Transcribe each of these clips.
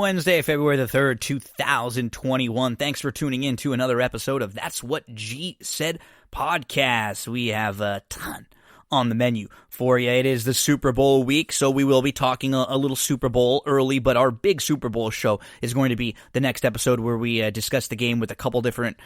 Wednesday, February the 3rd, 2021. Thanks for tuning in to another episode of That's What G Said podcast. We have a ton on the menu for you. It is the Super Bowl week, so we will be talking a little Super Bowl early, but our big Super Bowl show is going to be the next episode where we discuss the game with a couple different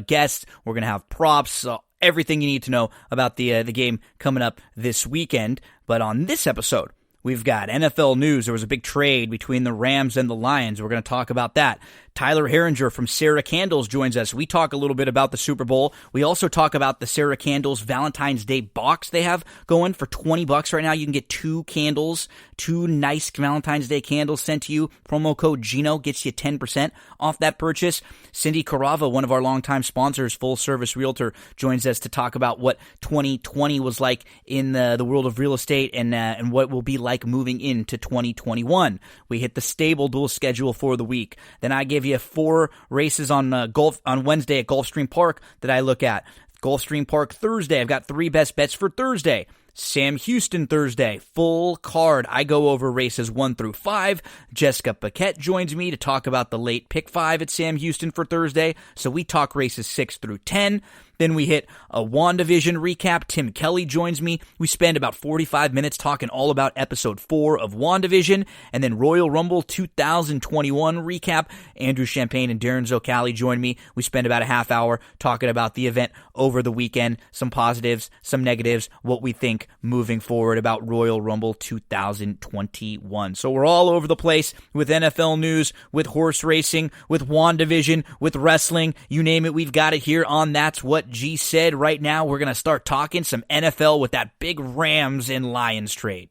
guests. We're going to have props, everything you need to know about the game coming up this weekend. But on this episode, we've got NFL news. There was a big trade between the Rams and the Lions. We're going to talk about that. Tyler Harringer from Sarah Candles joins us. We talk a little bit about the Super Bowl. We also talk about the Sarah Candles Valentine's Day box they have going for $20 right now. You can get two candles, two nice Valentine's Day candles sent to you. Promo code Gino gets you 10% off that purchase. Cindy Carava, one of our longtime sponsors, full service realtor, joins us to talk about what 2020 was like in the world of real estate and what will be like moving into 2021. We hit the stable duel schedule for the week. Then I give you 4 races on Wednesday at Gulfstream Park that I look at. Gulfstream Park Thursday, I've got 3 best bets for Thursday. Sam Houston Thursday, full card. I go over races 1 through 5. Jessica Paquette joins me to talk about the late pick 5 at Sam Houston for Thursday. So we talk races 6 through 10. Then we hit a WandaVision recap. Tim Kelly joins me. We spend about 45 minutes talking all about episode 4 of WandaVision. And then Royal Rumble 2021 recap. Andrew Champagne and Darin Zoccali join me. We spend about a half hour talking about the event over the weekend. Some positives, some negatives, what we think moving forward about Royal Rumble 2021. So we're all over the place with NFL news, with horse racing, with WandaVision, with wrestling. You name it, we've got it here on That's What G Said. Right now, we're going to start talking some NFL with that big Rams and Lions trade.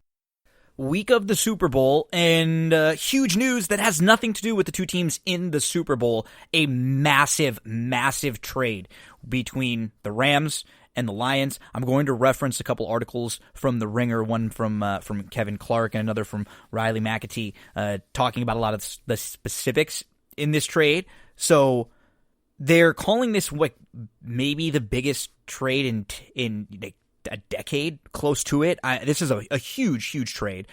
Week of the Super Bowl, and huge news that has nothing to do with the two teams in the Super Bowl. A massive, massive trade between the Rams and the Lions. I'm going to reference a couple articles from The Ringer, one from Kevin Clark and another from Riley McAtee, talking about a lot of the specifics in this trade. So they're calling this like maybe the biggest trade in a decade, close to it. This is a huge, huge trade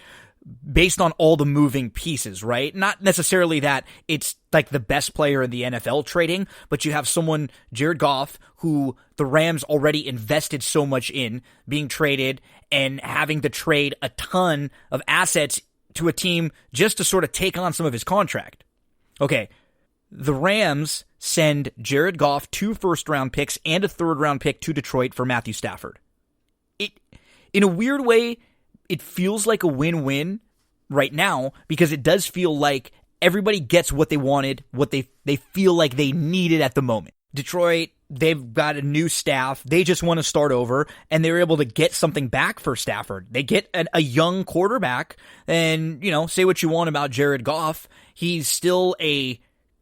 based on all the moving pieces, right? Not necessarily that it's like the best player in the NFL trading, but you have someone, Jared Goff, who the Rams already invested so much in, being traded and having to trade a ton of assets to a team just to sort of take on some of his contract. Okay, the Rams send Jared Goff 2 first-round picks and a third-round pick to Detroit for Matthew Stafford. In a weird way, it feels like a win-win right now because it does feel like everybody gets what they wanted, what they feel like they needed at the moment. Detroit, they've got a new staff. They just want to start over, and they're able to get something back for Stafford. They get a young quarterback, and, say what you want about Jared Goff. He's still a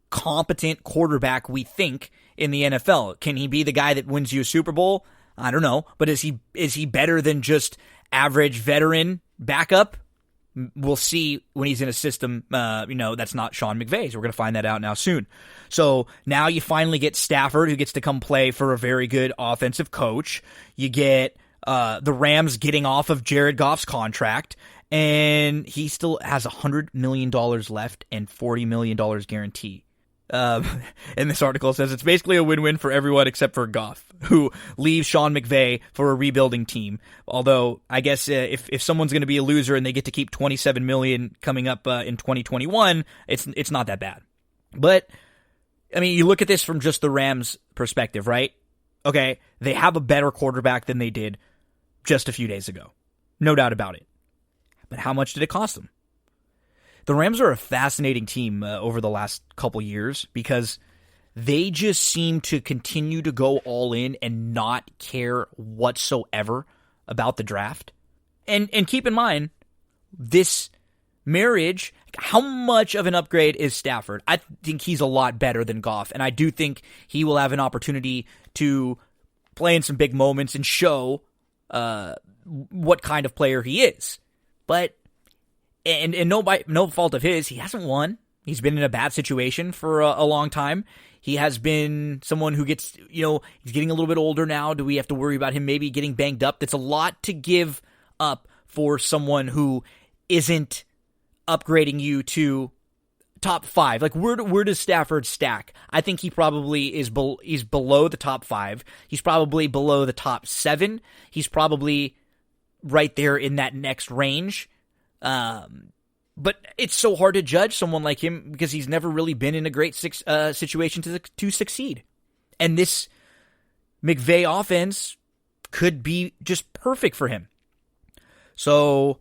competent quarterback, we think, in the NFL. Can he be the guy that wins you a Super Bowl? I don't know, but is he better than just average veteran backup? We'll see when he's in a system, that's not Sean McVay's. We're going to find that out now soon. So now you finally get Stafford, who gets to come play for a very good offensive coach. You get the Rams getting off of Jared Goff's contract, and he still has $100 million left and $40 million guarantee. And this article says it's basically a win-win for everyone except for Goff, who leaves Sean McVay for a rebuilding team. Although, I guess if someone's going to be a loser and they get to keep $27 million coming up in 2021, it's not that bad. But, I mean, you look at this from just the Rams' perspective, right? Okay, they have a better quarterback than they did just a few days ago. No doubt about it. But how much did it cost them? The Rams are a fascinating team over the last couple years because they just seem to continue to go all in and not care whatsoever about the draft. And keep in mind, this marriage, how much of an upgrade is Stafford? I think he's a lot better than Goff, and I do think he will have an opportunity to play in some big moments and show what kind of player he is. But And no fault of his, he hasn't won. He's been in a bad situation for a long time. He has been someone who gets, he's getting a little bit older now. Do we have to worry about him maybe getting banged up? That's a lot to give up for someone who isn't upgrading you to top 5. Like, where does Stafford stack? I think he probably is he's below the top 5. He's probably below the top 7. He's probably right there in that next range. But it's so hard to judge someone like him because he's never really been in a great situation to succeed. And this McVay offense could be just perfect for him. So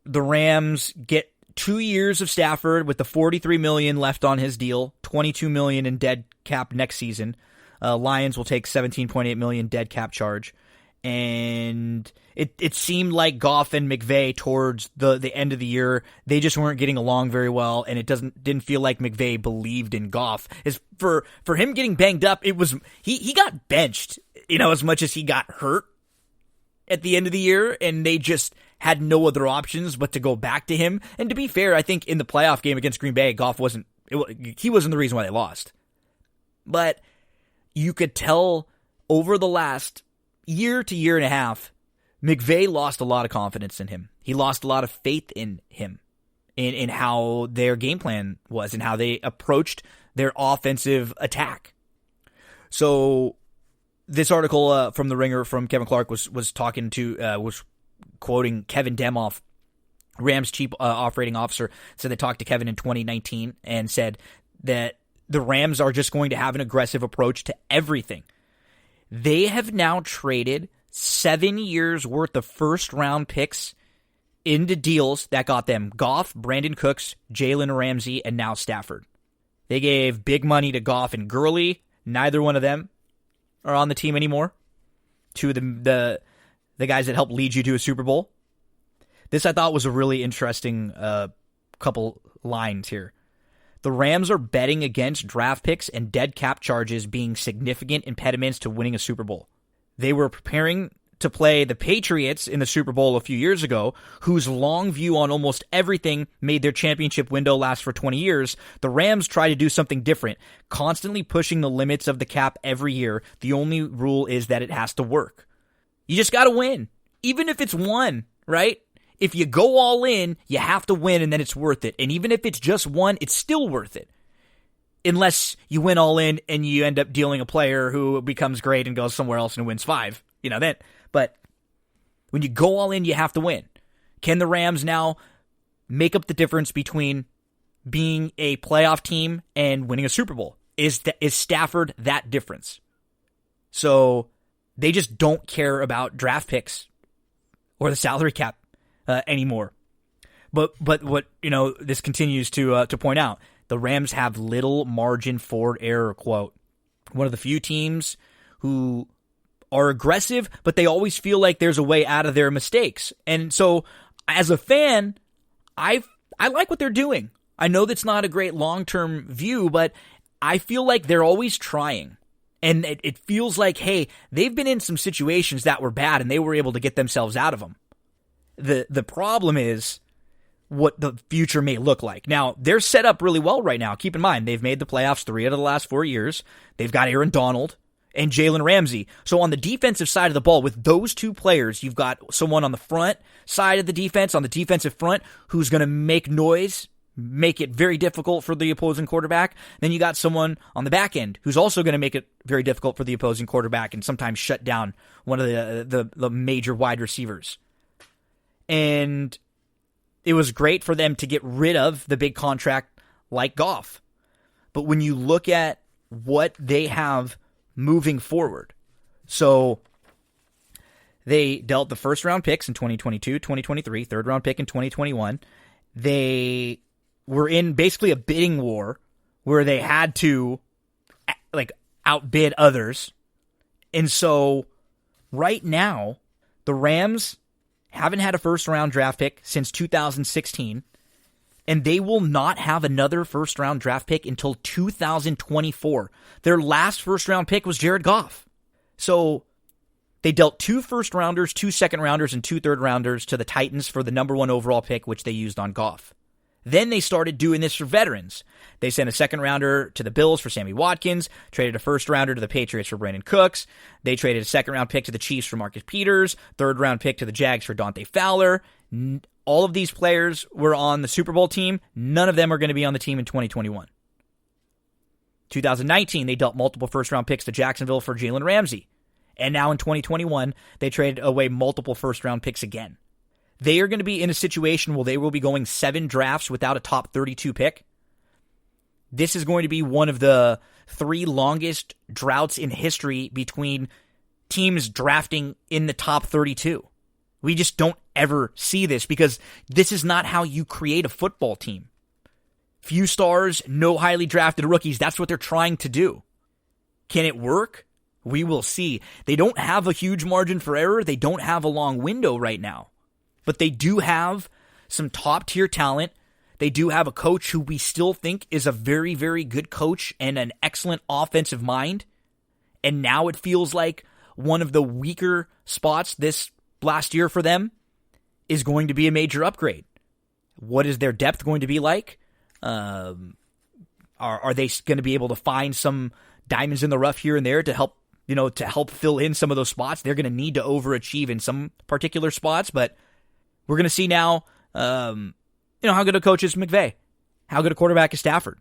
the Rams get 2 years of Stafford with the $43 million left on his deal, $22 million in dead cap next season. Lions will take $17.8 million dead cap charge. And it seemed like Goff and McVay towards the end of the year, they just weren't getting along very well, and it didn't feel like McVay believed in Goff. As for him getting banged up, it was he got benched, as much as he got hurt at the end of the year, and they just had no other options but to go back to him. And to be fair, I think in the playoff game against Green Bay, Goff wasn't the reason why they lost. But you could tell over the last year to year and a half, McVay lost a lot of confidence in him. He lost a lot of faith in him, in how their game plan was and how they approached their offensive attack. So this article from The Ringer from Kevin Clark was quoting Kevin Demoff, Rams chief operating officer, said they talked to Kevin in 2019 and said that the Rams are just going to have an aggressive approach to everything. They have now traded 7 years worth of first-round picks into deals that got them Goff, Brandon Cooks, Jalen Ramsey, and now Stafford. They gave big money to Goff and Gurley. Neither one of them are on the team anymore. Two of the guys that helped lead you to a Super Bowl. This, I thought, was a really interesting couple lines here. The Rams are betting against draft picks and dead cap charges being significant impediments to winning a Super Bowl. They were preparing to play the Patriots in the Super Bowl a few years ago, whose long view on almost everything made their championship window last for 20 years. The Rams try to do something different, constantly pushing the limits of the cap every year. The only rule is that it has to work. You just got to win, even if it's one, right? If you go all in, you have to win, and then it's worth it. And even if it's just one, it's still worth it. Unless you win all in and you end up dealing a player who becomes great and goes somewhere else and wins 5. But when you go all in, you have to win. Can the Rams now make up the difference between being a playoff team and winning a Super Bowl? Is Stafford that difference? So they just don't care about draft picks or the salary cap anymore. But what this continues to point out, the Rams have little margin for error, quote. One of the few teams who are aggressive, but they always feel like there's a way out of their mistakes. And so as a fan, I like what they're doing. I know that's not a great long-term view, but I feel like they're always trying. And it feels like, hey, they've been in some situations that were bad and they were able to get themselves out of them. The problem is what the future may look like. Now, they're set up really well right now. Keep in mind, they've made the playoffs 3 out of the last 4 years. They've got Aaron Donald and Jalen Ramsey. So on the defensive side of the ball, with those two players, you've got someone on the front side of the defense, on the defensive front, who's going to make noise, make it very difficult for the opposing quarterback. Then you got someone on the back end who's also going to make it very difficult for the opposing quarterback and sometimes shut down one of the major wide receivers. And it was great for them to get rid of the big contract like Goff. But when you look at what they have moving forward, so they dealt the first round picks in 2022, 2023, third round pick in 2021. They were in basically a bidding war where they had to outbid others. And so right now, the Rams haven't had a first-round draft pick since 2016, and they will not have another first-round draft pick until 2024. Their last first-round pick was Jared Goff. So they dealt 2 first-rounders, 2 second-rounders, and 2 third-rounders to the Titans for the number 1 overall pick, which they used on Goff. Then they started doing this for veterans. They sent a second-rounder to the Bills for Sammy Watkins, traded a first-rounder to the Patriots for Brandon Cooks. They traded a second-round pick to the Chiefs for Marcus Peters, third-round pick to the Jags for Dante Fowler. all of these players were on the Super Bowl team. None of them are going to be on the team in 2021. 2019, they dealt multiple first-round picks to Jacksonville for Jalen Ramsey. And now in 2021, they traded away multiple first-round picks again. They are going to be in a situation where they will be going 7 drafts without a top 32 pick. This is going to be one of the 3 longest droughts in history between teams drafting in the top 32. We just don't ever see this because this is not how you create a football team. Few stars, no highly drafted rookies. That's what they're trying to do. Can it work? We will see. They don't have a huge margin for error. They don't have a long window right now. But they do have some top-tier talent. They do have a coach who we still think is a very, very good coach and an excellent offensive mind. And now it feels like one of the weaker spots this last year for them is going to be a major upgrade. What is their depth going to be like? Are they going to be able to find some diamonds in the rough here and there to help fill in some of those spots? They're going to need to overachieve in some particular spots, but we're going to see now, how good a coach is McVay, how good a quarterback is Stafford.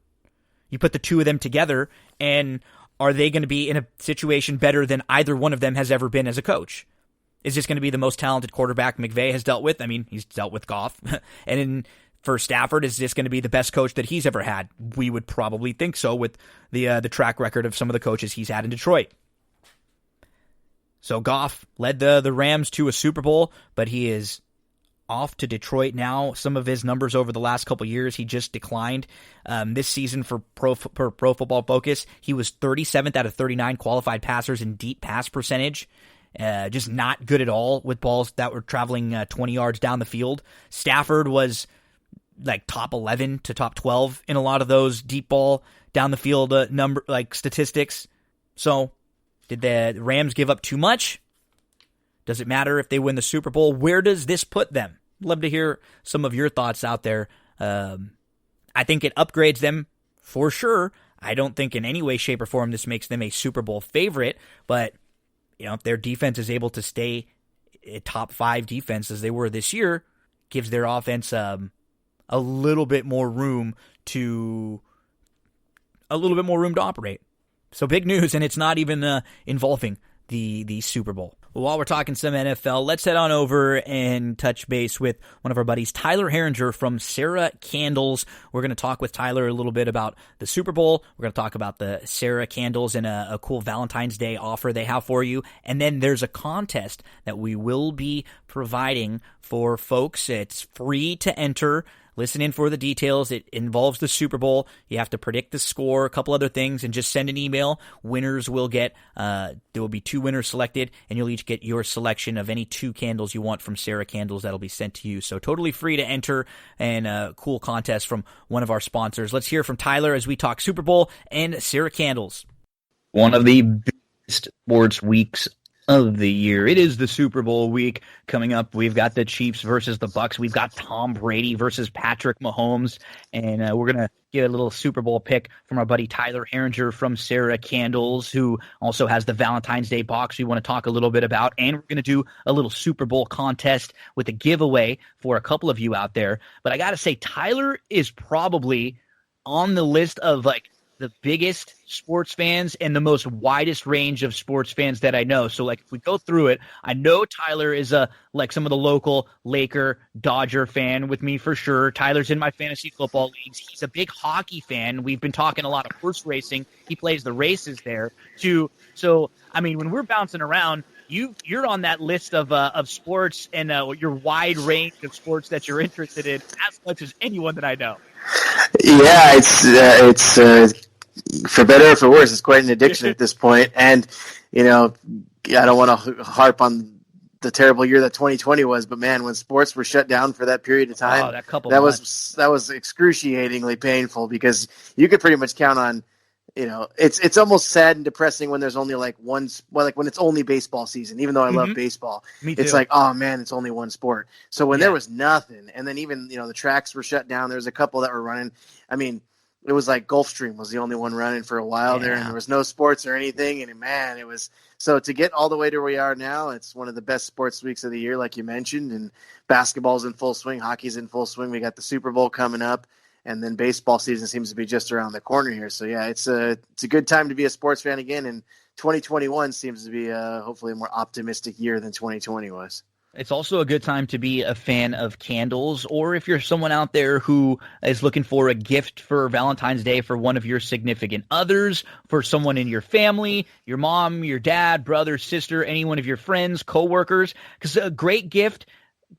You put the two of them together, and are they going to be in a situation better than either one of them has ever been as a coach? Is this going to be the most talented quarterback McVay has dealt with? I mean, he's dealt with Goff. And for Stafford, is this going to be the best coach that he's ever had? We would probably think so with the track record of some of the coaches he's had in Detroit. So Goff led the Rams to a Super Bowl, but he is off to Detroit now. Some of his numbers over the last couple years, he just declined. This season for Pro Football Focus, he was 37th out of 39 qualified passers in deep pass percentage. Just not good at all with balls that were traveling 20 yards down the field. Stafford was like top 11 to top 12 in a lot of those deep ball down the field statistics. So did the Rams give up too much? Does it matter if they win the Super Bowl? Where does this put them? Love to hear some of your thoughts out there. I think it upgrades them for sure. I don't think in any way, shape, or form this makes them a Super Bowl favorite, but if their defense is able to stay a top 5 defense as they were this year, gives their offense a little bit more room to operate. So big news, and it's not even involving the Super Bowl. Well, while we're talking some NFL, let's head on over and touch base with one of our buddies, Tyler Harringer from Sarah Candles. We're going to talk with Tyler a little bit about the Super Bowl. We're going to talk about the Sarah Candles and a cool Valentine's Day offer they have for you. And then there's a contest that we will be providing for folks. It's free to enter. Listen in for the details. It involves the Super Bowl. You have to predict the score, a couple other things, and just send an email. Winners will get, there will be 2 winners selected, and you'll each get your selection of any 2 candles you want from Sarah Candles that'll be sent to you. So totally free to enter, and a cool contest from one of our sponsors. Let's hear from Tyler as we talk Super Bowl and Sarah Candles. One of the biggest sports weeks of the year. It is the Super Bowl week coming up. We've got the Chiefs versus the Bucks. We've got Tom Brady versus Patrick Mahomes, and we're going to get a little Super Bowl pick from our buddy Tyler Harringer from Sarah Candles, who also has the Valentine's Day box we want to talk a little bit about, and we're going to do a little Super Bowl contest with a giveaway for a couple of you out there. But I got to say, Tyler is probably on the list of the biggest sports fans and the most widest range of sports fans that I know. So if we go through it, I know Tyler is some of the local Laker, Dodger fan with me for sure. Tyler's in my fantasy football leagues. He's a big hockey fan. We've been talking a lot of horse racing. He plays the races there too. So, I mean, when we're bouncing around, you're on that list of sports and your wide range of sports that you're interested in as much as anyone that I know. Yeah, it's for better or for worse, it's quite an addiction at this point. And, I don't want to harp on the terrible year that 2020 was, but man, when sports were shut down for that period of time, that was excruciatingly painful because you could pretty much count on, it's almost sad and depressing when there's only when it's only baseball season, even though I love baseball. Me too. It's oh man, it's only one sport. So when there was nothing, and then even, the tracks were shut down, there was a couple that were running. I mean, it was like Gulfstream was the only one running for a while there, and there was no sports or anything. And man, it was so to get all the way to where we are now. It's one of the best sports weeks of the year, like you mentioned. And basketball's in full swing, hockey's in full swing. We got the Super Bowl coming up, and then baseball season seems to be just around the corner here. So yeah, it's a good time to be a sports fan again. And 2021 seems to be hopefully a more optimistic year than 2020 was. It's also a good time to be a fan of candles, or if you're someone out there who is looking for a gift for Valentine's Day for one of your significant others, for someone in your family, your mom, your dad, brother, sister, any one of your friends, coworkers, because a great gift,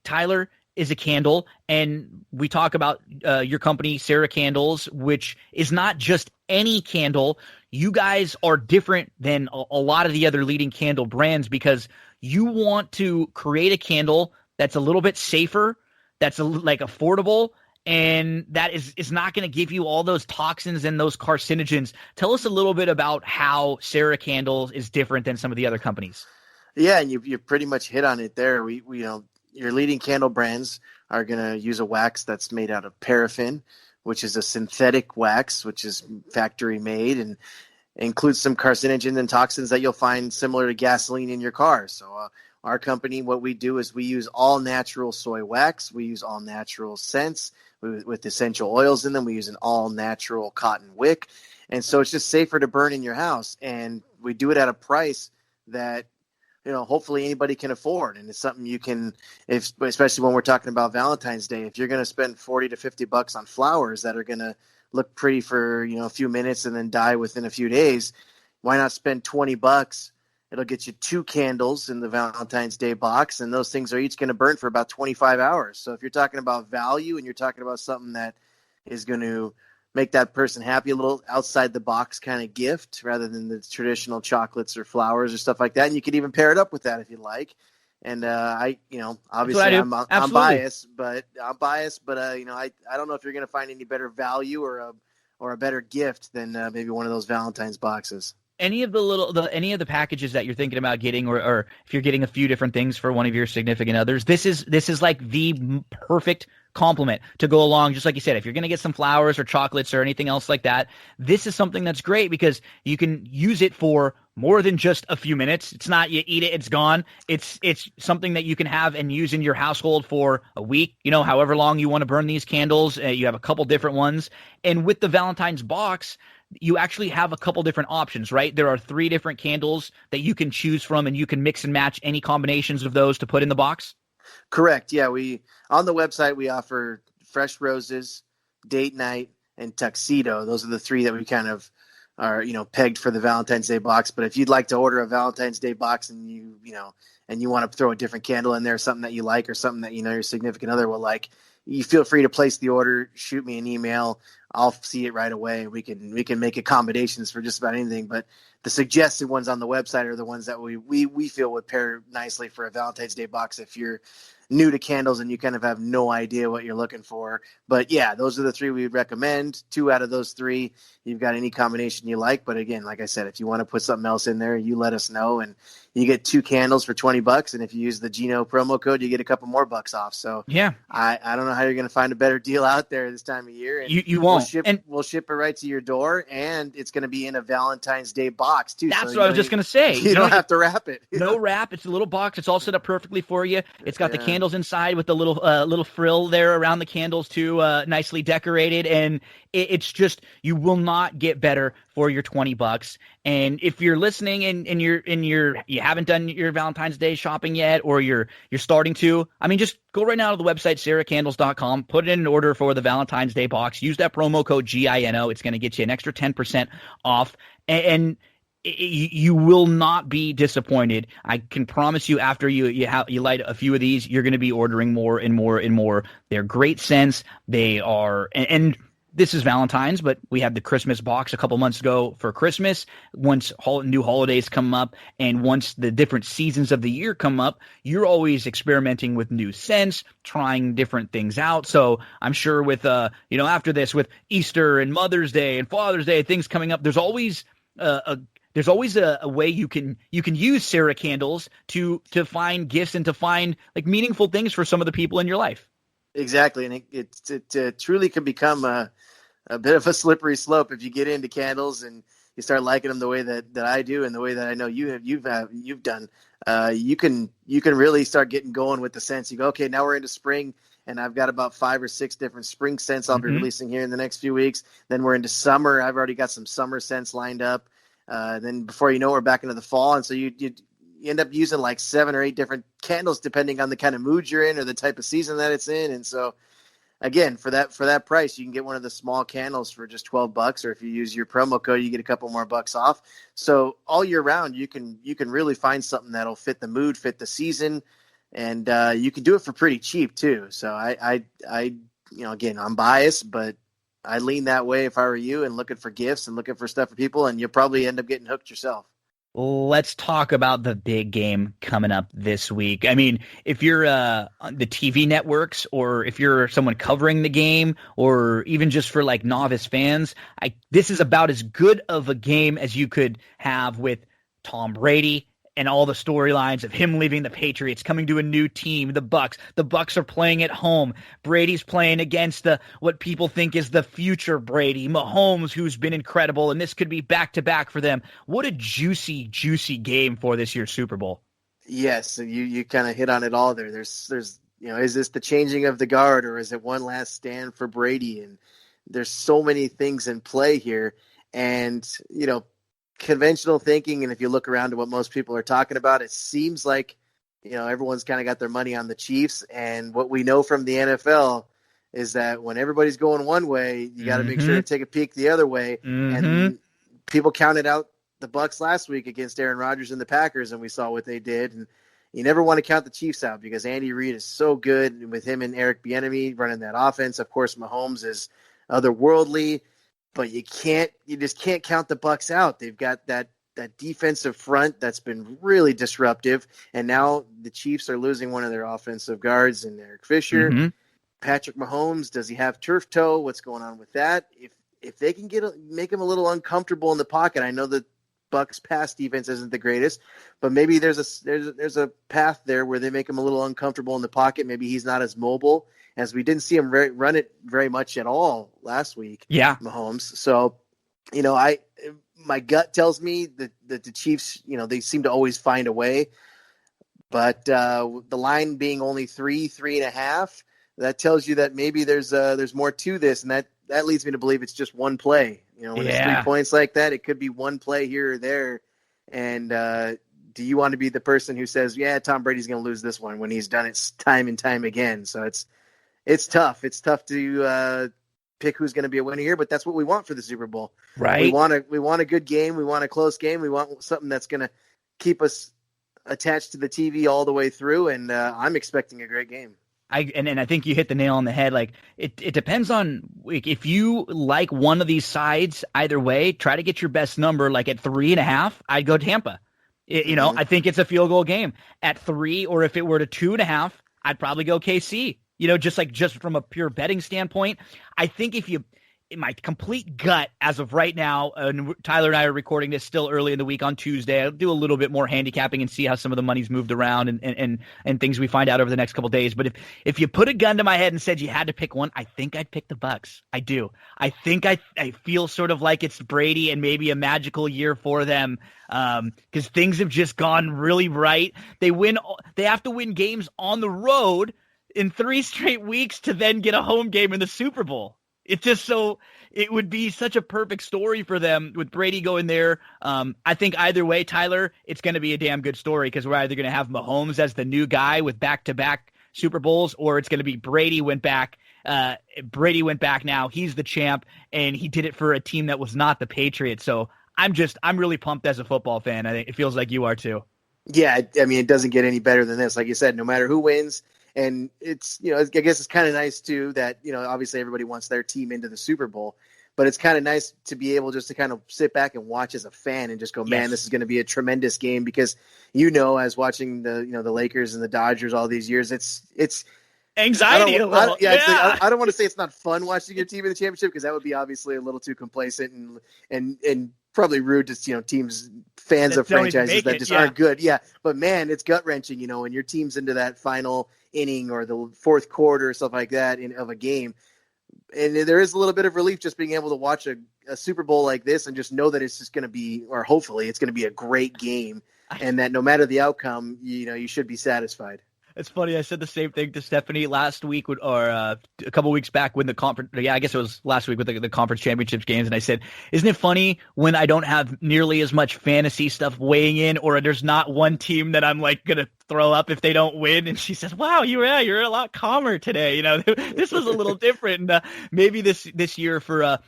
Tyler, is a candle. And we talk about your company, Sarah Candles, which is not just any candle. You guys are different than a lot of the other leading candle brands because you want to create a candle that's a little bit safer, that's like affordable, and that is not going to give you all those toxins and those carcinogens. Tell us a little bit about how Sarah Candles is different than some of the other companies. Yeah, and you pretty much hit on it there. We your leading candle brands are going to use a wax that's made out of paraffin, which is a synthetic wax, which is factory made and includes some carcinogens and toxins that you'll find similar to gasoline in your car. So our company, what we do is we use all natural soy wax. We use all natural scents with essential oils in them. We use an all natural cotton wick. And so it's just safer to burn in your house. And we do it at a price that, hopefully anybody can afford. And it's something you can, especially when we're talking about Valentine's Day, if you're going to spend $40 to $50 on flowers that are going to look pretty for, a few minutes and then die within a few days, why not spend $20? It'll get you 2 candles in the Valentine's Day box, and those things are each going to burn for about 25 hours. So if you're talking about value and you're talking about something that is going to make that person happy, a little outside the box kind of gift rather than the traditional chocolates or flowers or stuff like that. And you could even pair it up with that if you like. And obviously I'm biased, but I don't know if you're going to find any better value or a better gift than maybe one of those Valentine's boxes. Any of the packages that you're thinking about getting, or if you're getting a few different things for one of your significant others, this is like the perfect compliment to go along. Just like you said, if you're going to get some flowers or chocolates or anything else like that, this is something that's great because you can use it for more than just a few minutes. It's not you eat it, it's gone. It's something that you can have and use in your household for a week, however long you want to burn these candles. You have a couple different ones. And with the Valentine's box, you actually have a couple different options, right? There are 3 different candles that you can choose from, and you can mix and match any combinations of those to put in the box. Correct. Yeah, on the website we offer fresh roses, date night, and tuxedo. Those are the 3 that we kind of are pegged for the Valentine's Day box. But if you'd like to order a Valentine's Day box and you want to throw a different candle in there, something that you like or something that your significant other will like, you feel free to place the order. Shoot me an email. I'll see it right away. We can make accommodations for just about anything. But the suggested ones on the website are the ones that we feel would pair nicely for a Valentine's Day box if you're new to candles and you kind of have no idea what you're looking for. But yeah, those are the 3 we would recommend. 2 out of those 3, you've got any combination you like. But again, like I said, if you want to put something else in there, you let us know. And you get 2 candles for $20. And if you use the Gino promo code, you get a couple more bucks off. So yeah, I don't know how you're going to find a better deal out there this time of year. And you won't. We'll ship it right to your door, and it's going to be in a Valentine's Day box too. That's what I was just going to say. You don't have to wrap it. No wrap. It's a little box. It's all set up perfectly for you. It's got the candles inside with the little frill there around the candles too, nicely decorated. And it's just, you will not get better for your $20. And if you're listening and you haven't done your Valentine's Day shopping yet, or you're starting to, just go right now to the website, sarahcandles.com, put in an order for the Valentine's Day box, use that promo code GINO. It's going to get you an extra 10% off. And you will not be disappointed. I can promise you, after you light a few of these, you're going to be ordering more and more and more. They're great scents. They are, and this is Valentine's, but we had the Christmas box a couple months ago for Christmas. Once new holidays come up, and once the different seasons of the year come up, you're always experimenting with new scents, trying different things out. So I'm sure with after this, with Easter and Mother's Day and Father's Day, things coming up, there's always a way you can use Sarah Candles to find gifts and to find like meaningful things for some of the people in your life. Exactly, and it truly can become a a bit of a slippery slope if you get into candles and you start liking them the way that I do and the way that I know you've done. You can really start getting going with the scents. You go, okay, now we're into spring, and I've got about 5 or 6 different spring scents I'll be releasing here in the next few weeks. Then we're into summer. I've already got some summer scents lined up. Then before you know, we're back into the fall, and so you end up using like 7 or 8 different candles depending on the kind of mood you're in or the type of season that it's in. And so, again, for that price, you can get one of the small candles for just $12, or if you use your promo code, you get a couple more bucks off. So all year round, you can really find something that'll fit the mood, fit the season, and you can do it for pretty cheap too. So I again, I'm biased, but I lean that way if I were you, and looking for gifts and looking for stuff for people, and you'll probably end up getting hooked yourself. Let's talk about the big game coming up this week. I mean, if you're on the TV networks, or if you're someone covering the game, or even just for like novice fans, this is about as good of a game as you could have with Tom Brady and all the storylines of him leaving the Patriots, coming to a new team, the Bucks. The Bucks are playing at home. Brady's playing against what people think is the future Brady. Mahomes, who's been incredible, and this could be back-to-back for them. What a juicy, juicy game for this year's Super Bowl. Yes, you kind of hit on it all there. There's is this the changing of the guard, or is it one last stand for Brady? And there's so many things in play here. And, conventional thinking, and if you look around to what most people are talking about, it seems like everyone's kind of got their money on the Chiefs. And what we know from the NFL is that when everybody's going one way, you got to make sure to take a peek the other way. And people counted out the Bucks last week against Aaron Rodgers and the Packers, and we saw what they did. And you never want to count the Chiefs out, because Andy Reid is so good with him and Eric Bieniemy running that offense. Of course, Mahomes is otherworldly. But you just can't count the Bucks out. They've got that defensive front that's been really disruptive, and now the Chiefs are losing one of their offensive guards in Eric Fisher. Patrick Mahomes, does he have turf toe? What's going on with that? If they can make him a little uncomfortable in the pocket, I know the Bucks' pass defense isn't the greatest, but maybe there's a path there where they make him a little uncomfortable in the pocket. Maybe he's not as mobile, as we didn't see him run it very much at all last week. Yeah, Mahomes. So, my gut tells me that the Chiefs, they seem to always find a way. But the line being only 3.5, that tells you that maybe there's more to this, and that leads me to believe it's just one play. When it's 3 points like that, it could be one play here or there. And do you want to be the person who says, yeah, Tom Brady's going to lose this one, when he's done it time and time again? So it's tough. It's tough to pick who's going to be a winner here, but that's what we want for the Super Bowl. Right. We want a good game. We want a close game. We want something that's going to keep us attached to the TV all the way through. And I'm expecting a great game. And I think you hit the nail on the head. Like it depends on, if you like one of these sides either way, try to get your best number. Like at 3.5, I'd go Tampa. I think it's a field goal game at 3, or if it were to 2.5, I'd probably go KC. Just from a pure betting standpoint, I think in my complete gut as of right now, and Tyler and I are recording this still early in the week on Tuesday, I'll do a little bit more handicapping and see how some of the money's moved around and things we find out over the next couple of days. But if you put a gun to my head and said you had to pick one, I think I'd pick the Bucks. I do. I think I feel sort of like it's Brady and maybe a magical year for them, because things have just gone really right. They have to win games on the road in 3 straight weeks to then get a home game in the Super Bowl. It's just it would be such a perfect story for them with Brady going there. I think either way, Tyler, it's going to be a damn good story, because we're either going to have Mahomes as the new guy with back-to-back Super Bowls, or it's going to be Brady went back. Brady went back now. He's the champ, and he did it for a team that was not the Patriots. So I'm really pumped as a football fan. I think it feels like you are too. Yeah, I mean, it doesn't get any better than this. Like you said, no matter who wins. And it's, I guess it's kind of nice too that, obviously everybody wants their team into the Super Bowl, but it's kind of nice to be able just to kind of sit back and watch as a fan and just go, man, this is going to be a tremendous game, because, as watching the Lakers and the Dodgers all these years, it's anxiety a little. I don't want to say it's not fun watching your team in the championship, because that would be obviously a little too complacent and probably rude to, teams, fans of franchises that just aren't good. Yeah. But man, it's gut wrenching, when your team's into that final inning or the fourth quarter or stuff like that of a game. and there is a little bit of relief just being able to watch a Super Bowl like this and just know that it's just going to be, or hopefully it's going to be a great game, and that no matter the outcome, you should be satisfied. It's funny. I said the same thing to Stephanie last week, or a couple weeks back when the conference. Yeah, I guess it was last week with the conference championships games, and I said, "Isn't it funny when I don't have nearly as much fantasy stuff weighing in, or there's not one team that I'm like gonna throw up if they don't win?" And she says, "Wow, you're a lot calmer today. This was a little different, and maybe this year for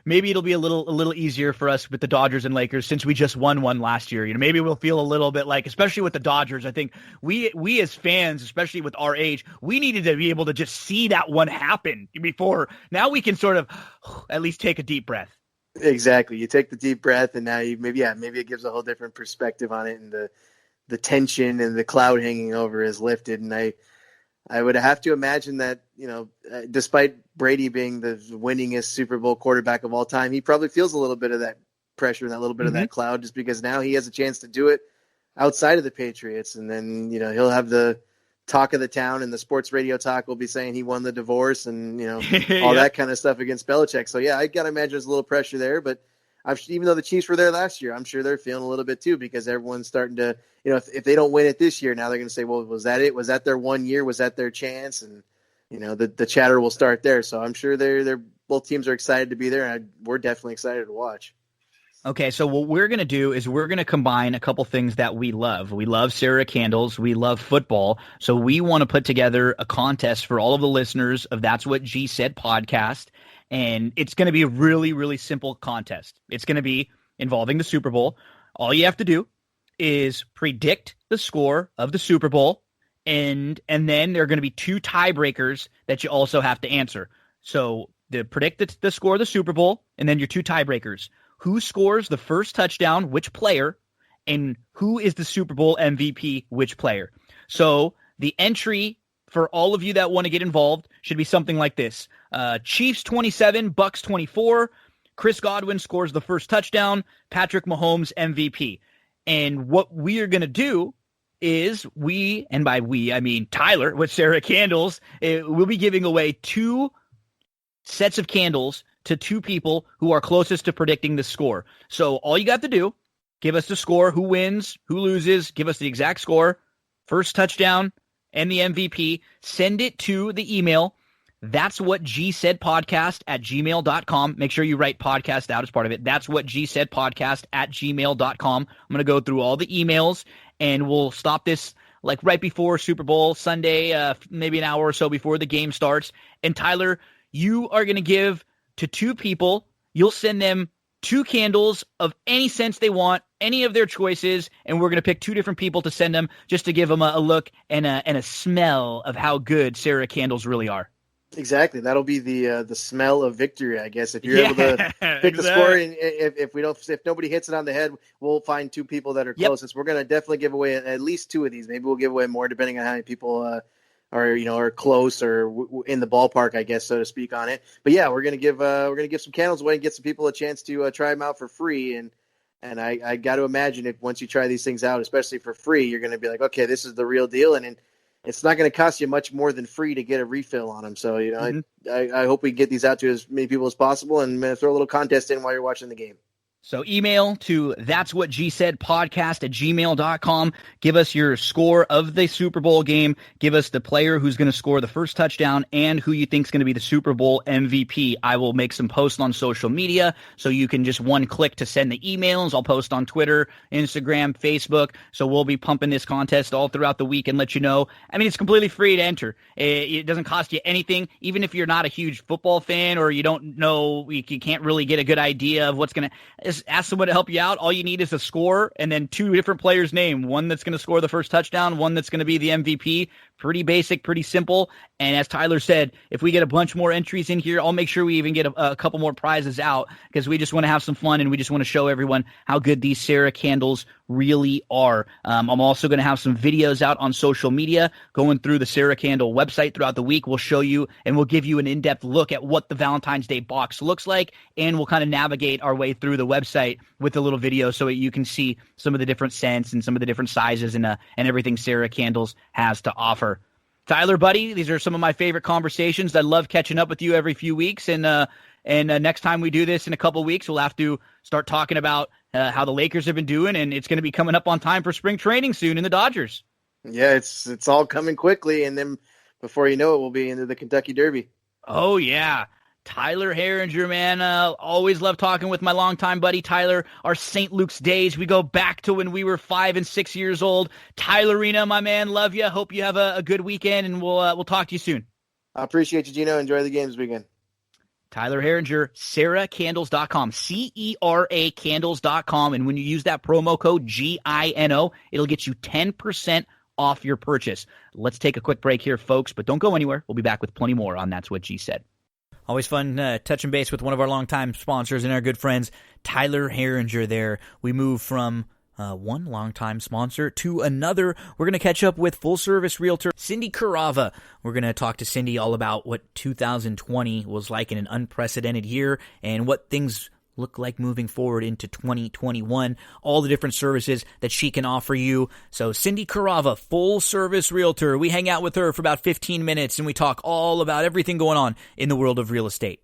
maybe it'll be a little easier for us with the Dodgers and Lakers since we just won one last year. Maybe we'll feel a little bit like, especially with the Dodgers. I think we as fans, especially with our age, we needed to be able to just see that one happen before. Now we can sort of at least take a deep breath." Exactly. You take the deep breath, and now maybe it gives a whole different perspective on it, and the tension and the cloud hanging over is lifted. And I would have to imagine that, despite Brady being the winningest Super Bowl quarterback of all time, he probably feels a little bit of that pressure and that little bit of that cloud, just because now he has a chance to do it outside of the Patriots. And then, he'll have the talk of the town, and the sports radio talk will be saying he won the divorce and, all that kind of stuff against Belichick. So yeah, I got to imagine there's a little pressure there, but even though the Chiefs were there last year, I'm sure they're feeling a little bit too, because everyone's starting to, if they don't win it this year, now they're going to say, well, was that it? Was that their 1 year? Was that their chance? And, the chatter will start there. So I'm sure they're both teams are excited to be there, and we're definitely excited to watch. Okay, so what we're going to do is we're going to combine a couple things that we love. We love Sarah Candles. We love football. So we want to put together a contest for all of the listeners of That's What G Said podcast. And it's going to be a really, really simple contest. It's going to be involving the Super Bowl. All you have to do is predict the score of the Super Bowl, and then there are going to be two tiebreakers that you also have to answer. So predict the score of the Super Bowl, and then your two tiebreakers. Who scores the first touchdown, which player, and who is the Super Bowl MVP, which player. So the entry for all of you that want to get involved should be something like this. Chiefs 27, Bucks 24. Chris Godwin scores the first touchdown. Patrick Mahomes MVP. And what we are going to do is and by we, I mean Tyler with Sarah Candles, we'll be giving away 2 sets of candles to 2 people who are closest to predicting the score. So all you got to do, give us the score, who wins, who loses, give us the exact score, first touchdown, and the MVP. Send it to the email, That's What G Said Podcast @gmail.com. Make sure you write podcast out as part of it. That's What G Said Podcast @gmail.com. I'm going to go through all the emails, and we'll stop this like right before Super Bowl Sunday, maybe an hour or so before the game starts. And Tyler, you are going to give to 2 people. You'll send them 2 candles of any scents they want, any of their choices, and we're going to pick 2 different people to send them just to give them a look and a smell of how good Sarah Candles really are. Exactly. That'll be the smell of victory, I guess. If you're able to pick the score, and if nobody hits it on the head, we'll find 2 people that are closest. We're going to definitely give away at least 2 of these. Maybe we'll give away more depending on how many people are close or in the ballpark, I guess, so to speak, on it. But yeah, we're gonna give some candles away and get some people a chance to try them out for free. And I got to imagine if once you try these things out, especially for free, you're gonna be like, okay, this is the real deal, and it's not going to cost you much more than free to get a refill on them. So I hope we get these out to as many people as possible, and throw a little contest in while you're watching the game. So email to That's What G Said Podcast @gmail.com. Give us your score of the Super Bowl game. Give us the player who's going to score the first touchdown and who you think is going to be the Super Bowl MVP. I will make some posts on social media, so you can just one click to send the emails. I'll post on Twitter, Instagram, Facebook. So we'll be pumping this contest all throughout the week and let you know. I mean, it's completely free to enter. It doesn't cost you anything. Even if you're not a huge football fan or you don't know, you can't really get a good idea of what's going to ask someone to help you out. All you need is a score and then 2 different players' name. One that's going to score the first touchdown, one that's going to be the MVP. Pretty basic, pretty simple. And as Tyler said, if we get a bunch more entries in here, I'll make sure we even get a couple more prizes out, because we just want to have some fun and we just want to show everyone how good these Sarah Candles really are. I'm also going to have some videos out on social media going through the Sarah Candle website throughout the week. We'll show you and we'll give you an in-depth look at what the Valentine's Day box looks like, and we'll kind of navigate our way through the website with a little video so you can see some of the different scents and some of the different sizes and everything Sarah Candles has to offer. Tyler, buddy, these are some of my favorite conversations. I love catching up with you every few weeks. And next time we do this in a couple of weeks, we'll have to start talking about how the Lakers have been doing. And it's going to be coming up on time for spring training soon in the Dodgers. Yeah, it's all coming quickly. And then before you know it, we'll be into the Kentucky Derby. Oh, yeah. Tyler Harringer, man. Always love talking with my longtime buddy Tyler. Our St. Luke's days. We go back to when we were 5 and 6 years old. Tylerina, my man, love you. Hope you have a good weekend, and we'll talk to you soon. I appreciate you, Gino. Enjoy the games weekend. Tyler Harringer, CeraCandles.com, CERA Candles.com. And when you use that promo code GINO, it'll get you 10% off your purchase. Let's take a quick break here, folks, but don't go anywhere. We'll be back with plenty more on That's What G Said. Always fun touching base with one of our longtime sponsors and our good friends, Tyler Harringer there. We move from one longtime sponsor to another. We're going to catch up with full-service realtor Cindy Carava. We're going to talk to Cindy all about what 2020 was like in an unprecedented year and what things look like moving forward into 2021, all the different services that she can offer you. So Cindy Carava, full service realtor. We hang out with her for about 15 minutes and we talk all about everything going on in the world of real estate.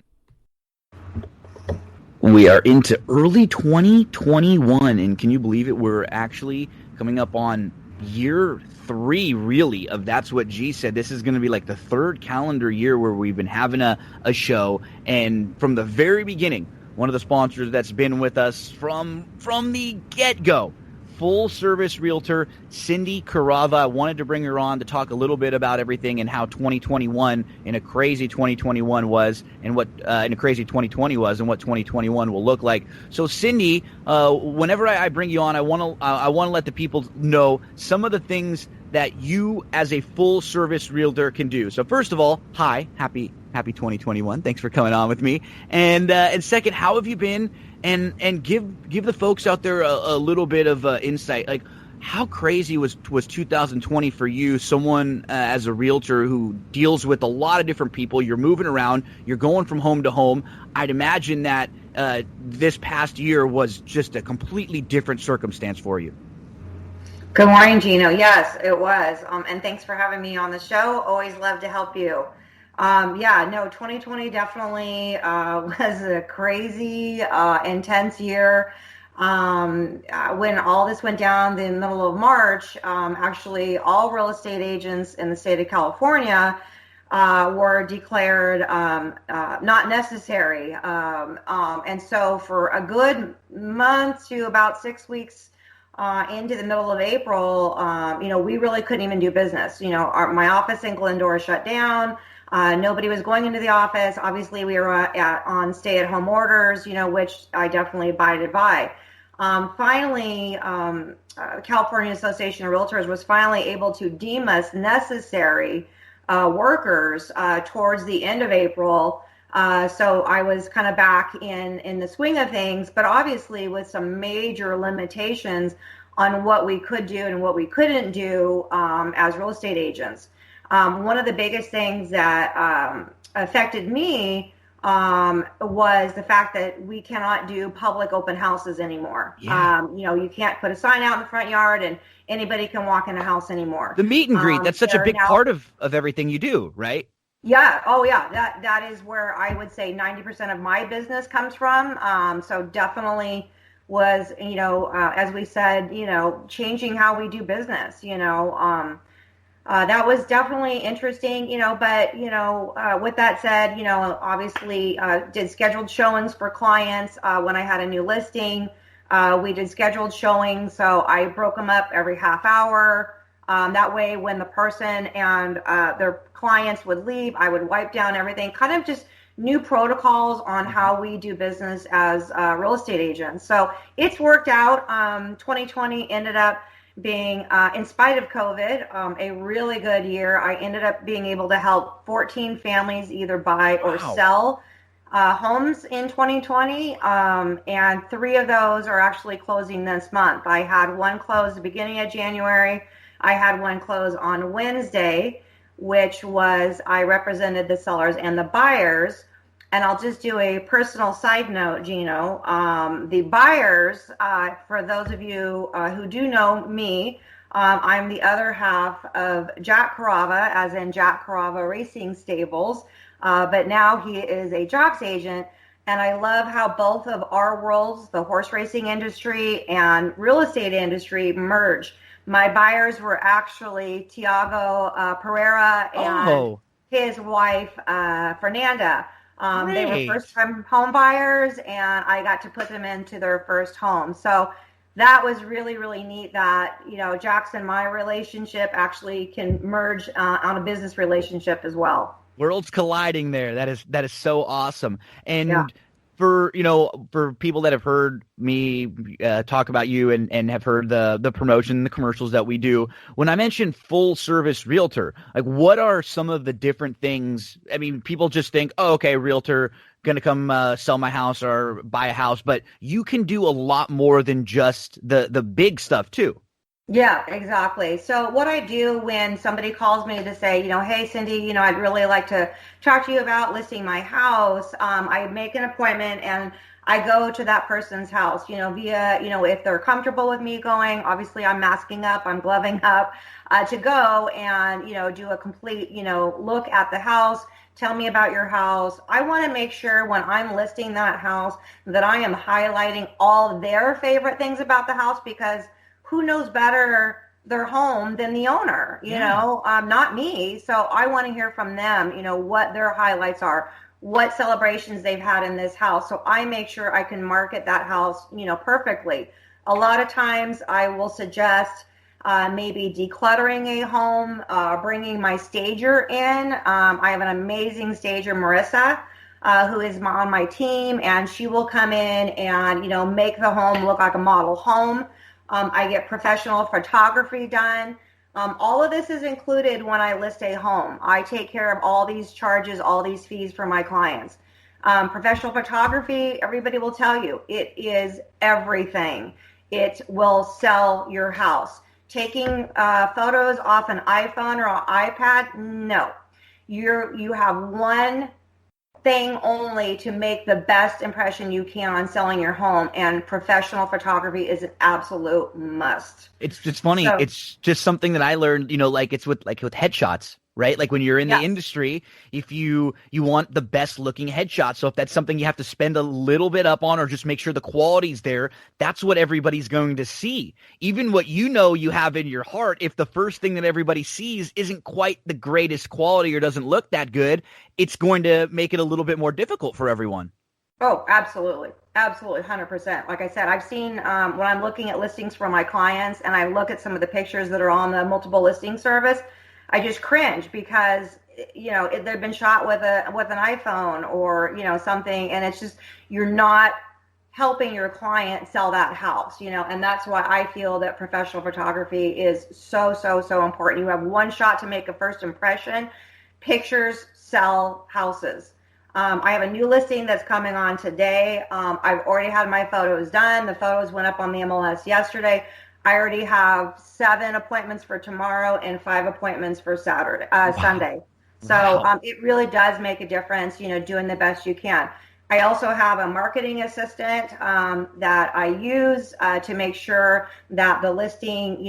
We are into early 2021, and can you believe it? We're actually coming up on year 3, really, of That's What G Said. This is going to be like the 3rd calendar year where we've been having a show, and from the very beginning, one of the sponsors that's been with us from the get-go, full-service realtor Cindy Carava. I wanted to bring her on to talk a little bit about everything and how 2021 and a crazy 2021 was, and what and a crazy 2020 was, and what 2021 will look like. So, Cindy, whenever I bring you on, I want to let the people know some of the things that you, as a full-service realtor, can do. So, first of all, hi, happy 2021. Thanks for coming on with me. And second, how have you been? And give the folks out there a little bit of insight. Like, how crazy was 2020 for you? Someone as a realtor who deals with a lot of different people. You're moving around. You're going from home to home. I'd imagine that this past year was just a completely different circumstance for you. Good morning, Gino. Yes, it was. And thanks for having me on the show. Always love to help you. 2020 definitely was a crazy, intense year. When all this went down the middle of March, actually all real estate agents in the state of California were declared not necessary. And so for a good month to about 6 weeks into the middle of April, we really couldn't even do business. My office in Glendora shut down. Nobody was going into the office. Obviously, we were on stay-at-home orders, which I definitely abided by. Finally, California Association of Realtors was finally able to deem us necessary workers towards the end of April. So I was kind of back in the swing of things, but obviously with some major limitations on what we could do and what we couldn't do as real estate agents. One of the biggest things that affected me was the fact that we cannot do public open houses anymore. Yeah. You can't put a sign out in the front yard and anybody can walk in the house anymore. The meet and greet, that's such a big part of everything you do, right? Yeah. Oh, yeah. That is where I would say 90% of my business comes from. So definitely was, as we said, changing how we do business, that was definitely interesting, but, with that said, obviously did scheduled showings for clients when I had a new listing. We did scheduled showings, so I broke them up every half hour. That way, when the person and their clients would leave, I would wipe down everything, kind of just new protocols on how we do business as real estate agents. So it's worked out. 2020 ended up being, in spite of COVID, a really good year. I ended up being able to help 14 families either buy or sell homes in 2020, and 3 of those are actually closing this month. I had one close the beginning of January. I had one close on Wednesday, which was I represented the sellers and the buyers. And I'll just do a personal side note, Gino. The buyers, for those of you who do know me, I'm the other half of Jack Carava, as in Jack Carava Racing Stables, but now he is a jocks agent. And I love how both of our worlds, the horse racing industry and real estate industry, merge. My buyers were actually Tiago Pereira and his wife, Fernanda. They were first-time home buyers, and I got to put them into their first home. So that was really, really neat that, Jack's and my relationship actually can merge on a business relationship as well. Worlds colliding there. That is so awesome. And for people that have heard me talk about you and have heard the promotion, the commercials that we do, when I mention full service realtor, like what are some of the different things? I mean, people just think, oh, okay, realtor going to come sell my house or buy a house, but you can do a lot more than just the big stuff too. Yeah, exactly. So what I do when somebody calls me to say, hey, Cindy, I'd really like to talk to you about listing my house. I make an appointment and I go to that person's house, via, if they're comfortable with me going, obviously I'm masking up, I'm gloving up to go and, do a complete, look at the house. Tell me about your house. I want to make sure when I'm listing that house that I am highlighting all their favorite things about the house, because who knows better their home than the owner, not me. So I want to hear from them, what their highlights are, what celebrations they've had in this house. So I make sure I can market that house, perfectly. A lot of times I will suggest maybe decluttering a home, bringing my stager in. I have an amazing stager, Marissa, who is on my team, and she will come in and, make the home look like a model home. I get professional photography done. All of this is included when I list a home. I take care of all these charges, all these fees for my clients. Professional photography, everybody will tell you, it is everything. It will sell your house. Taking photos off an iPhone or an iPad, no. You have one thing only to make the best impression you can on selling your home, and professional photography is an absolute must. It's funny. So, it's just something that I learned, it's with headshots, right? Like when you're in the industry, if you want the best looking headshot. So if that's something you have to spend a little bit up on or just make sure the quality's there, that's what everybody's going to see. Even what you have in your heart, if the first thing that everybody sees isn't quite the greatest quality or doesn't look that good, it's going to make it a little bit more difficult for everyone. Oh, absolutely. Absolutely. 100%. Like I said, I've seen when I'm looking at listings for my clients and I look at some of the pictures that are on the multiple listing service, I just cringe because, they've been shot with an iPhone or, something. And it's just, you're not helping your client sell that house, and that's why I feel that professional photography is so, so, so important. You have one shot to make a first impression. Pictures sell houses. I have a new listing that's coming on today. I've already had my photos done. The photos went up on the MLS yesterday. I already have 7 appointments for tomorrow and 5 appointments for Sunday. So it really does make a difference, doing the best you can. I also have a marketing assistant that I use to make sure that the listing,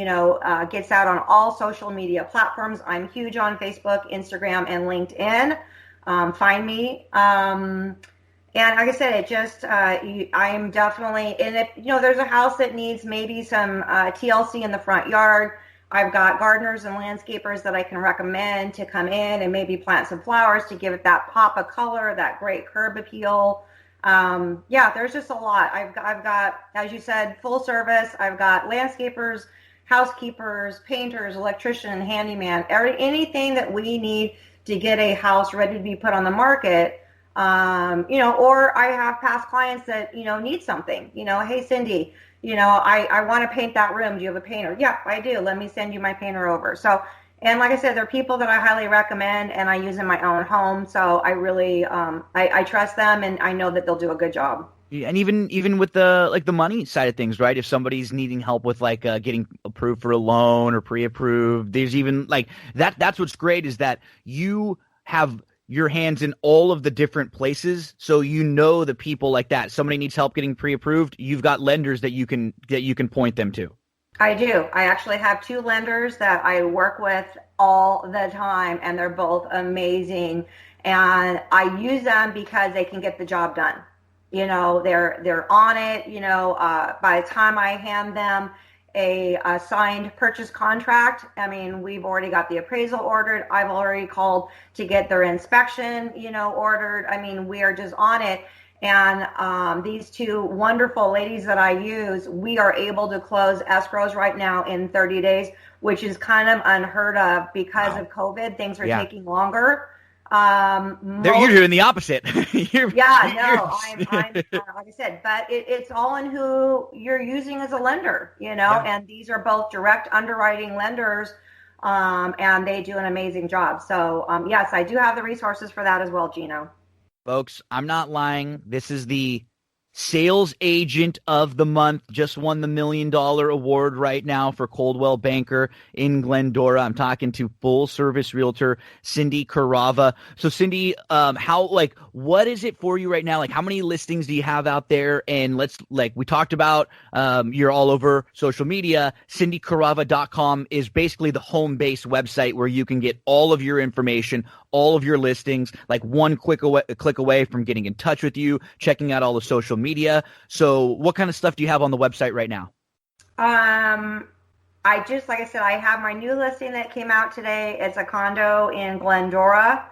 gets out on all social media platforms. I'm huge on Facebook, Instagram, and LinkedIn. Find me. And like I said, it just, I am definitely, and if, there's a house that needs maybe some TLC in the front yard, I've got gardeners and landscapers that I can recommend to come in and maybe plant some flowers to give it that pop of color, that great curb appeal. There's just a lot. I've got, as you said, full service. I've got landscapers, housekeepers, painters, electrician, handyman, anything that we need to get a house ready to be put on the market. Or I have past clients that, need something, hey, Cindy, I want to paint that room. Do you have a painter? Yeah, I do. Let me send you my painter over. So, and like I said, they're people that I highly recommend and I use in my own home. So I really, I trust them and I know that they'll do a good job. Yeah, and even with the money side of things, right? If somebody's needing help with getting approved for a loan or pre-approved, there's even that's what's great is that you have your hands in all of the different places. So the people like that. Somebody needs help getting pre-approved, you've got lenders that you can point them to. I do. I actually have two lenders that I work with all the time, and they're both amazing. And I use them because they can get the job done. They're on it. By the time I hand them a signed purchase contract, I mean, we've already got the appraisal ordered. I've already called to get their inspection, ordered. I mean, we are just on it. And these two wonderful ladies that I use, we are able to close escrows right now in 30 days, which is kind of unheard of because of COVID. Things are taking longer. You're doing the opposite. I'm like I said, but it's all in who you're using as a lender, and these are both direct underwriting lenders, and they do an amazing job. So, yes, I do have the resources for that as well, Gino. Folks, I'm not lying. This is the Sales Agent of the Month. Just won the $1 million award right now for Coldwell Banker in Glendora. I'm talking to full service realtor Cindy Carava. So Cindy, what is it for you right now? Like, how many listings do you have out there? And we talked about, you're all over social media. CindyCarava.com is basically the home base website where you can get all of your information, all of your listings, like one click away from getting in touch with you, checking out all the social media. So what kind of stuff do you have on the website right now? Like I said, I have my new listing that came out today. It's a condo in Glendora.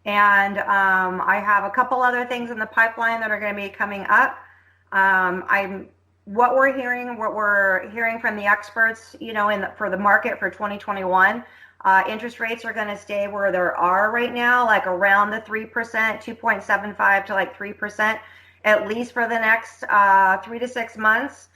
And I have a couple other things in the pipeline that are going to be coming up. What we're hearing from the experts, for the market for 2021, interest rates are going to stay where they are right now, like around the 3%, 2.75 to like 3%, at least for the next 3 to 6 months.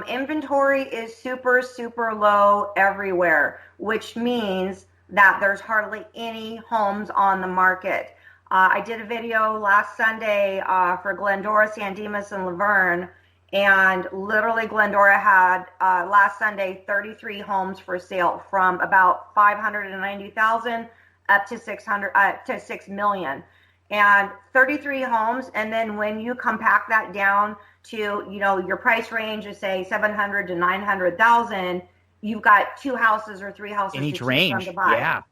Inventory is super, super low everywhere, which means that there's hardly any homes on the market. I did a video last Sunday for Glendora, San Dimas, and Laverne, and literally Glendora had last Sunday 33 homes for sale, from about 590,000 up to 6 million, and 33 homes. And then when you compact that down to your price range of say 700 to 900,000, you've got two houses or three houses in each range. Yeah.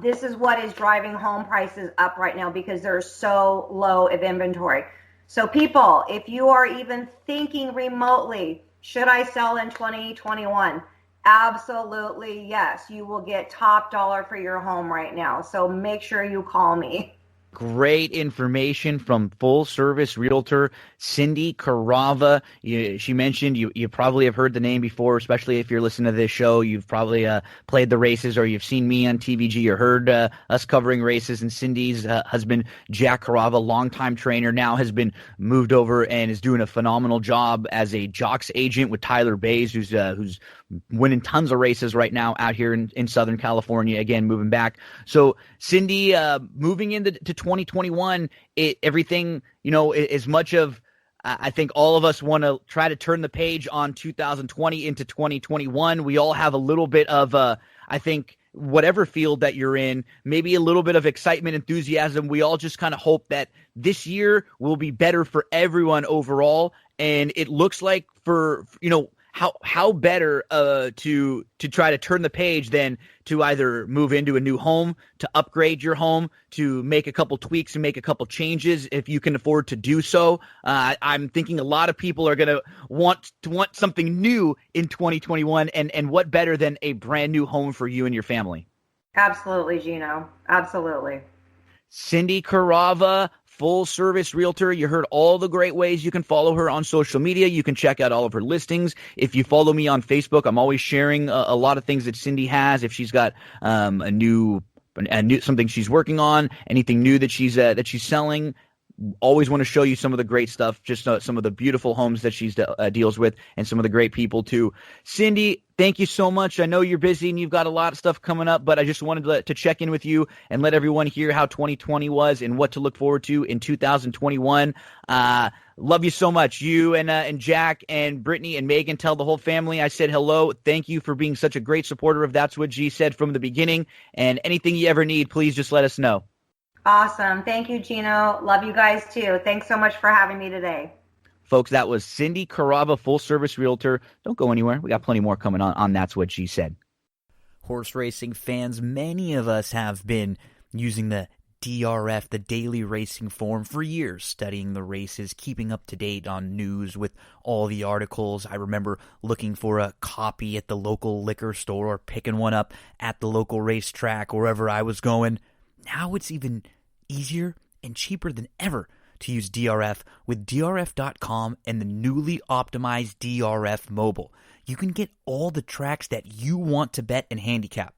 This is what is driving home prices up right now because they're so low of inventory. So people, if you are even thinking remotely, should I sell in 2021? Absolutely yes. You will get top dollar for your home right now. So make sure you call me. Great information from full service realtor Cindy Carava. She mentioned you probably have heard the name before, especially if you're listening to this show. You've probably played the races, or you've seen me on TVG or heard us covering races. And Cindy's husband, Jack Carava, longtime trainer, now has been moved over and is doing a phenomenal job as a jocks agent with Tyler Bays, who's winning tons of races right now out here in Southern California, again, moving back. So Cindy, moving into 2021, everything, as much of, I think all of us want to try to turn the page on 2020 into 2021. We all have a little bit of, I think, whatever field that you're in, maybe a little bit of excitement, enthusiasm. We all just kind of hope that this year will be better for everyone overall. And it looks like for, how better to try to turn the page than to either move into a new home, to upgrade your home, to make a couple tweaks and make a couple changes if you can afford to do so. I'm thinking a lot of people are going to want something new in 2021, and what better than a brand new home for you and your family? Absolutely, Gino. Absolutely. Cindy Carava, full service realtor. You heard all the great ways you can follow her on social media. You can check out all of her listings. If you follow me on Facebook, I'm always sharing a lot of things that Cindy has. If she's got a new something she's working on, anything new that she's selling, always want to show you some of the great stuff, just some of the beautiful homes that she's deals with, and some of the great people too. Cindy, thank you so much. I know you're busy and you've got a lot of stuff coming up, but I just wanted to check in with you and let everyone hear how 2020 was and what to look forward to in 2021. Love you so much. You and Jack and Brittany and Megan, tell the whole family I said hello. Thank you for being such a great supporter of That's What G Said from the beginning. And anything you ever need, please just let us know. Awesome. Thank you, Gino. Love you guys too. Thanks so much for having me today. Folks, that was Cindy Carava, full-service realtor. Don't go anywhere. We got plenty more coming on That's What She Said. Horse racing fans, many of us have been using the DRF, the daily racing form, for years, studying the races, keeping up to date on news with all the articles. I remember looking for a copy at the local liquor store or picking one up at the local racetrack, wherever I was going. Now it's even easier and cheaper than ever to use DRF with DRF.com and the newly optimized DRF Mobile. You can get all the tracks that you want to bet and handicap.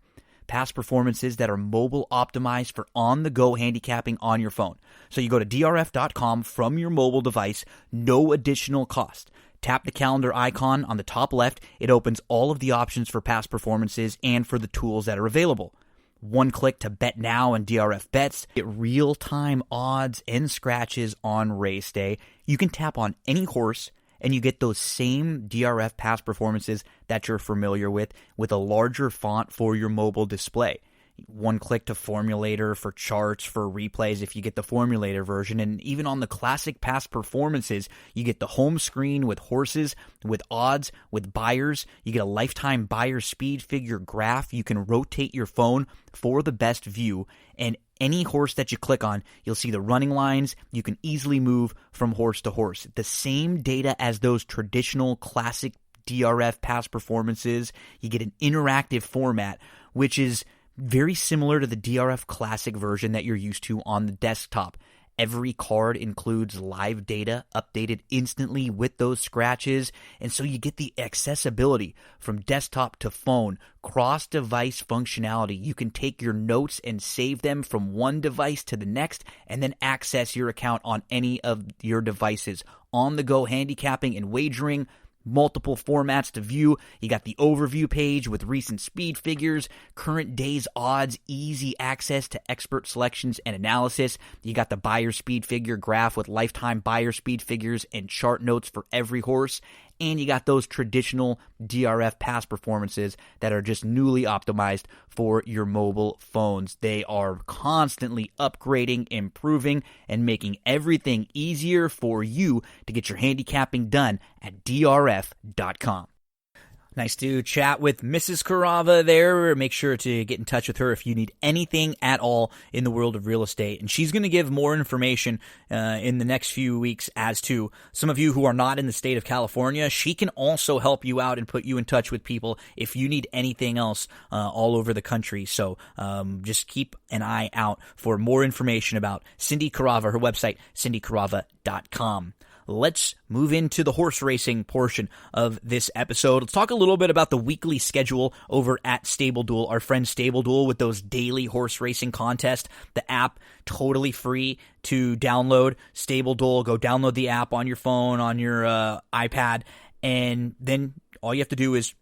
Past performances that are mobile optimized for on-the-go handicapping on your phone. So you go to DRF.com from your mobile device, no additional cost. Tap the calendar icon on the top left. It opens all of the options for past performances and for the tools that are available. One click to bet now and DRF bets. Get real-time odds and scratches on race day. You can tap on any horse and you get those same DRF past performances that you're familiar with a larger font for your mobile display. One click to Formulator for charts, for replays if you get the Formulator version. And even on the classic past performances, you get the home screen with horses, with odds, with buyers. You get a lifetime buyer speed figure graph. You can rotate your phone for the best view. And any horse that you click on, you'll see the running lines. You can easily move from horse to horse. The same data as those traditional classic DRF past performances. You get an interactive format, which is very similar to the DRF Classic version that you're used to on the desktop. Every card includes live data updated instantly with those scratches, and so you get the accessibility from desktop to phone, cross-device functionality. You can take your notes and save them from one device to the next, and then access your account on any of your devices. On-the-go handicapping and wagering, multiple formats to view. You got the overview page with recent speed figures, current day's odds, easy access to expert selections and analysis. You got the buyer speed figure graph with lifetime buyer speed figures and chart notes for every horse. And you got those traditional DRF past performances that are just newly optimized for your mobile phones. They are constantly upgrading, improving, and making everything easier for you to get your handicapping done at DRF.com. Nice to chat with Mrs. Carava there. Make sure to get in touch with her if you need anything at all in the world of real estate. And she's going to give more information in the next few weeks as to some of you who are not in the state of California. She can also help you out and put you in touch with people if you need anything else all over the country. So just keep an eye out for more information about Cindy Carava, her website, cindycarava.com. Let's move into the horse racing portion of this episode. Let's talk a little bit about the weekly schedule over at Stable Duel, our friend Stable Duel, with those daily horse racing contests. The app, totally free to download. Stable Duel, go download the app on your phone, on your iPad, and then all you have to do is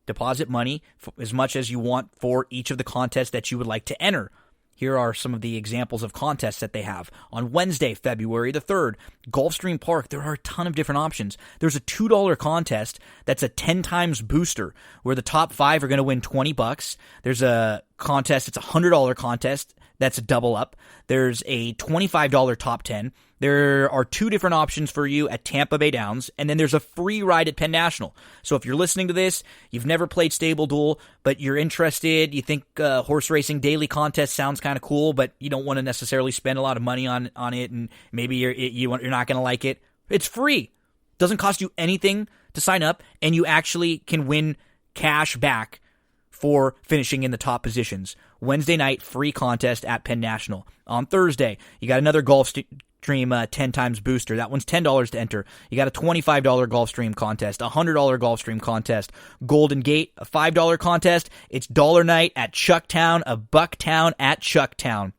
deposit money for as much as you want for each of the contests that you would like to enter. Here are some of the examples of contests that they have. On Wednesday, February the 3rd, Gulfstream Park, there are a ton of different options. There's a $2 contest that's a 10 times booster where the top 5 are going to win $20. There's a contest, it's a $100 contest that's a double up. There's a $25 top 10. There are 2 different options for you at Tampa Bay Downs, and then there's a free ride at Penn National. So if you're listening to this, you've never played Stable Duel, but you're interested, you think horse racing daily contest sounds kind of cool, but you don't want to necessarily spend a lot of money on it, and maybe you're not going to like it, it's free. Doesn't cost you anything to sign up, and you actually can win cash back for finishing in the top positions. Wednesday night, free contest at Penn National. On Thursday, you got another Gulfstream 10 times booster. That one's $10 to enter. You got a $25 Gulfstream contest, a $100 Gulfstream contest, Golden Gate, a $5 contest. It's Dollar Night at Chucktown, a Bucktown at Chucktown.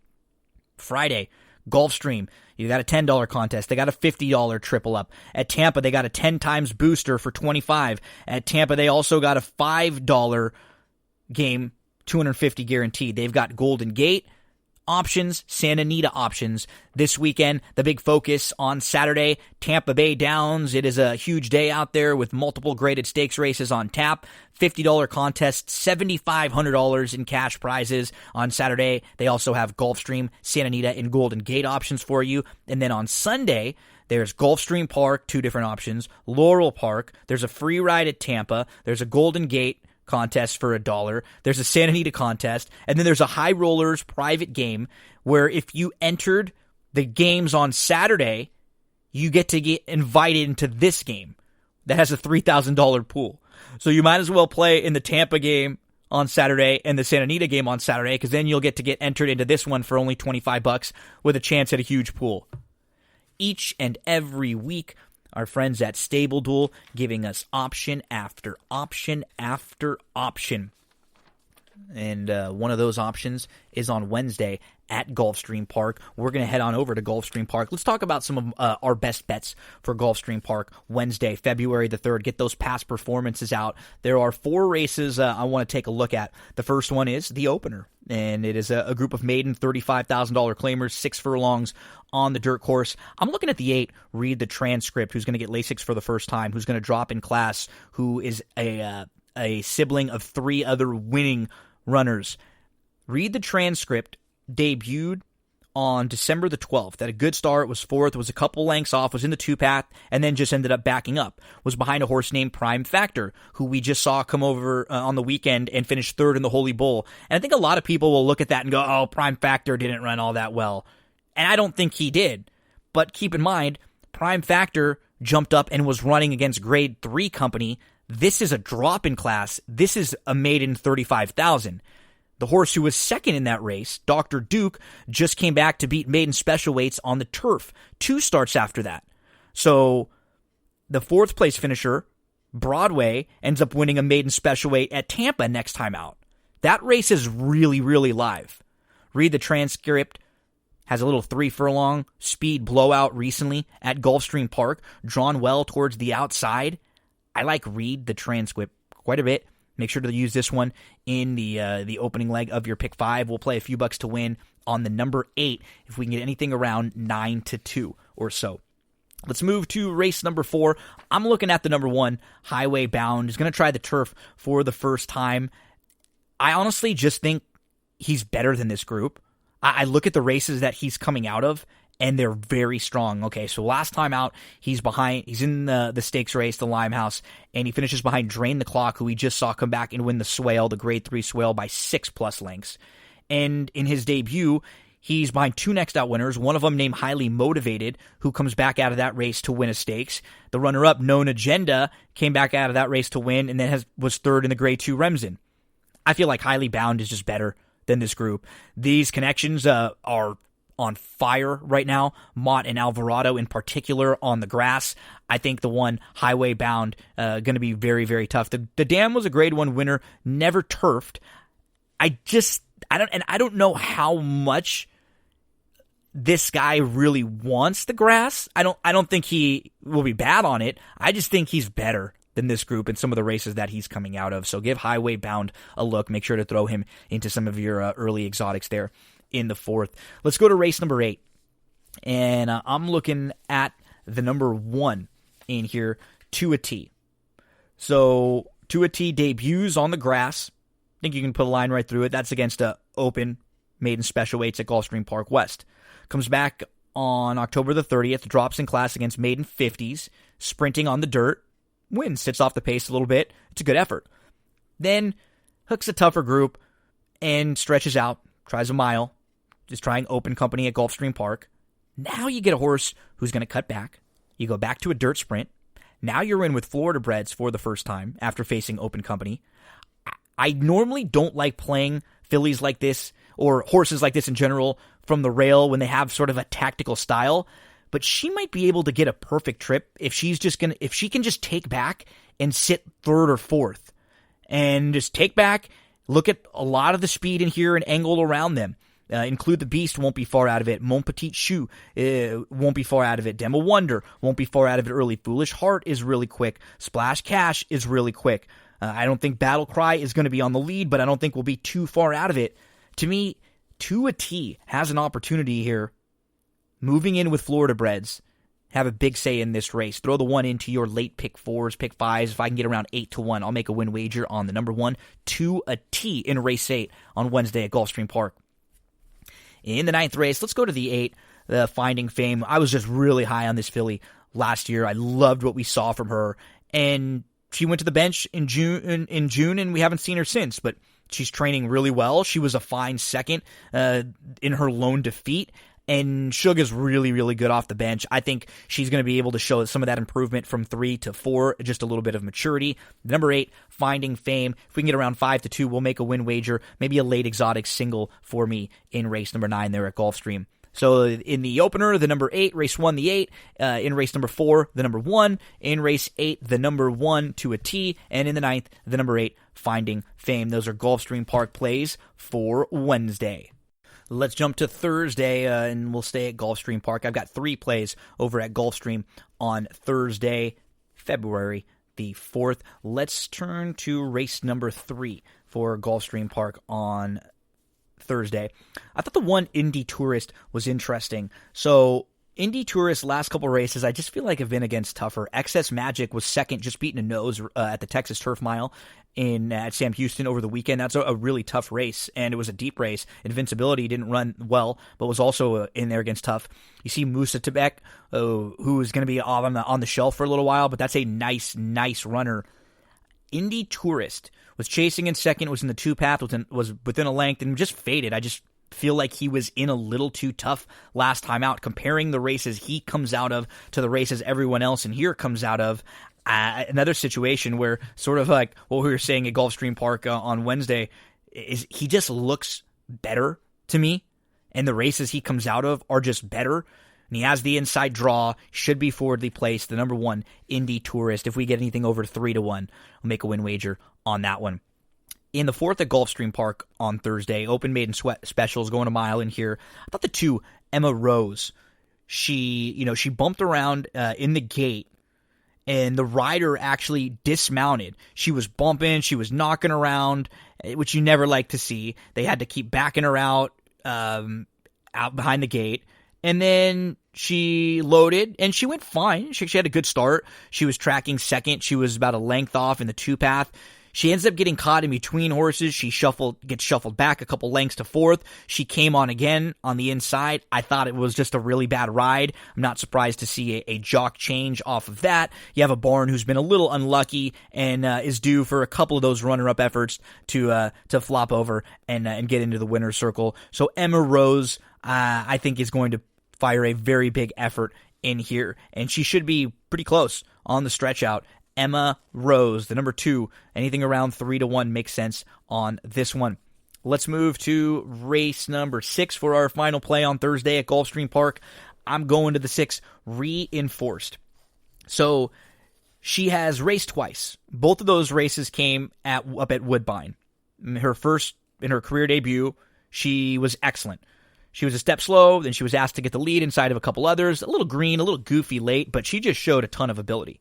Friday, Gulfstream. You got a $10 contest. They got a $50 triple up. At Tampa, they got a 10 times booster for $25. At Tampa, they also got a $5 game, $250 guaranteed. They've got Golden Gate options, Santa Anita options. This weekend, the big focus on Saturday, Tampa Bay Downs. It is a huge day out there with multiple graded stakes races on tap. $50 contest, $7,500 in cash prizes on Saturday. They also have Gulfstream, Santa Anita, and Golden Gate options for you. And then on Sunday, There's Gulfstream Park, 2 different options. Laurel Park. There's a free ride at Tampa. There's a Golden Gate contest for $1. There's a Santa Anita contest. And then there's a High Rollers private game where if you entered the games on Saturday, you get to get invited into this game that has a $3,000 pool. So you might as well play in the Tampa game on Saturday and the Santa Anita game on Saturday, because then you'll get to get entered into this one for only $25 with a chance at a huge pool. Each and every week, our friends at Stable Duel giving us option after option after option. And one of those options is on Wednesday at Gulfstream Park. We're going to head on over to Gulfstream Park. Let's talk about some of our best bets for Gulfstream Park Wednesday, February the 3rd. Get those past performances out. There are 4 races I want to take a look at. The first one is the opener, and it is a group of maiden $35,000 claimers, 6 furlongs on the dirt course. I'm looking at the 8, Read the Transcript, who's going to get Lasix for the first time, who's going to drop in class, who is a sibling of 3 other winning runners. Read the Transcript debuted on December the 12th. At a good start, was 4th, was a couple lengths off, was in the 2-path, and then just ended up backing up. Was behind a horse named Prime Factor, who we just saw come over on the weekend and finish 3rd in the Holy Bull. And I think a lot of people will look at that and go, oh, Prime Factor didn't run all that well. And I don't think he did. But keep in mind, Prime Factor jumped up and was running against Grade 3 company. This is a drop in class. This is a maiden 35,000. The horse who was second in that race, Dr. Duke, just came back to beat maiden special weights on the turf 2 starts after that. So the 4th place finisher, Broadway, ends up winning a maiden special weight at Tampa next time out. That race is really, really live. Read the Transcript has a little 3 furlong speed blowout recently at Gulfstream Park, drawn well towards the outside. I like Read the Transcript quite a bit. Make sure to use this one in the opening leg of your pick 5. We'll play a few bucks to win on the number 8 if we can get anything around 9-2 or so. Let's move to race number 4. I'm looking at the number 1, Highway Bound. He's going to try the turf for the first time. I honestly just think he's better than this group. I look at the races that he's coming out of, and they're very strong. Okay, so last time out, he's in the stakes race, the Limehouse, and he finishes behind Drain the Clock, who we just saw come back and win the Swale, the Grade 3 Swale, by 6+ lengths. And in his debut, he's behind 2 next out winners, one of them named Highly Motivated, who comes back out of that race to win a stakes. The runner-up, Known Agenda, came back out of that race to win, and then was 3rd in the Grade 2 Remsen. I feel like Highly Bound is just better than this group. These connections are on fire right now. Mott and Alvarado in particular on the grass. I think the one Highway Bound going to be very, very tough. The Dam was a Grade 1 winner, never turfed. I don't know how much this guy really wants the grass. I don't think he will be bad on it. I just think he's better than this group in some of the races that he's coming out of. So give Highway Bound a look. Make sure to throw him into some of your early exotics there in the 4th. Let's go to race number 8. And I'm looking at the number 1 in here, To a T. So To a T debuts on the grass. I think you can put a line right through it. That's against a open maiden special weights at Gulfstream Park West. Comes back on October the 30th, drops in class against maiden 50s, sprinting on the dirt, wins, sits off the pace a little bit. It's a good effort. Then hooks a tougher group and stretches out, tries a mile, just trying open company at Gulfstream Park. Now you get a horse who's going to cut back. You go back to a dirt sprint. Now you're in with Florida breds for the first time after facing open company. I normally don't like playing fillies like this or horses like this in general from the rail when they have sort of a tactical style, but she might be able to get a perfect trip if she can just take back and sit 3rd or 4th and just take back, look at a lot of the speed in here and angle around them. Include the Beast won't be far out of it. Mon Petit Chou won't be far out of it. Demo Wonder won't be far out of it early. Foolish Heart is really quick. Splash Cash is really quick. I don't think Battle Cry is going to be on the lead, but I don't think we'll be too far out of it. To me, To a T has an opportunity here. Moving in with Florida breds, have a big say in this race. Throw the 1 into your late pick 4s, pick 5s. If I can get around 8-1, I'll make a win wager on the number 1, To a T in race 8 on Wednesday at Gulfstream Park. In the 9th race, let's go to the 8. Finding Fame. I was just really high on this filly last year. I loved what we saw from her, and she went to the bench in June, and we haven't seen her since, but she's training really well. She was a fine second in her lone defeat, and Suga's really, really good off the bench. I think she's going to be able to show some of that improvement from 3 to 4, just a little bit of maturity. Number 8, Finding Fame. If we can get around 5 to 2, we'll make a win wager, maybe a late exotic single for me in race number 9 there at Gulfstream. So in the opener, the number 8, race 1, the 8. In race number 4, the number 1. In race 8, the number 1 to a T. And in the 9th, the number 8, Finding Fame. Those are Gulfstream Park plays for Wednesday. Let's jump to Thursday, and we'll stay at Gulfstream Park. I've got 3 plays over at Gulfstream on Thursday, February the 4th. Let's turn to race number 3 for Gulfstream Park on Thursday. I thought the one Indy Tourist was interesting. So Indy Tourist last couple races, I just feel like have been against tougher. Excess Magic was second, just beating a nose at the Texas Turf Mile at Sam Houston over the weekend. That's a really tough race, and it was a deep race. Invincibility didn't run well, but was also in there against tough. You see Musa Tebek, who is going to be on the shelf for a little while, but that's a nice runner. Indy Tourist was chasing in second, was in the 2 path, was within a length, and just faded. I just feel like he was in a little too tough last time out. Comparing the races he comes out of to the races everyone else in here comes out of, another situation where sort of like what we were saying at Gulfstream Park on Wednesday, is he just looks better to me, and the races he comes out of are just better. And he has the inside draw, should be forwardly placed. The number 1 Indy Tourist. If we get anything over 3 to 1, we'll make a win wager on that one. In the 4th at Gulfstream Park on Thursday, Open Maiden Sweat Specials going a mile in here. I thought the 2, Emma Rose, she bumped around in the gate, and the rider actually dismounted. She was bumping, she was knocking around, which you never like to see. They had to keep backing her out behind the gate. And then she loaded, and she went fine. She had a good start. She was tracking second. She was about a length off in the 2 path. She ends up getting caught in between horses. She gets shuffled back a couple lengths to 4th. She came on again on the inside. I thought it was just a really bad ride. I'm not surprised to see a jock change off of that. You have a barn who's been a little unlucky and is due for a couple of those runner-up efforts to flop over and get into the winner's circle. So Emma Rose, I think, is going to fire a very big effort in here, and she should be pretty close on the stretch out. Emma Rose, the number 2, anything around 3 to 1 makes sense on this one. Let's move to race number 6 for our final play on Thursday at Gulfstream Park. I'm going to the 6, Reinforced. So she has raced twice. Both of those races came up at Woodbine. In her career debut, she was excellent. She was a step slow, then she was asked to get the lead inside of a couple others. A little green, a little goofy late, but she just showed a ton of ability.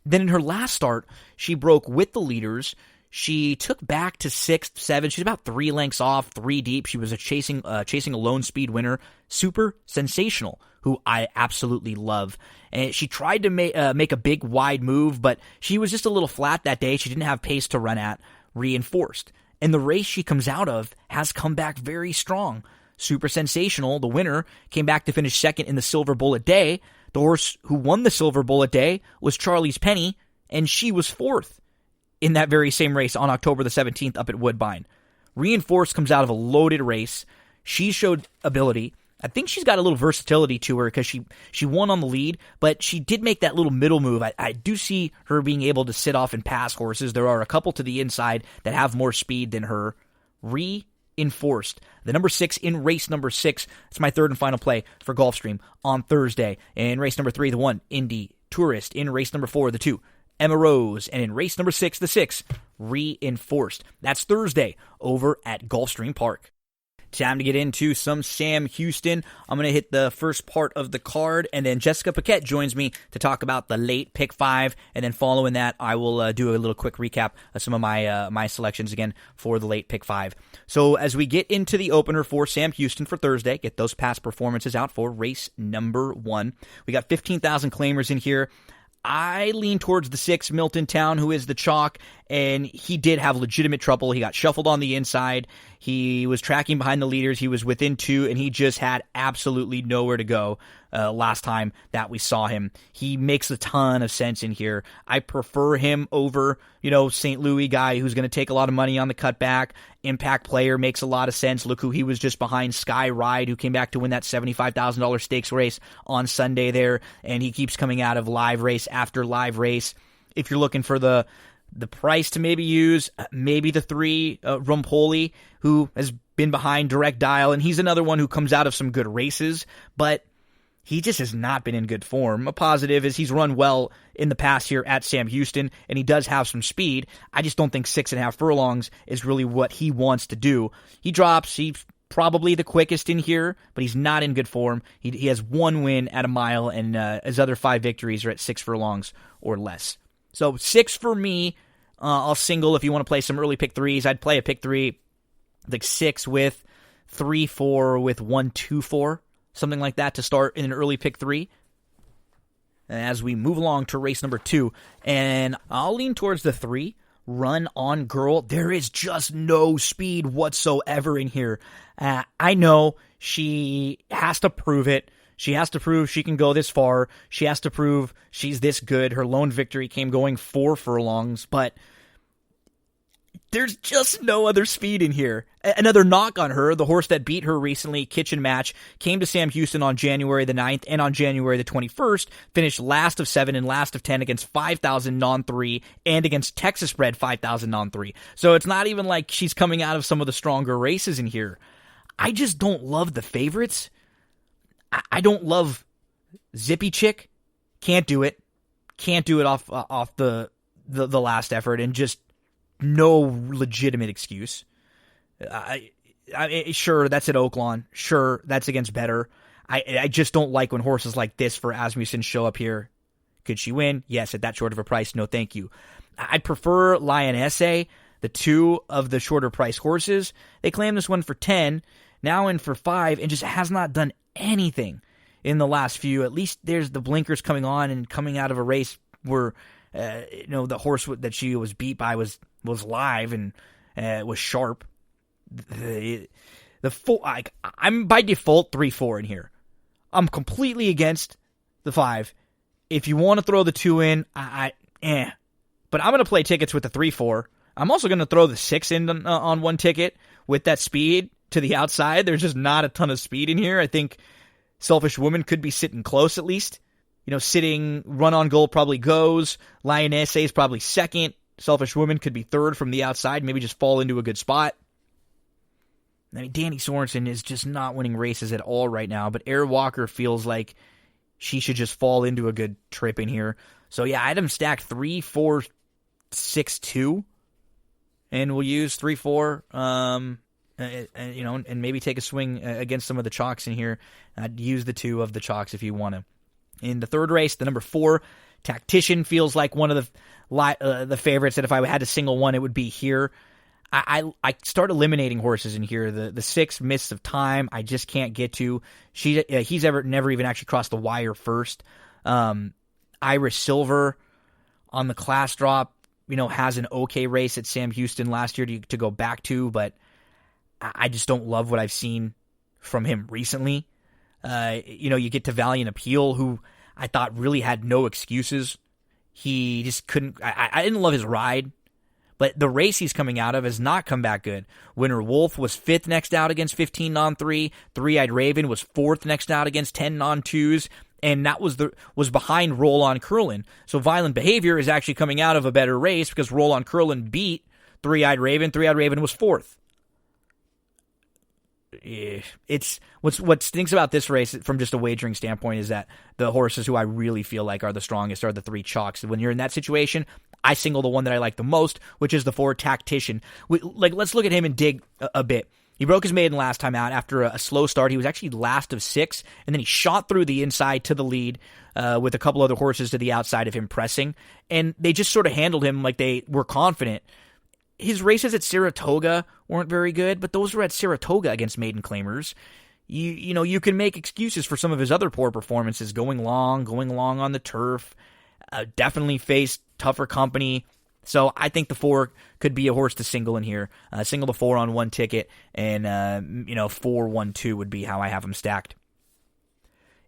Then in her last start, she broke with the leaders. She took back to 6th, 7th. She's about 3 lengths off, 3 deep. She was chasing a lone speed winner. Super Sensational, who I absolutely love. And she tried to make a big wide move, but she was just a little flat that day. She didn't have pace to run at. Reinforced. And the race she comes out of has come back very strong. Super Sensational, the winner, came back to finish second in the Silver Bullet Day. The horse who won the Silver Bullet Day was Charlie's Penny, and she was 4th in that very same race on October the 17th up at Woodbine. Reinforced comes out of a loaded race. She showed ability. I think she's got a little versatility to her because she won on the lead, but she did make that little middle move. I do see her being able to sit off and pass horses. There are a couple to the inside that have more speed than her. Reinforced, the number 6 in race number 6. It's my 3rd and final play for Gulfstream on Thursday. In race number 3, the 1, Indy Tourist. In race number 4, the 2, Emma Rose. And in race number 6, the 6, Reinforced. That's Thursday over at Gulfstream Park. Time to get into some Sam Houston. I'm going to hit the first part of the card, and then Jessica Paquette joins me to talk about the late pick 5, and then following that, I will do a little quick recap of some of my selections again for the late pick 5. So as we get into the opener for Sam Houston for Thursday, get those past performances out for race number 1. We got 15,000 claimers in here. I lean towards the 6, Milton Town, who is the chalk, and he did have legitimate trouble. He got shuffled on the inside. He was tracking behind the leaders. He was within 2, and he just had absolutely nowhere to go last time that we saw him. He makes a ton of sense in here. I prefer him over, St. Louis guy who's going to take a lot of money on the cutback. Impact player makes a lot of sense. Look who he was just behind, Sky Ride, who came back to win that $75,000 stakes race on Sunday there, and he keeps coming out of live race after live race. If you're looking for the price to maybe use, maybe the 3, Rumpoli, who has been behind Direct Dial, and he's another one who comes out of some good races, but he just has not been in good form. A positive is he's run well in the past here at Sam Houston, and he does have some speed. I just don't think 6.5 furlongs is really what he wants to do. He drops, he's probably the quickest in here, but he's not in good form. He has 1 win at a mile, and his other 5 victories are at 6 furlongs or less. So 6 for me. I'll single if you want to play some early pick 3s. I'd play a pick 3, like 6 with 3-4 with 1-2-4. Something like that to start in an early pick 3. As we move along to race number 2, and I'll lean towards the 3, Run On Girl. There is just no speed whatsoever in here. I know she has to prove it. She has to prove she can go this far. She has to prove she's this good. Her lone victory came going 4 furlongs, but there's just no other speed in here. Another knock on her, the horse that beat her recently, Kitchen Match, came to Sam Houston on January the 9th and on January the 21st, finished last of 7 and last of 10 against 5,000 non-3 and against Texas bred 5,000 non-3. So it's not even like she's coming out of some of the stronger races in here. I just don't love the favorites. I don't love Zippy Chick. Can't do it. Can't do it off the last effort, and just no legitimate excuse. Sure, that's at Oaklawn. Sure, that's against Better. I just don't like when horses like this for Asmussen show up here. Could she win? Yes, at that short of a price. No, thank you. I'd prefer Lionesse, the 2 of the shorter price horses. They claim this one for 10, now in for 5, and just has not done anything in the last few. At least there's the blinkers coming on and coming out of a race where the horse that she was beat by was live and was sharp. I'm by default 3-4 in here. I'm completely against the 5. If you want to throw the 2 in, but I'm going to play tickets with the 3-4. I'm also going to throw the 6 in on one ticket with that speed to the outside. There's just not a ton of speed in here. I think Selfish Woman could be sitting close at least. Sitting Run On Goal probably goes. Lionesse is probably second. Selfish Woman could be third from the outside, maybe just fall into a good spot. I mean, Danny Sorensen is just not winning races at all right now, but Air Walker feels like she should just fall into a good trip in here. So yeah, I'd have stacked 3, 4, 6, 2, and we'll use 3, 4, and maybe take a swing against some of the chalks in here. I'd use the 2 of the chalks if you want to. In the third race, the number 4, Tactician, feels like one of the favorites that if I had to single one, it would be here. I start eliminating horses in here. The 6, Mists of Time, I just can't get to. He's never even actually crossed the wire first. Iris Silver on the class drop, has an okay race at Sam Houston last year to go back to, but I just don't love what I've seen from him recently. You get to Valiant Appeal, who I thought really had no excuses. He just couldn't. I didn't love his ride, but the race he's coming out of has not come back good. Winter Wolf was 5th next out against 15 non-3. Three-Eyed Raven was 4th next out against 10 non-2s, and that was behind Roll On Curlin. So Violent Behavior is actually coming out of a better race because Roll On Curlin beat Three-Eyed Raven. Three-Eyed Raven was 4th. It's what stinks about this race from just a wagering standpoint is that the horses who I really feel like are the strongest are the 3 chalks. When you're in that situation, I single the one that I like the most, which is the 4 Tactician. Let's look at him and dig a bit. He broke his maiden last time out after a slow start. He was actually last of 6, and then he shot through the inside to the lead with a couple other horses to the outside of him pressing, and they just sort of handled him like they were confident. His races at Saratoga weren't very good, but those were at Saratoga against maiden claimers. You can make excuses for some of his other poor performances, going long on the turf. definitely faced tougher company. So I think the 4 could be a horse to single in here. Single the 4 on one ticket, and 4-1-2 would be how I have them stacked.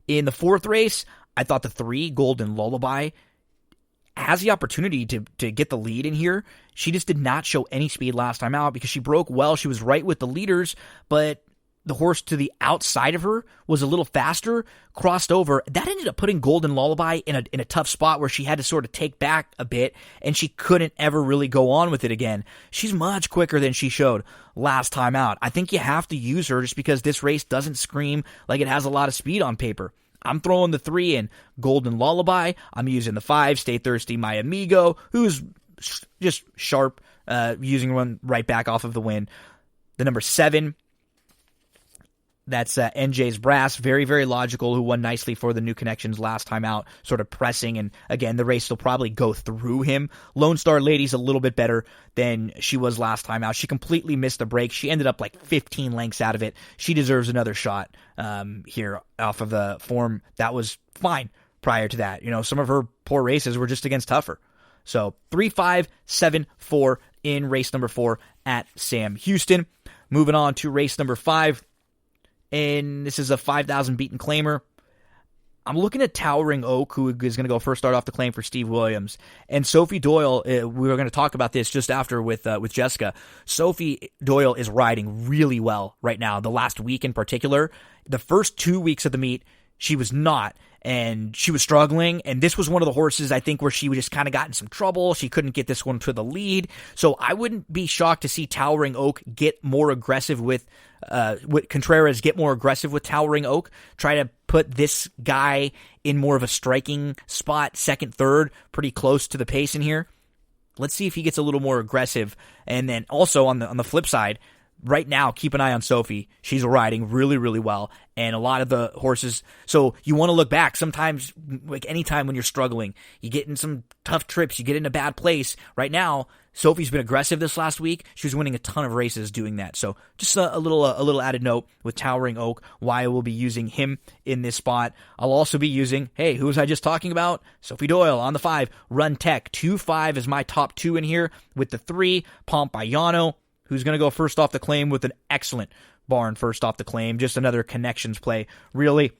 In the 4th race, I thought the 3, Golden Lullaby, has the opportunity to get the lead in here. She just did not show any speed last time out because she broke well. She was right with the leaders, but the horse to the outside of her was a little faster, crossed over. That ended up putting Golden Lullaby in a tough spot where she had to sort of take back a bit, and she couldn't ever really go on with it again. She's much quicker than she showed last time out. I think you have to use her just because this race doesn't scream like it has a lot of speed on paper. I'm throwing the 3 in Golden Lullaby. I'm using the 5, Stay Thirsty, My Amigo, who's just sharp, using one right back off of the win. The number 7, that's NJ's Brass, very, very logical, who won nicely for the New Connections last time out, sort of pressing, and again, the race will probably go through him. Lone Star Lady's a little bit better than she was last time out. She completely missed the break. She ended up like 15 lengths out of it. She deserves another shot here off of the form that was fine prior to that. Some of her poor races were just against tougher. So 3-5-7-4 in race number 4 at Sam Houston. Moving on to race number 5. And this is a 5,000 beaten claimer. I'm looking at Towering Oak, who is going to go first start off the claim for Steve Williams. And Sophie Doyle, we were going to talk about this just after with Jessica. Sophie Doyle is riding really well right now, the last week in particular. The first 2 weeks of the meet, she was not. And she was struggling, and this was one of the horses, I think, where she just kind of got in some trouble. She couldn't get this one to the lead. So I wouldn't be shocked to see Towering Oak get more aggressive with Contreras get more aggressive with Towering Oak, try to put this guy in more of a striking spot, second, third, pretty close to the pace in here. Let's see if he gets a little more aggressive. And then also on the flip side, right now, keep an eye on Sophie. She's riding really, really well. And a lot of the horses, so you want to look back. Sometimes, like anytime when you're struggling, you get in some tough trips, you get in a bad place. Right now, Sophie's been aggressive this last week. She was winning a ton of races doing that. So just a little added note with Towering Oak, why I will be using him in this spot. I'll also be using, who was I just talking about? Sophie Doyle on the 5. Run Tech, 2-5 is my top 2 in here. With the 3, Pompeiano, who's going to go first off the claim with an excellent barn first off the claim. Just another connections play, really.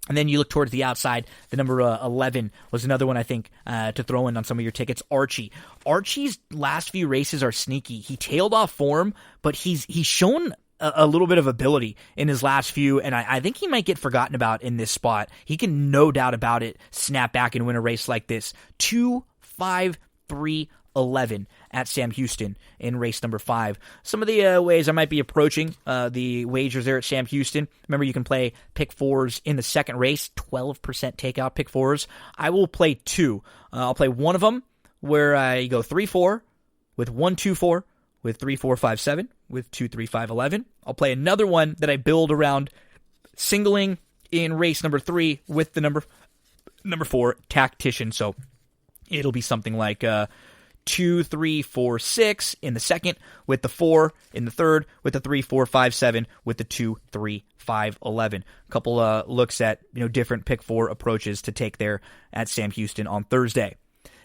And then you look towards the outside. The number 11 was another one, I think, to throw in on some of your tickets. Archie. Archie's last few races are sneaky. He tailed off form, but he's shown a little bit of ability in his last few, and I think he might get forgotten about in this spot. He can, no doubt about it, snap back and win a race like this. 2-5-3-11 at Sam Houston in race number 5. Some of the ways I might be approaching the wagers there at Sam Houston. Remember, you can play pick 4s in the second race, 12% takeout pick 4s. I will play 2. I'll play one of them where I go 3-4 with 1-2-4 with 3-4-5-7 with 2-3-5-11. I'll play another one that I build around singling in race number 3 with the number 4 Tactician. So it'll be something like 2-3-4-6 in the second, with the 4 in the third, with the 3-4-5-7, with the 2-3-5-11. A couple looks at different pick 4 approaches to take there at Sam Houston on Thursday.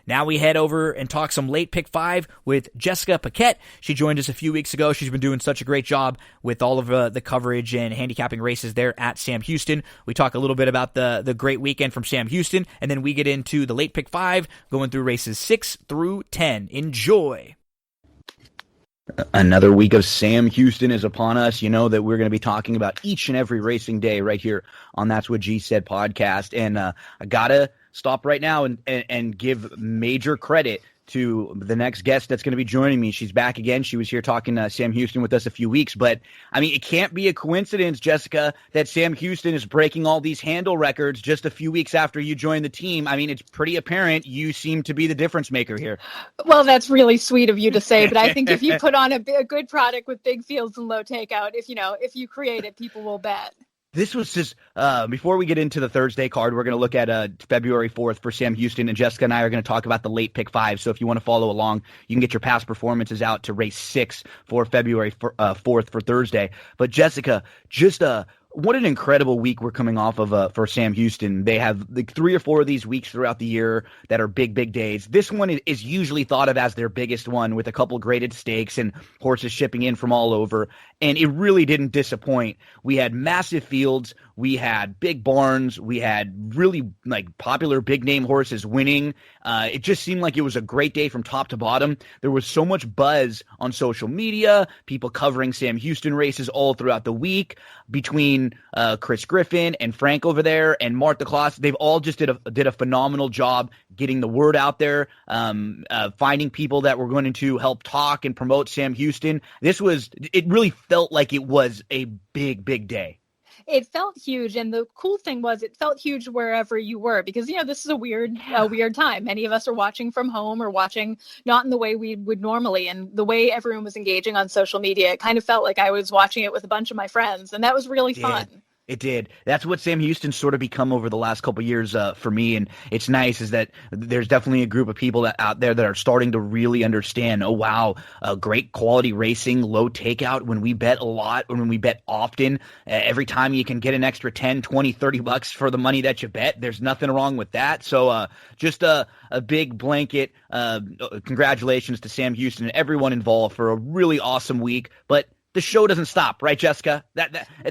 Now we head over and talk some late pick 5 with Jessica Paquette. She joined us a few weeks ago. She's been doing such a great job with all of the coverage and handicapping races there at Sam Houston. We talk a little bit about the great weekend from Sam Houston, and then we get into the late pick 5, going through races 6 through 10. Enjoy. Another week of Sam Houston is upon us. You know that we're going to be talking about each and every racing day right here on That's What G Said podcast. And I got to stop right now and give major credit to the next guest that's going to be joining me. She's back again. She was here talking Sam Houston with us a few weeks. But, I mean, it can't be a coincidence, Jessica, that Sam Houston is breaking all these handle records just a few weeks after you joined the team. I mean, it's pretty apparent you seem to be the difference maker here. Well, that's really sweet of you to say. But I think if you put on a good product with big fields and low takeout, if you create it, people will bet. This was just, before we get into the Thursday card, we're going to look at February 4th for Sam Houston, and Jessica and I are going to talk about the late pick 5. So if you want to follow along, you can get your past performances out to race 6 for February 4th for Thursday. But Jessica, just what an incredible week we're coming off of for Sam Houston. They have like 3 or 4 of these weeks throughout the year that are big, big days. This one is usually thought of as their biggest one, with a couple graded stakes and horses shipping in from all over. And it really didn't disappoint. We had massive fields. We had big barns. We had really like popular big name horses winning. It just seemed like it was a great day from top to bottom. There was so much buzz on social media, people covering Sam Houston races all throughout the week between Chris Griffin and Frank over there and Martha Kloss. They've all just did a phenomenal job getting the word out there, finding people that were going to help talk and promote Sam Houston. It really felt like it was a big, big day. It felt huge, and the cool thing was it felt huge wherever you were, because this is a weird time. Many of us are watching from home or watching not in the way we would normally, and the way everyone was engaging on social media, it kind of felt like I was watching it with a bunch of my friends, and that was really fun. It did. That's what Sam Houston's sort of become over the last couple of years for me, and it's nice is that there's definitely a group of people out there that are starting to really understand, oh, wow, great quality racing, low takeout. When we bet a lot, when we bet often, every time you can get an extra 10, 20, 30 bucks for the money that you bet, there's nothing wrong with that. So just a big blanket congratulations to Sam Houston and everyone involved for a really awesome week. But the show doesn't stop, right, Jessica?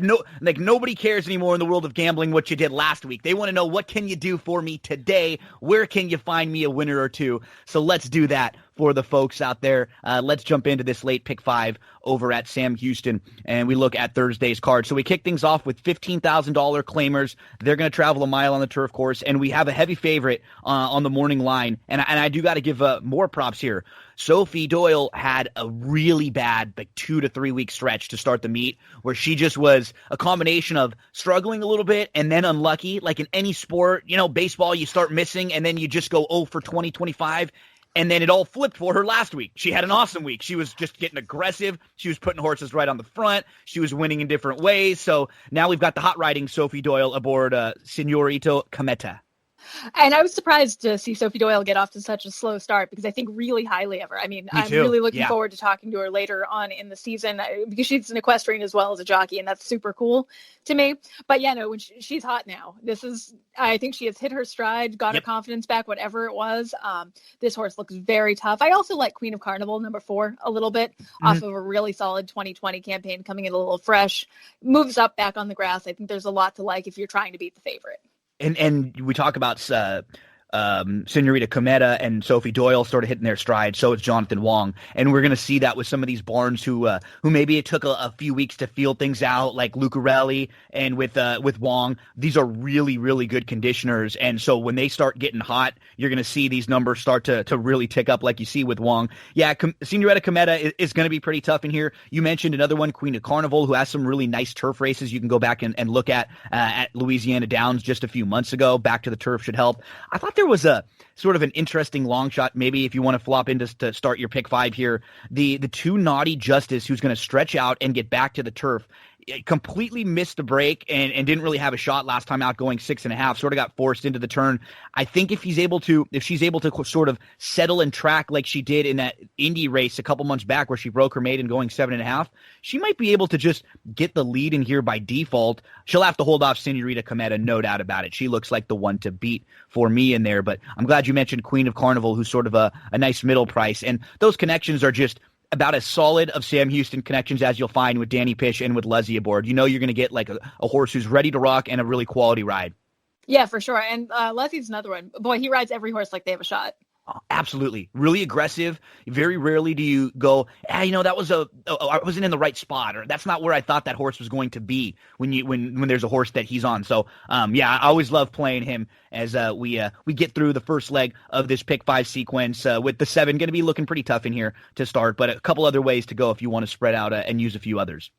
Nobody cares anymore in the world of gambling what you did last week. They want to know, what can you do for me today? Where can you find me a winner or two? So let's do that for the folks out there. Let's jump into this late pick 5 over at Sam Houston, and we look at Thursday's card. So we kick things off with $15,000 claimers. They're going to travel a mile on the turf course, and we have a heavy favorite on the morning line. And I do got to give more props here. Sophie Doyle had a really bad 2 to 3 week stretch to start the meet, where she just was a combination of struggling a little bit and then unlucky. Like in any sport, baseball, you start missing and then you just go 0 for 20, 25. And then it all flipped for her last week. She had an awesome week. She was just getting aggressive. She was putting horses right on the front. She was winning in different ways. So now we've got the hot riding Sophie Doyle aboard Senorito Cometa. And I was surprised to see Sophie Doyle get off to such a slow start, because I think really highly of her. I mean, I'm really looking forward to talking to her later on in the season, because she's an equestrian as well as a jockey, and that's super cool to me. But when she's hot now. I think she has hit her stride, got her confidence back, whatever it was. This horse looks very tough. I also like Queen of Carnival, number 4, a little bit, off of a really solid 2020 campaign, coming in a little fresh, moves up back on the grass. I think there's a lot to like if you're trying to beat the favorite. And we talk about Senorita Cometa and Sophie Doyle sort of hitting their stride. So is Jonathan Wong, and we're going to see that with some of these barns who maybe it took a few weeks to feel things out, like Lucarelli and with Wong. These are really, really good conditioners, and so when they start getting hot, you're going to see these numbers start to really tick up, like you see with Wong. Senorita Cometa is going to be pretty tough in here. You mentioned another one, Queen of Carnival, who has some really nice turf races. You can go back and look at Louisiana Downs just a few months ago. Back to the turf should help. I thought there was a sort of an interesting long shot, maybe if you want to flop into to start your pick 5 here. The 2 Naughty Justice, who's going to stretch out and get back to the turf, completely missed the break and didn't really have a shot last time out, going 6.5, sort of got forced into the turn. I think if she's able to sort of settle and track like she did in that Indy race a couple months back where she broke her maiden going 7.5, she might be able to just get the lead in here by default. She'll have to hold off Senorita Cometa, no doubt about it. She looks like the one to beat for me in there, but I'm glad you mentioned Queen of Carnival, who's sort of a nice middle price, and those connections are just about as solid of Sam Houston connections as you'll find with Danny Pish and with Leslie aboard. You're going to get like a horse who's ready to rock and a really quality ride. Yeah, for sure. And Leslie's another one. Boy, he rides every horse like they have a shot. Oh, absolutely. Really aggressive. Very rarely do you go, I wasn't in the right spot, or that's not where I thought that horse was going to be when there's a horse that he's on. So, I always love playing him as we get through the first leg of this pick 5 sequence with the 7 going to be looking pretty tough in here to start, but a couple other ways to go if you want to spread out and use a few others.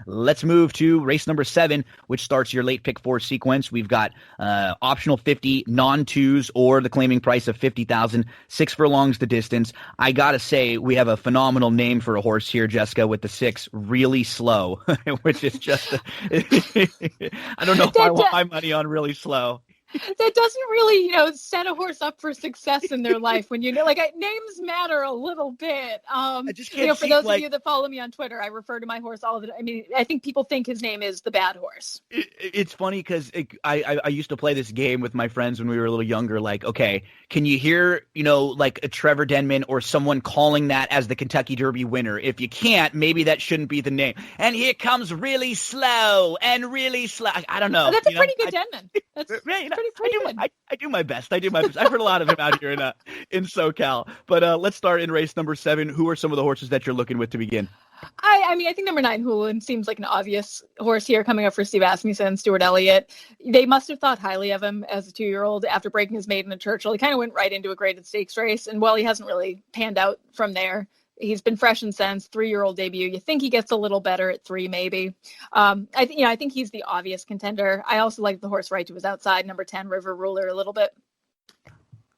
Let's move to race number 7, which starts your late pick 4 sequence. We've got optional 50 non-twos or the claiming price of 50,000. 6 furlongs the distance. I gotta say, we have a phenomenal name for a horse here, Jessica, with the 6, Really Slow, which is just I don't know if I want my money on Really Slow. That doesn't really, set a horse up for success in their life when names matter a little bit. I just can't for those of you that follow me on Twitter, I refer to my horse all the time. I mean, I think people think his name is the bad horse. It's funny because I used to play this game with my friends when we were a little younger. Like, okay, can you hear, like a Trevor Denman or someone calling that as the Kentucky Derby winner? If you can't, maybe that shouldn't be the name. And here comes really slow and really slow. I don't know. Oh, that's a pretty good Denman. That's pretty good. I do my best. I've heard a lot of him out here in SoCal. But let's start in race number 7. Who are some of the horses that you're looking with to begin? I mean, I think number 9, Hulin, seems like an obvious horse here coming up for Steve Asmussen, Stuart Elliott. They must have thought highly of him as a 2-year-old after breaking his maiden at Churchill. He kind of went right into a graded stakes race. And while he hasn't really panned out from there, he's been fresh and since 3-year-old debut. You think he gets a little better at 3, maybe. I think he's the obvious contender. I also like the horse right to his outside, number 10, River Ruler, a little bit.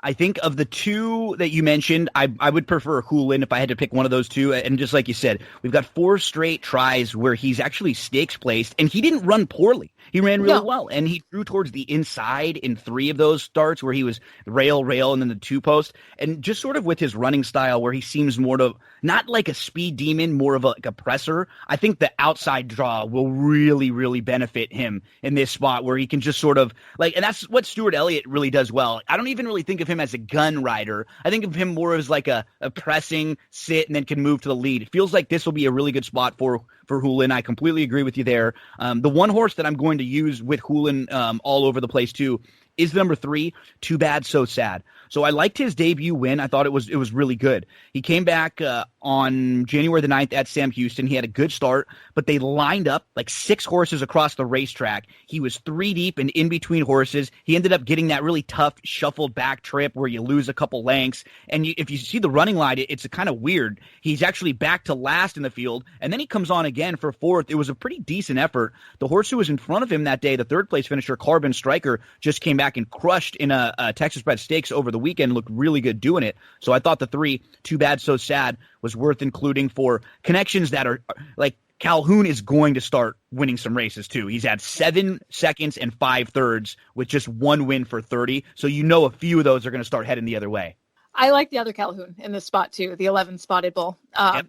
I think of the 2 that you mentioned, I would prefer Hulin if I had to pick one of those 2. And just like you said, we've got 4 straight tries where he's actually stakes placed, and he didn't run poorly. He ran really well, and he drew towards the inside in 3 of those starts where he was rail, and then the 2 post. And just sort of with his running style where he seems more to, not like a speed demon, more of like a presser, I think the outside draw will really, really benefit him in this spot where he can just sort of, and that's what Stuart Elliott really does well. I don't even really think of him as a gun rider. I think of him more as like a pressing, sit, and then can move to the lead. It feels like this will be a really good spot for Hulin. I completely agree with you there. The one horse that I'm going to use with Hulin all over the place too is number 3, Too Bad So Sad. So I liked his debut win. I thought it was really good. He came back on January the 9th at Sam Houston. He had a good start, but they lined up like 6 horses across the racetrack. He was 3 deep and in between horses. He ended up getting that really tough shuffled back trip where you lose a couple lengths. And if you see the running line, it's kind of weird. He's actually back to last in the field, and then he comes on again for 4th. It was a pretty decent effort. The horse who was in front of him that day, the 3rd place finisher, Carbon Striker, just came back and crushed in a Texas Bred Stakes over the weekend, looked really good doing it. So I thought the 3, Too Bad So Sad, was worth including for connections that are like Calhoun is going to start winning some races too. He's had 7 seconds and 5 thirds with just 1 win for 30. So a few of those are going to start heading the other way. I like the other Calhoun in this spot too, the 11 Spotted Bull.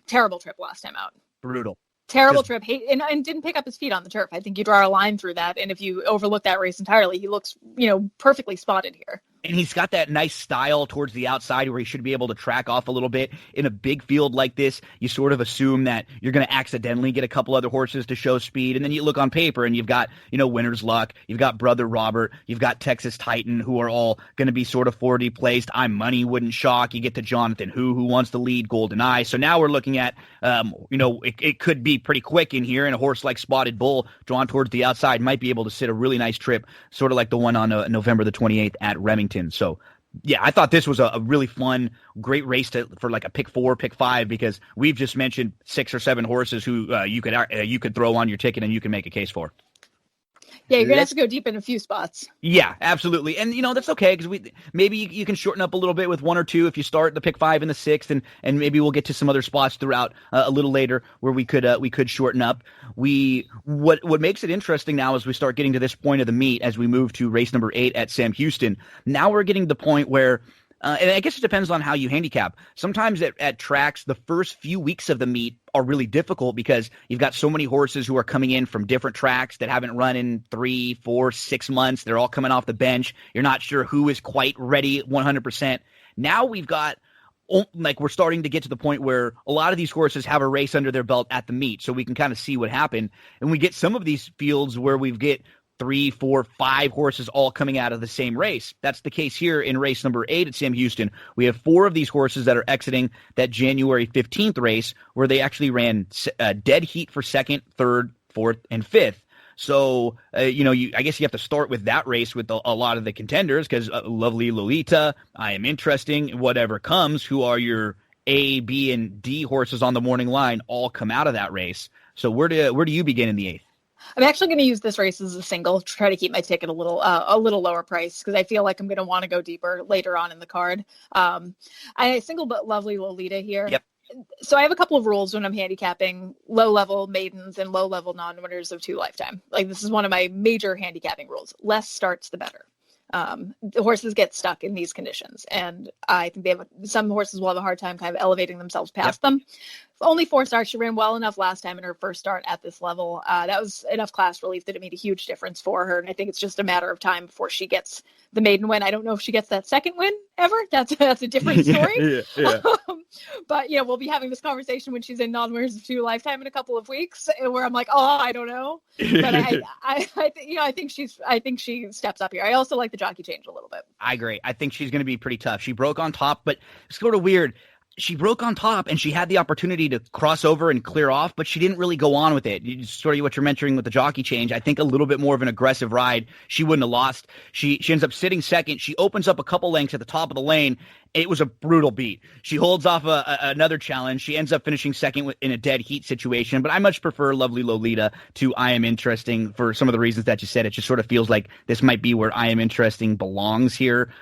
Terrible trip last time out. Brutal. Terrible trip. And didn't pick up his feet on the turf. I think you draw a line through that. And if you overlook that race entirely, he looks, perfectly spotted here. And he's got that nice style towards the outside where he should be able to track off a little bit. In a big field like this, you sort of assume that you're going to accidentally get a couple other horses to show speed. And then you look on paper and you've got, Winner's Luck, you've got Brother Robert, you've got Texas Titan, who are all going to be sort of 40 placed. I'm Money wouldn't shock. You get to Jonathan who wants to lead Golden Eye. So now we're looking at, it could be pretty quick in here, and a horse like Spotted Bull drawn towards the outside might be able to sit a really nice trip, sort of like the one on November the 28th at Remington. So, yeah, I thought this was a really fun, great race for like a pick 4, pick 5, because we've just mentioned 6 or 7 horses who you could throw on your ticket and you can make a case for. Yeah, you're going to have to go deep in a few spots. Yeah, absolutely. And, that's okay because maybe you can shorten up a little bit with 1 or 2 if you start the pick 5 in the 6th, and maybe we'll get to some other spots throughout a little later where we could shorten up. What makes it interesting now as we start getting to this point of the meet, as we move to race number 8 at Sam Houston, now we're getting to the point where and I guess it depends on how you handicap. Sometimes at tracks, the first few weeks of the meet are really difficult because you've got so many horses who are coming in from different tracks that haven't run in 3, 4, 6 months. They're all coming off the bench. You're not sure who is quite ready 100%. Now we've got, we're starting to get to the point where a lot of these horses have a race under their belt at the meet, so we can kind of see what happened. And we get some of these fields where we get 3, 4, 5 horses all coming out of the same race. That's the case here in race number 8 at Sam Houston. We have 4 of these horses that are exiting that January 15th race where they actually ran dead heat for 2nd, 3rd, 4th, and 5th. So, I guess you have to start with that race with a lot of the contenders because Lovely Lolita, I Am Interesting, Whatever Comes, who are your A, B, and D horses on the morning line, all come out of that race. So where do you begin in the 8th? I'm actually going to use this race as a single to try to keep my ticket a little lower price because I feel like I'm going to want to go deeper later on in the card. I single but Lovely Lolita here. Yep. So I have a couple of rules when I'm handicapping low-level maidens and low-level non-winners of 2 lifetime. Like this is one of my major handicapping rules. Less starts, the better. The horses get stuck in these conditions, and I think some horses will have a hard time kind of elevating themselves past them. Only 4 starts. She ran well enough last time in her first start at this level. That was enough class relief that it made a huge difference for her. And I think it's just a matter of time before she gets the maiden win. I don't know if she gets that second win ever. That's a different story. But we'll be having this conversation when she's in Non-Winners of 2 Lifetime in a couple of weeks, where I'm like, I don't know. But I think she steps up here. I also like the jockey change a little bit. I agree. I think she's going to be pretty tough. She broke on top, but it's sort of weird. She broke on top and she had the opportunity to cross over and clear off, but she didn't really go on with it. Sort of what you're mentioning with the jockey change. I think a little bit more of an aggressive ride, she wouldn't have lost. She ends up sitting second. She opens up a couple lengths at the top of the lane. It was a brutal beat. She holds off another challenge. She ends up finishing second in a dead heat situation, but I much prefer Lovely Lolita to I Am Interesting for some of the reasons that you said. It just sort of feels like this might be where I Am Interesting belongs here.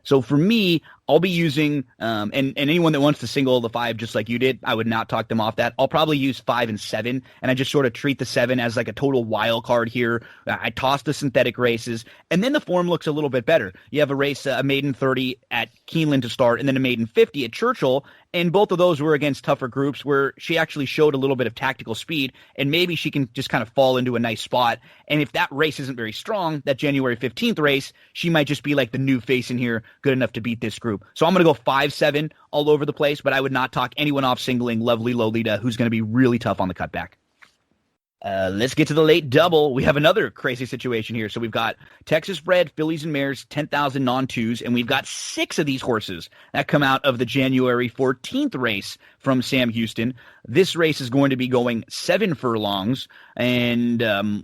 So for me, I'll be using, and anyone that wants to single the 5 just like you did, I would not talk them off that. I'll probably use 5 and 7, and I just sort of treat the 7 as like a total wild card here. I toss the synthetic races, and then the form looks a little bit better. You have a race, a maiden 30 at Keeneland to start, and then a maiden 50 at Churchill, and both of those were against tougher groups where she actually showed a little bit of tactical speed, and maybe she can just kind of fall into a nice spot. And if that race isn't very strong, that January 15th race, she might just be like the new face in here, good enough to beat this group. So I'm going to go 5-7 all over the place, but I would not talk anyone off singling Lovely Lolita, who's going to be really tough on the cutback. Let's get to the late double. We have another crazy situation here. So we've got Texas bred fillies and mares, 10,000 non-twos, and we've got 6 of these horses that come out of the January 14th race from Sam Houston. This race is going to be going 7 furlongs, and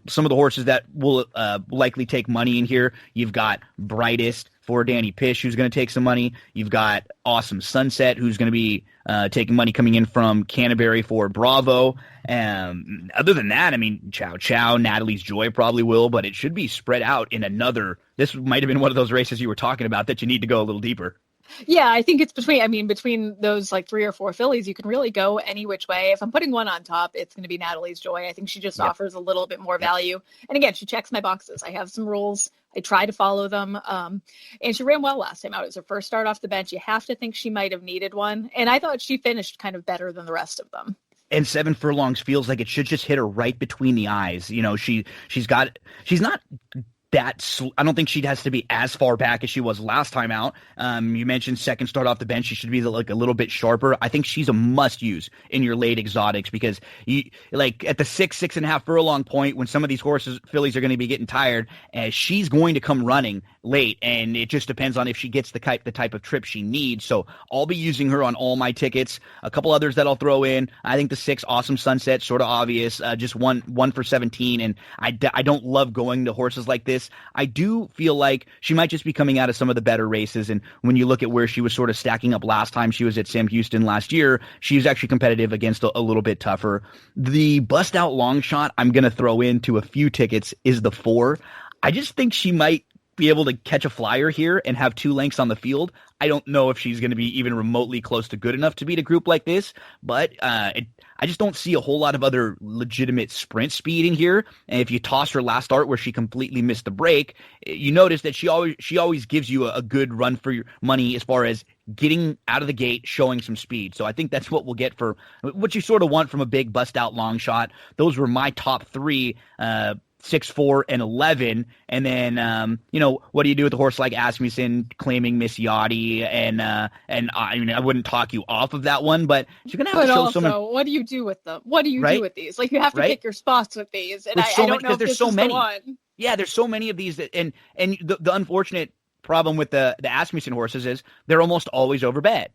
some of the horses that will likely take money in here, you've got Brightest for Danny Pish, who's going to take some money. You've got Awesome Sunset, who's going to be taking money coming in from Canterbury for Bravo. Other than that, I mean, Chow Chow, Natalie's Joy probably will, but it should be spread out in another. This might have been one of those races you were talking about that you need to go a little deeper. Yeah, I think it's between those like 3 or 4 fillies, you can really go any which way. If I'm putting one on top, it's going to be Natalie's Joy. I think she just offers a little bit more value. And again, she checks my boxes. I have some rules. I try to follow them. And she ran well last time out. It was her first start off the bench. You have to think she might have needed one. And I thought she finished kind of better than the rest of them. And 7 furlongs feels like it should just hit her right between the eyes. You know, she's not I don't think she has to be as far back as she was last time out. You mentioned second start off the bench. She should be like a little bit sharper. I think she's a must use in your late exotics because you like at the 6.5 furlong point when some of these fillies are going to be getting tired, she's going to come running late, and it just depends on if she gets the type of trip she needs. So I'll be using her on all my tickets. A couple others that I'll throw in. I think the 6 Awesome Sunset, sort of obvious, just one for 17, and I don't love going to horses like this. I do feel like she might just be coming out of some of the better races, and when you look at where she was sort of stacking up last time she was at Sam Houston last year, she was actually competitive against a little bit tougher. The bust out long shot I'm going to throw into a few tickets is the 4. I just think she might be able to catch a flyer here and have 2 lengths on the field. I don't know if she's going to be even remotely close to good enough to beat a group like this, but I just don't see a whole lot of other legitimate sprint speed in here. And if you toss her last start where she completely missed the break, you notice that she always gives you a good run for your money as far as getting out of the gate, showing some speed. So I think that's what we'll get for what you sort of want from a big bust out long shot. Those were my top 3, 6, 4, and 11. And then, what do you do with a horse like Asmussen claiming Miss Yachty? And I wouldn't talk you off of that one, but you're going to have to show someone. What do you do with them? What do you do with these? Like, you have to pick your spots with these. And I don't know if there's so many. Yeah, there's so many of these and the unfortunate problem with the Asmussen horses is they're almost always overbed,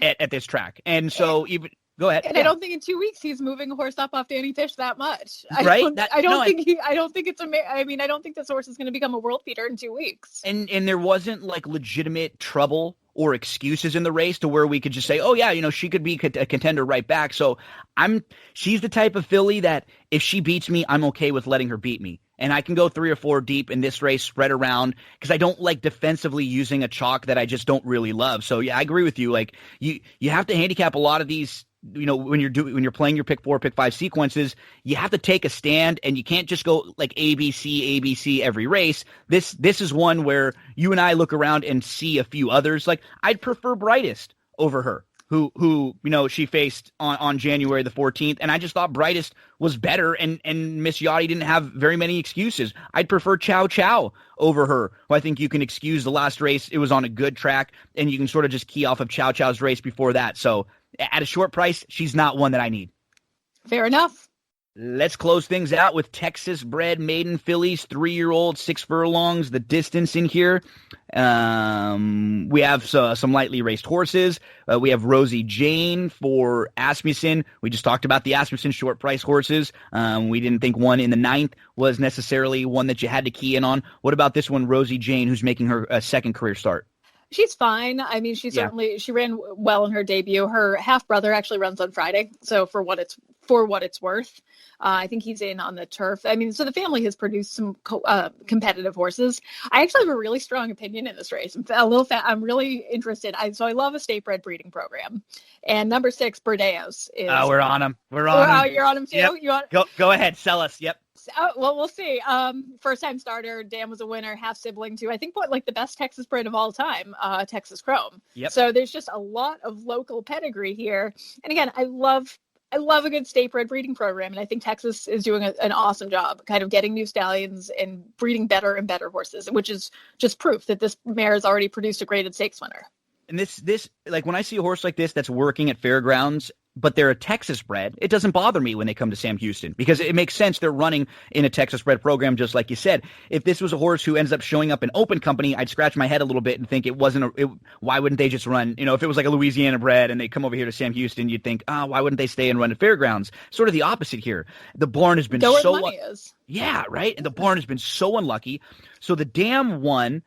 at this track. And so even go ahead. And I don't think in 2 weeks he's moving a horse up off Danny Pish that much. I don't think this horse is going to become a world beater in 2 weeks. And there wasn't like legitimate trouble or excuses in the race to where we could just say, oh yeah, she could be a contender right back. So she's the type of filly that if she beats me, I'm okay with letting her beat me. And I can go 3 or 4 deep in this race, spread around, because I don't like defensively using a chalk that I just don't really love. So yeah, I agree with you. Like you have to handicap a lot of these when you're playing your pick 4, pick 5 sequences, you have to take a stand, and you can't just go like ABC every race. This is one where you and I look around and see a few others. Like, I'd prefer Brightest over her, who she faced on January the 14th, and I just thought Brightest was better, and Miss Yachty didn't have very many excuses. I'd prefer Chow Chow over her, who I think you can excuse the last race. It was on a good track, and you can sort of just key off of Chow Chow's race before that. So at a short price, she's not one that I need. Fair enough. Let's close things out with Texas-bred maiden fillies, 3-year-old, 6 furlongs, the distance in here. We have some lightly raced horses. We have Rosie Jane for Asmussen. We just talked about the Asmussen short price horses. We didn't think one in the 9th was necessarily one that you had to key in on. What about this one, Rosie Jane, who's making her second career start? She's fine. I mean, she ran well in her debut. Her half brother actually runs on Friday. So for what it's worth, I think he's in on the turf. I mean, so the family has produced some competitive horses. I actually have a really strong opinion in this race. I'm really interested. I love a state bred breeding program. And number 6, Bordeaux is. We're on him. We're on him. You're on him too. Yep. You want? Go ahead. Sell us. Yep. Well, we'll see. First time starter. Dan was a winner. Half sibling to, I think, the best Texas bred of all time, Texas Chrome. Yep. So there's just a lot of local pedigree here. And again, I love a good state bred breeding program. And I think Texas is doing an awesome job kind of getting new stallions and breeding better and better horses, which is just proof that this mare has already produced a graded stakes winner. And this, like, when I see a horse like this that's working at fairgrounds, but they're a Texas bred, it doesn't bother me when they come to Sam Houston, because it makes sense. They're running in a Texas bred program, just like you said. If this was a horse who ends up showing up in open company, I'd scratch my head a little bit and think why wouldn't they just run? If it was like a Louisiana bred and they come over here to Sam Houston, you'd think, why wouldn't they stay and run at fairgrounds? Sort of the opposite here. The barn has been where the money is. Yeah, right. And the barn has been so unlucky. So the dam won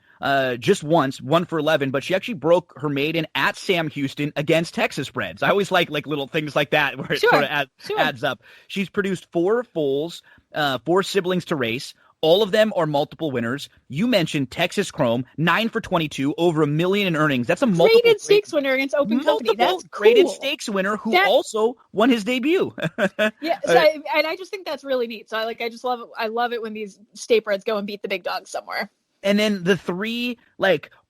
just once, 1 for 11, but she actually broke her maiden at Sam Houston against Texas breds. I always like little things like that where it sort of adds up. She's produced 4 foals, 4 siblings to race. All of them are multiple winners. You mentioned Texas Chrome, 9 for 22, over $1 million in earnings. That's a multiple graded stakes winner against open company. That's cool. Graded stakes winner who also won his debut. Yeah, so I just think that's really neat. So I love it when these state breds go and beat the big dogs somewhere. And then the 3,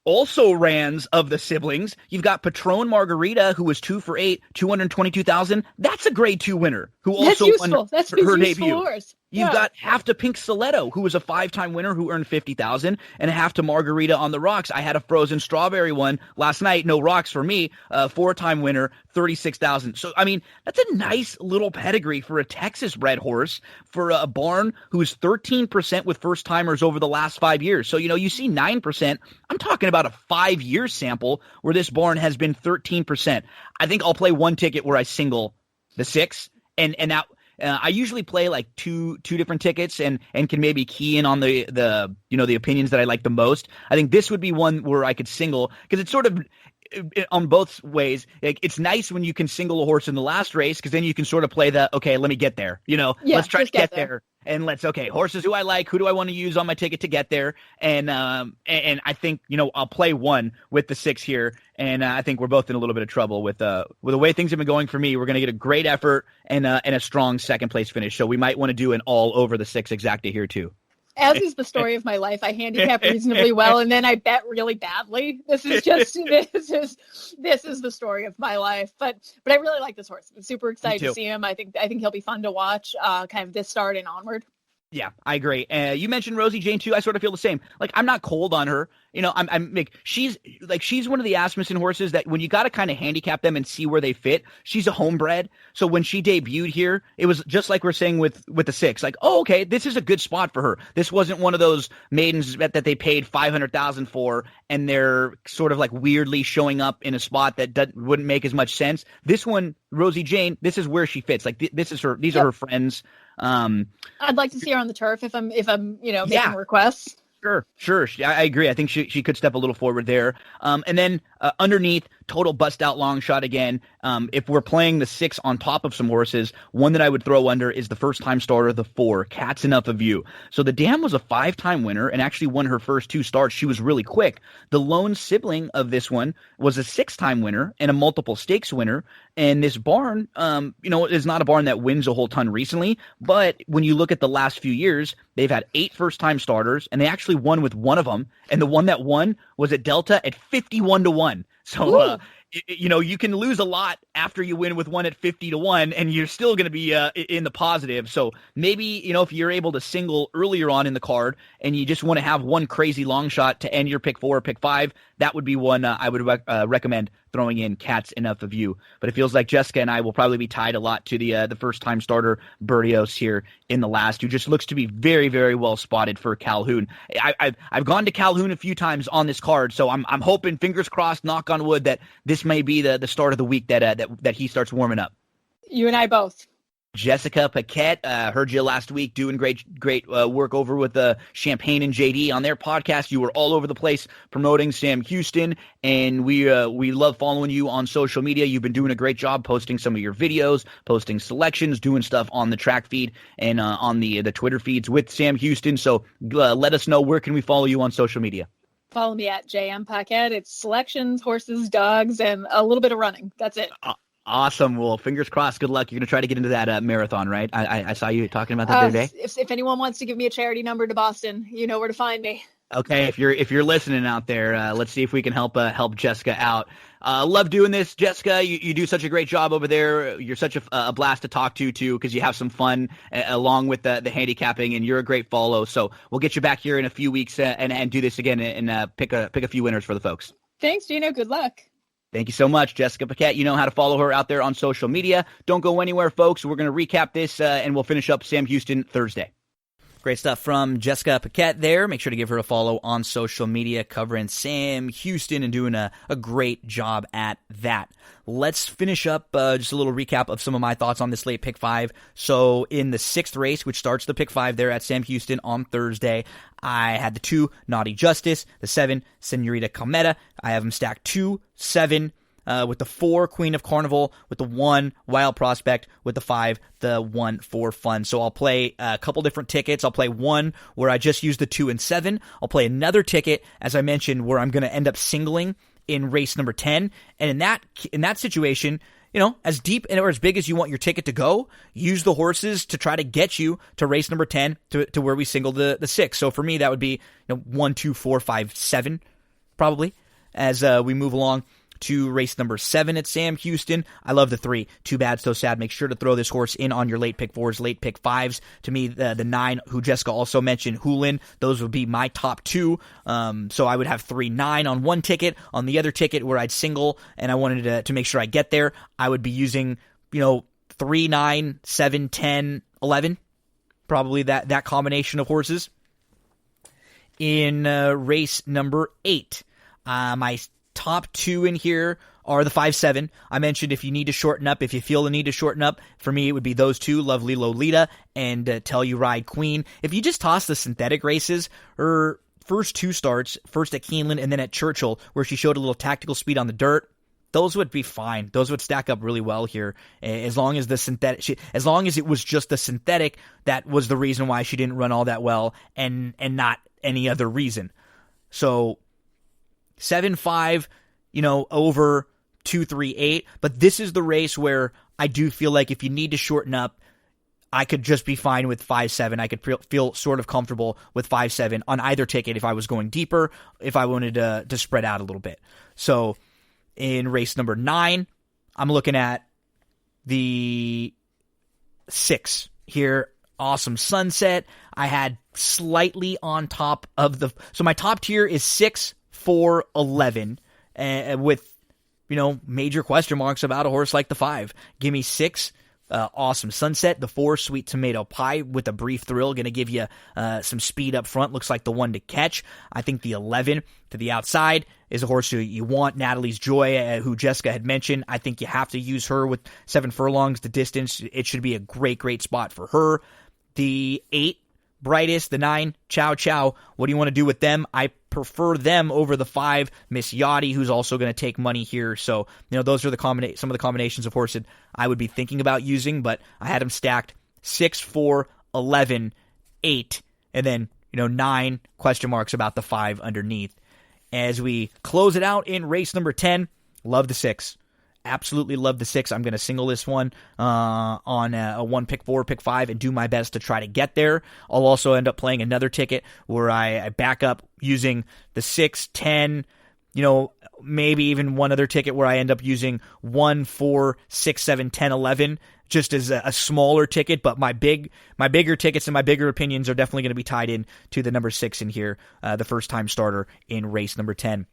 also rans of the siblings. You've got Patron Margarita, who was 2 for 8, 222,000. That's a grade 2 winner who also won her debut. Horse. You've got half to Pink Stiletto, who was a 5-time winner who earned 50,000, and half to Margarita on the Rocks. I had a frozen strawberry one last night. No rocks for me. 4-time winner, 36,000. So, I mean, that's a nice little pedigree for a Texas bred horse for a barn who's 13% with first timers over the last 5 years. So, you see 9%. I'm talking about a 5-year sample where this barn has been 13%. I think I'll play one ticket where I single the 6, and that. I usually play like two different tickets and can maybe key in on the opinions that I like the most. I think this would be one where I could single, because it's sort of on both ways. It's nice when you can single a horse in the last race, because then you can sort of play okay, let me get there. Let's try to get there. And horses who I like, who do I want to use on my ticket to get there? And I think, I'll play one with the 6 here. And I think we're both in a little bit of trouble with the way things have been going for me. We're going to get a great effort and a strong second place finish. So we might want to do an all over the 6 exacta here too. As is the story of my life. I handicap reasonably well, and then I bet really badly. This is the story of my life. But I really like this horse. I'm super excited to see him. I think he'll be fun to watch. Kind of this start and onward. Yeah, I agree. You mentioned Rosie Jane too. I sort of feel the same. I'm not cold on her. She's one of the Asmussen horses that when you got to kind of handicap them and see where they fit, she's a homebred. So when she debuted here, it was just like we're saying with the 6. Okay, this is a good spot for her. This wasn't one of those maidens that they paid $500,000 for, and they're sort of weirdly showing up in a spot that wouldn't make as much sense. This one, Rosie Jane, this is where she fits. This is her. These are her friends. I'd like to see her on the turf if I'm making requests. Sure. I agree. I think she could step a little forward there. And then underneath, total bust out long shot again. If we're playing the 6 on top of some horses, one that I would throw under is the first time starter, the 4, Cat's Enough of You. So the dam was a 5-time winner and actually won her first 2 starts. She was really quick. The lone sibling of this one was a 6-time winner and a multiple stakes winner. And this barn, is not a barn that wins a whole ton recently, but when you look at the last few years, they've had 8 first-time starters, and they actually won with one of them. And the one that won was at Delta at 51-1. So, you can lose a lot after you win with one at 50-1, and you're still going to be in the positive. So maybe, if you're able to single earlier on in the card and you just want to have one crazy long shot to end your pick 4 or pick 5, that would be one I would recommend throwing in Cat's Enough of You. But it feels like Jessica and I will probably be tied a lot to the first-time starter Berrios here in the last, who just looks to be very, very well spotted for Calhoun. I've gone to Calhoun a few times on this card, so I'm hoping, fingers crossed, knock on wood, that this may be the start of the week that he starts warming up. You and I both. Jessica Paquette, heard you last week doing great work over with Champagne and JD on their podcast. You were all over the place promoting Sam Houston, and we love following you on social media. You've been doing a great job posting some of your videos, posting selections, doing stuff on the track feed and on the Twitter feeds with Sam Houston. So let us know, where can we follow you on social media? Follow me at JM Paquette. It's selections, horses, dogs, and a little bit of running. That's it. Awesome. Well, fingers crossed. Good luck. You're going to try to get into that marathon, right? I saw you talking about that the other day. If anyone wants to give me a charity number to Boston, you know where to find me. Okay, if you're listening out there, let's see if we can help Jessica out. Love doing this, Jessica. You do such a great job over there. You're such a blast to talk to too, because you have some fun along with the handicapping, and you're a great follow. So we'll get you back here in a few weeks and do this again and pick a few winners for the folks. Thanks, Gino. Good luck. Thank you so much, Jessica Paquette. You know how to follow her out there on social media. Don't go anywhere, folks. We're going to recap this, and we'll finish up Sam Houston Thursday. Great stuff from Jessica Paquette there. Make sure to give her a follow on social media, covering Sam Houston and doing a great job at that. Let's finish up just a little recap of some of my thoughts on this late pick 5. So in the 6th race, which starts the pick 5 there at Sam Houston on Thursday, I had the 2, Naughty Justice, the 7, Senorita Calmetta. I have them stacked 2, 7, with the 4, Queen of Carnival, with the 1, Wild Prospect, with the 5, the 1 for Fun. So I'll play a couple different tickets. I'll play one where I just use the 2 and 7. I'll play another ticket, as I mentioned, where I'm going to end up singling in race number 10. And in that situation, as deep or as big as you want your ticket to go, use the horses to try to get you to race number 10 to where we single the 6. So for me, that would be 1, 2, 4, 5, 7, probably, as we move along to race number 7 at Sam Houston. I love the 3, Too Bad So Sad. Make sure to throw this horse in on your late pick 4s, late pick 5s. To me, the 9, who Jessica also mentioned, Hulin, those would be my top 2. So I would have 3, 9 on one ticket. On the other ticket where I'd single and I wanted to make sure I get there, I would be using 3, 9, 7, 10, 11. Probably that combination of horses. In race number 8, my top 2 in here are the 5, 7. I mentioned if you need to shorten up, if you feel the need to shorten up, for me it would be those 2, Lovely Lolita and Tell You Ride Queen. If you just toss the synthetic races, her first 2 starts, first at Keeneland and then at Churchill, where she showed a little tactical speed on the dirt, those would be fine. Those would stack up really well here, as long as as long as it was just the synthetic that was the reason why she didn't run all that well, and not any other reason. So 7, 5, over 2, 3, 8. But this is the race where I do feel like if you need to shorten up, I could just be fine with 5, 7. I could feel sort of comfortable with 5, 7 on either ticket if I was going deeper, if I wanted to spread out a little bit. So in race number 9, I'm looking at the 6 here. Awesome Sunset. I had slightly on top of so my top tier is 6, 4, 11, with major question marks about a horse like the 5. Give me 6, Awesome Sunset. The 4, Sweet Tomato Pie with a Brief Thrill, going to give you some speed up front. Looks like the one to catch. I think the 11 to the outside is a horse who you want. Natalie's Joy, who Jessica had mentioned. I think you have to use her with 7 furlongs the distance. It should be a great spot for her. The 8, Brightest, the 9, Chow Chow. What do you want to do with them? I prefer them over the 5 Miss Yachty, who's also going to take money here. So, those are some of the combinations of horses I would be thinking about using, but I had them stacked 6, 4, 11, 8, and then, 9 question marks about the 5 underneath. As we close it out in race number 10, love the 6. Absolutely love the 6. I'm going to single this one on a 1 pick 4, pick 5, and do my best to try to get there. I'll also end up playing another ticket where I back up using the 6, 10, maybe even one other ticket where I end up using 1, 4, 6, 7, 10, 11, just as a smaller ticket. But my bigger tickets and my bigger opinions are definitely going to be tied in to the number 6 in here, the first time starter in race number 10.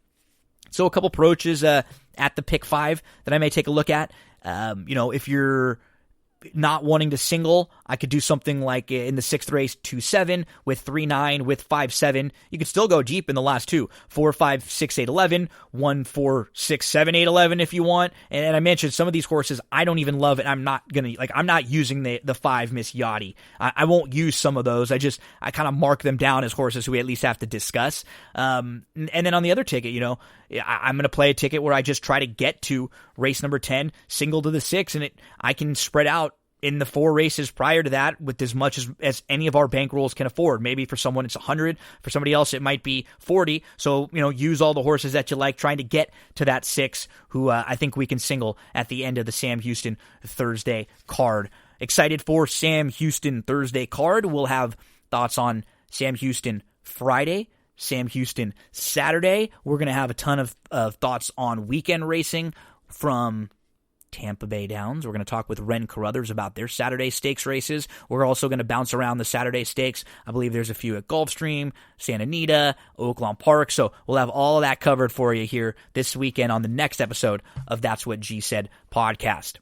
So a couple approaches at the pick 5 that I may take a look at. If you're not wanting to single, I could do something like in the 6th race 2-7 with 3-9 with 5-7. You could still go deep in the last 2, 4, 5, 6, 8, 11, 1, 4, 6, 7, 8, 11 if you want. And I mentioned some of these horses I don't even love, and I'm not using the 5 Miss Yachty. I won't use some of those. I kind of mark them down as horses who we at least have to discuss. And then on the other ticket, I'm going to play a ticket where I just try to get to race number 10, single to the 6, and I can spread out in the 4 races prior to that with as much as any of our bankrolls can afford. Maybe for someone it's 100, for somebody else it might be 40. So, use all the horses that you like, trying to get to that 6 who I think we can single at the end of the Sam Houston Thursday card. Excited for Sam Houston Thursday card. We'll have thoughts on Sam Houston Friday, Sam Houston Saturday. We're going to have a ton of thoughts on weekend racing from Tampa Bay Downs. We're going to talk with Ren Carruthers about their Saturday stakes races. We're also going to bounce around the Saturday stakes. I believe there's a few at Gulfstream, Santa Anita, Oaklawn Park. So we'll have all of that covered for you here this weekend on the next episode of That's What G Said podcast.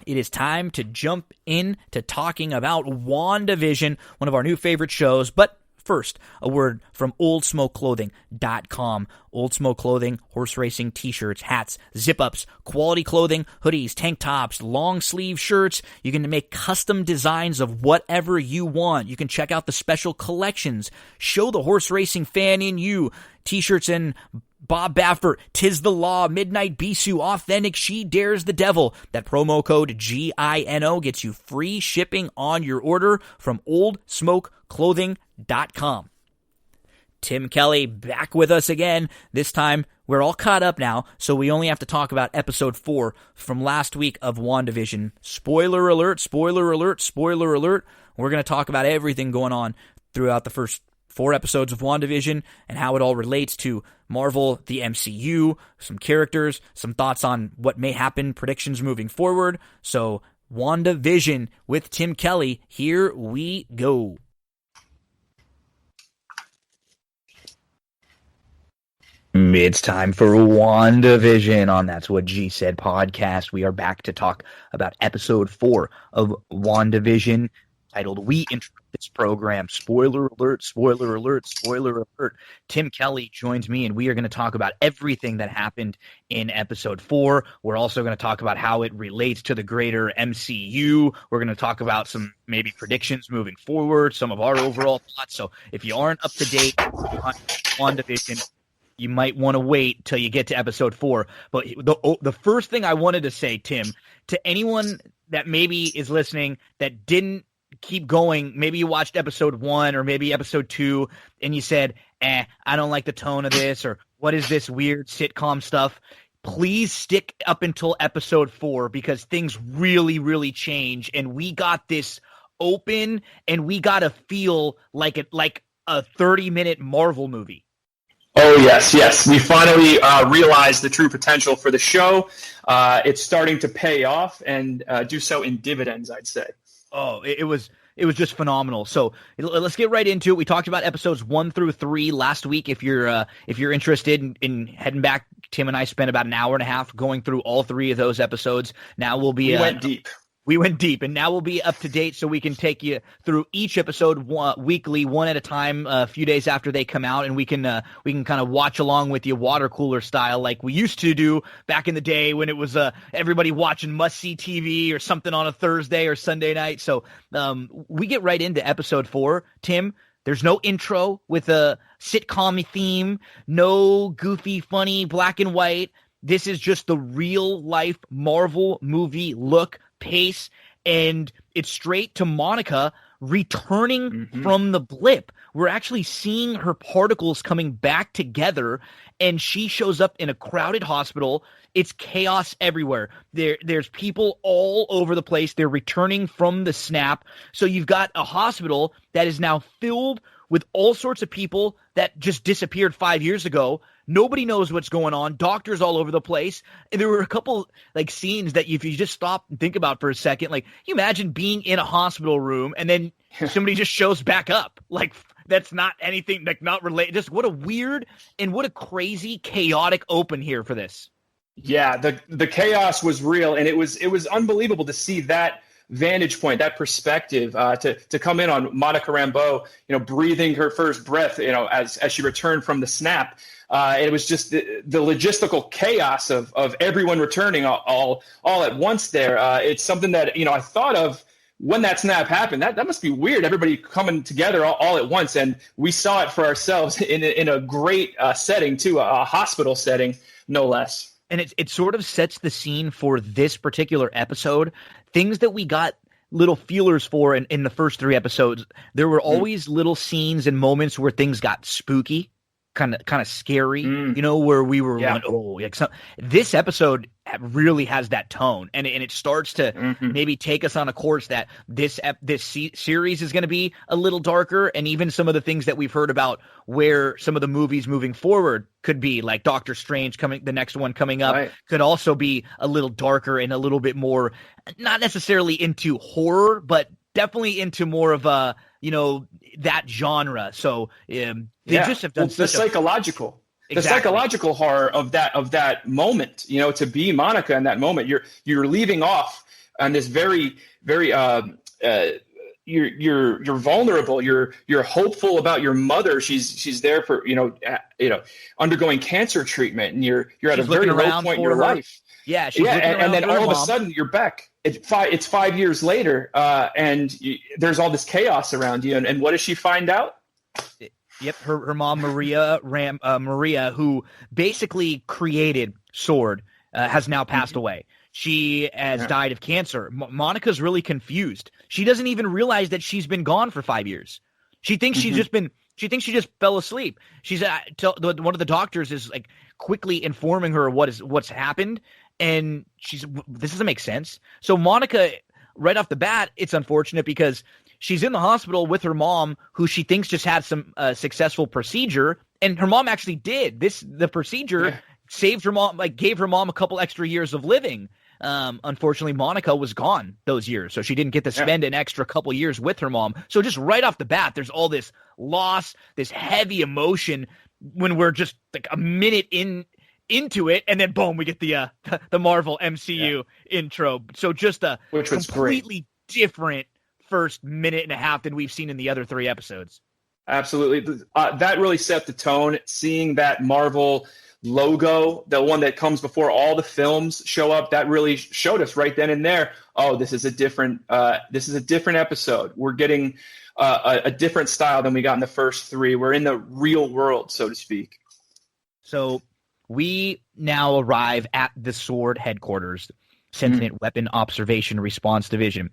It is time to jump in to talking about WandaVision, one of our new favorite shows, but first, a word from OldSmokeClothing.com. Old Smoke Clothing, horse racing t-shirts, hats, zip-ups, quality clothing, hoodies, tank tops, long sleeve shirts. You can make custom designs of whatever you want. You can check out the special collections. Show the horse racing fan in you. T-shirts and Bob Baffert, Tis the Law, Midnight Bisou, Authentic, She Dares the Devil. That promo code GINO gets you free shipping on your order from OldSmokeClothing.com. Tim Kelly back with us again. This time, we're all caught up now, so we only have to talk about episode 4 from last week of WandaVision. Spoiler alert, spoiler alert, spoiler alert. We're going to talk about everything going on throughout the first 4 episodes of WandaVision and how it all relates to Marvel, the MCU, some characters, some thoughts on what may happen, predictions moving forward. So, WandaVision with Tim Kelly, here we go. It's time for WandaVision on That's What G Said podcast. We are back to talk about episode 4 of WandaVision, titled We Interrupt This Program. Spoiler alert, spoiler alert, spoiler alert. Tim Kelly joins me, and we are going to talk about everything that happened in episode 4. We're also going to talk about how it relates to the greater MCU. We're going to talk about some maybe predictions moving forward, some of our overall thoughts. So if you aren't up to date on WandaVision, you might want to wait till you get to episode 4. But the first thing I wanted to say, Tim, to anyone that maybe is listening that didn't keep going, maybe you watched episode 1 or maybe episode 2 and you said, I don't like the tone of this, or what is this weird sitcom stuff? Please stick up until episode 4 because things really, really change, and we got this open and we got to feel like a 30-minute Marvel movie. Oh, yes. We finally realized the true potential for the show. It's starting to pay off and do so in dividends, I'd say. Oh, it was just phenomenal. So let's get right into it. We talked about episodes 1 through 3 last week. If you're interested in heading back, Tim and I spent about an hour and a half going through all 3 of those episodes. Now we'll be We went deep, and now we'll be up to date so we can take you through each episode weekly, one at a time, a few days after they come out, and we can kind of watch along with you water cooler style like we used to do back in the day when it was everybody watching must-see TV or something on a Thursday or Sunday night. So we get right into episode 4. Tim, There's no intro with a sitcom theme, no goofy, funny black and white. This is just the real life Marvel movie look, pace, and it's straight to Monica returning from the blip. We're actually seeing her particles coming back together, and she shows up in a crowded hospital. It's chaos everywhere. There's people all over the place. They're returning from the snap. So you've got a hospital that is now filled with all sorts of people that just disappeared 5 years ago. Nobody knows what's going on. Doctors all over the place. And there were a couple like scenes that if you just stop and think about for a second, like you imagine being in a hospital room and then somebody just shows back up. Like that's not anything, like not related. Just what a weird and what a crazy chaotic open here for this. Yeah, the chaos was real, and it was unbelievable to see that vantage point, that perspective, to come in on Monica Rambeau, breathing her first breath, as she returned from the snap. It was just the logistical chaos of everyone returning all at once there. It's something that, I thought of when that snap happened. That must be weird, everybody coming together all at once. And we saw it for ourselves in a great setting, too, a hospital setting, no less. And it sort of sets the scene for this particular episode. Things that we got little feelers for in the first 3 episodes. There were always little scenes and moments where things got spooky, kind of scary, where we were going, this episode really has that tone, and it starts to maybe take us on a course that this series is going to be a little darker, and even some of the things that we've heard about where some of the movies moving forward could be, like Doctor Strange the next one coming up, could also be a little darker and a little bit more, not necessarily into horror, but definitely into more of a, that genre. So they just have done the psychological horror of that moment, to be Monica in that moment. You're leaving off on this very, very you're vulnerable. You're hopeful about your mother. She's there for undergoing cancer treatment, and you're at a very low point in your life. Yeah, and then all of a sudden you're back. It's 5 years later, and there's all this chaos around you. And what does she find out? Yep, her mom Maria, who basically created S.W.O.R.D., has now passed away. She has died of cancer. Monica's really confused. She doesn't even realize that she's been gone for 5 years. She thinks she thinks she just fell asleep. She's one of the doctors is like quickly informing her what's happened, and this doesn't make sense. So Monica, right off the bat, it's unfortunate because she's in the hospital with her mom, who she thinks just had some successful procedure, and her mom actually did the procedure. Saved her mom, gave her mom a couple extra years of living. Unfortunately, Monica was gone those years, so she didn't get to spend an extra couple years with her mom. So just right off the bat, there's all this loss, this heavy emotion when we're just like a minute into it, and then boom, we get the Marvel MCU intro. So just a completely different first minute and a half than we've seen in the other 3 episodes. Absolutely. That really set the tone. Seeing that Marvel logo, the one that comes before all the films show up, that really showed us right then and there, this is a different episode. We're getting a different style than we got in the first 3. We're in the real world, so to speak. So we now arrive at the S.W.O.R.D. headquarters, Sentient Weapon Observation Response Division.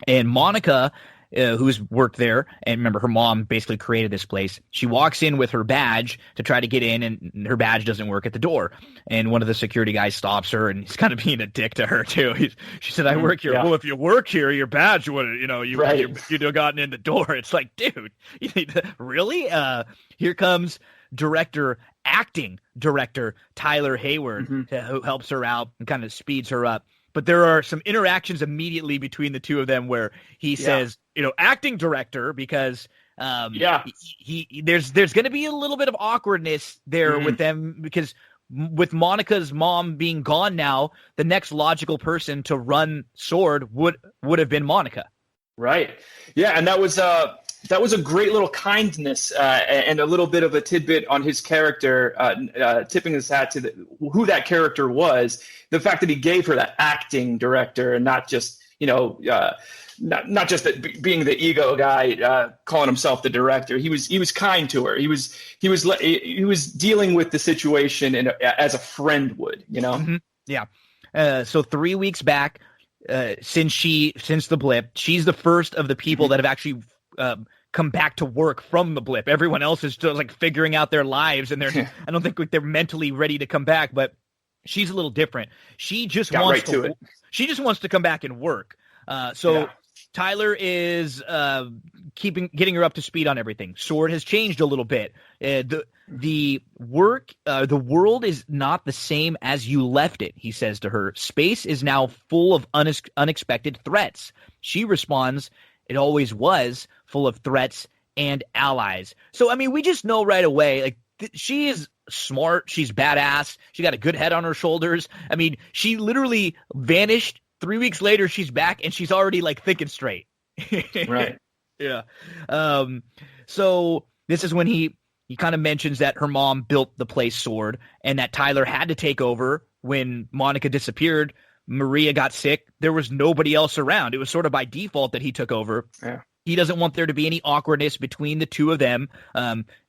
And Monica, who's worked there, and remember, her mom basically created this place. She walks in with her badge to try to get in, and her badge doesn't work at the door. And one of the security guys stops her, and he's kind of being a dick to her, too. She said, I work here. Well, if you work here, your badge would, you'd have gotten in the door. It's like, dude, you need to, really? Here comes acting director Tyler Hayward, who helps her out and kind of speeds her up. But there are some interactions immediately between the two of them where he says, acting director, because there's going to be a little bit of awkwardness there with them, because with Monica's mom being gone now, the next logical person to run S.W.O.R.D. would have been Monica. Right. Yeah, and that was a great little kindness and a little bit of a tidbit on his character, tipping his hat to who that character was. The fact that he gave her that acting director and not just, not just that being the ego guy, calling himself the director. He was kind to her. He was dealing with the situation as a friend would, Mm-hmm. Yeah. So 3 weeks back, since the blip, she's the first of the people that have actually come back to work from the blip. Everyone else is still like figuring out their lives, and I don't think they're mentally ready to come back, but she's a little different. She just wants to come back and work. Tyler is getting her up to speed on everything. Sword has changed a little bit. The world is not the same as you left it, he says to her. Space is now full of unexpected threats. She responds, it always was full of threats and allies. So, I mean, we just know right away, like, she is smart. She's badass. She got a good head on her shoulders. I mean, she literally vanished. 3 weeks later, she's back, and she's already, like, thinking straight. Right. Yeah. So this is when he kind of mentions that her mom built the place Sword, and that Tyler had to take over when Monica disappeared. Maria got sick. There was nobody else around. It was sort of by default that he took over. Yeah. He doesn't want there to be any awkwardness between the two of them.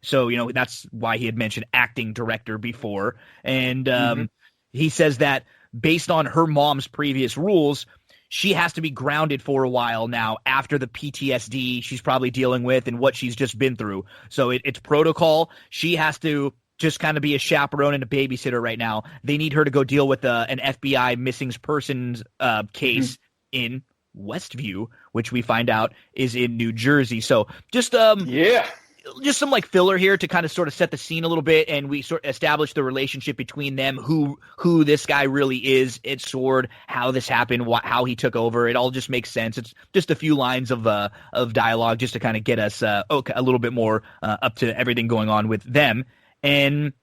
So, that's why he had mentioned acting director before. And he says that based on her mom's previous rules, she has to be grounded for a while now after the PTSD she's probably dealing with and what she's just been through. So it's protocol. She has to just kind of be a chaperone and a babysitter right now. They need her to go deal with an FBI missing persons case in Westview, which we find out is in New Jersey. So just some like filler here to kind of sort of set the scene a little bit, and we sort of establish the relationship between them, who this guy really is at Sword, how this happened, how he took over. It all just makes sense. It's just a few lines of dialogue just to kind of get us a little bit more up to everything going on with them. And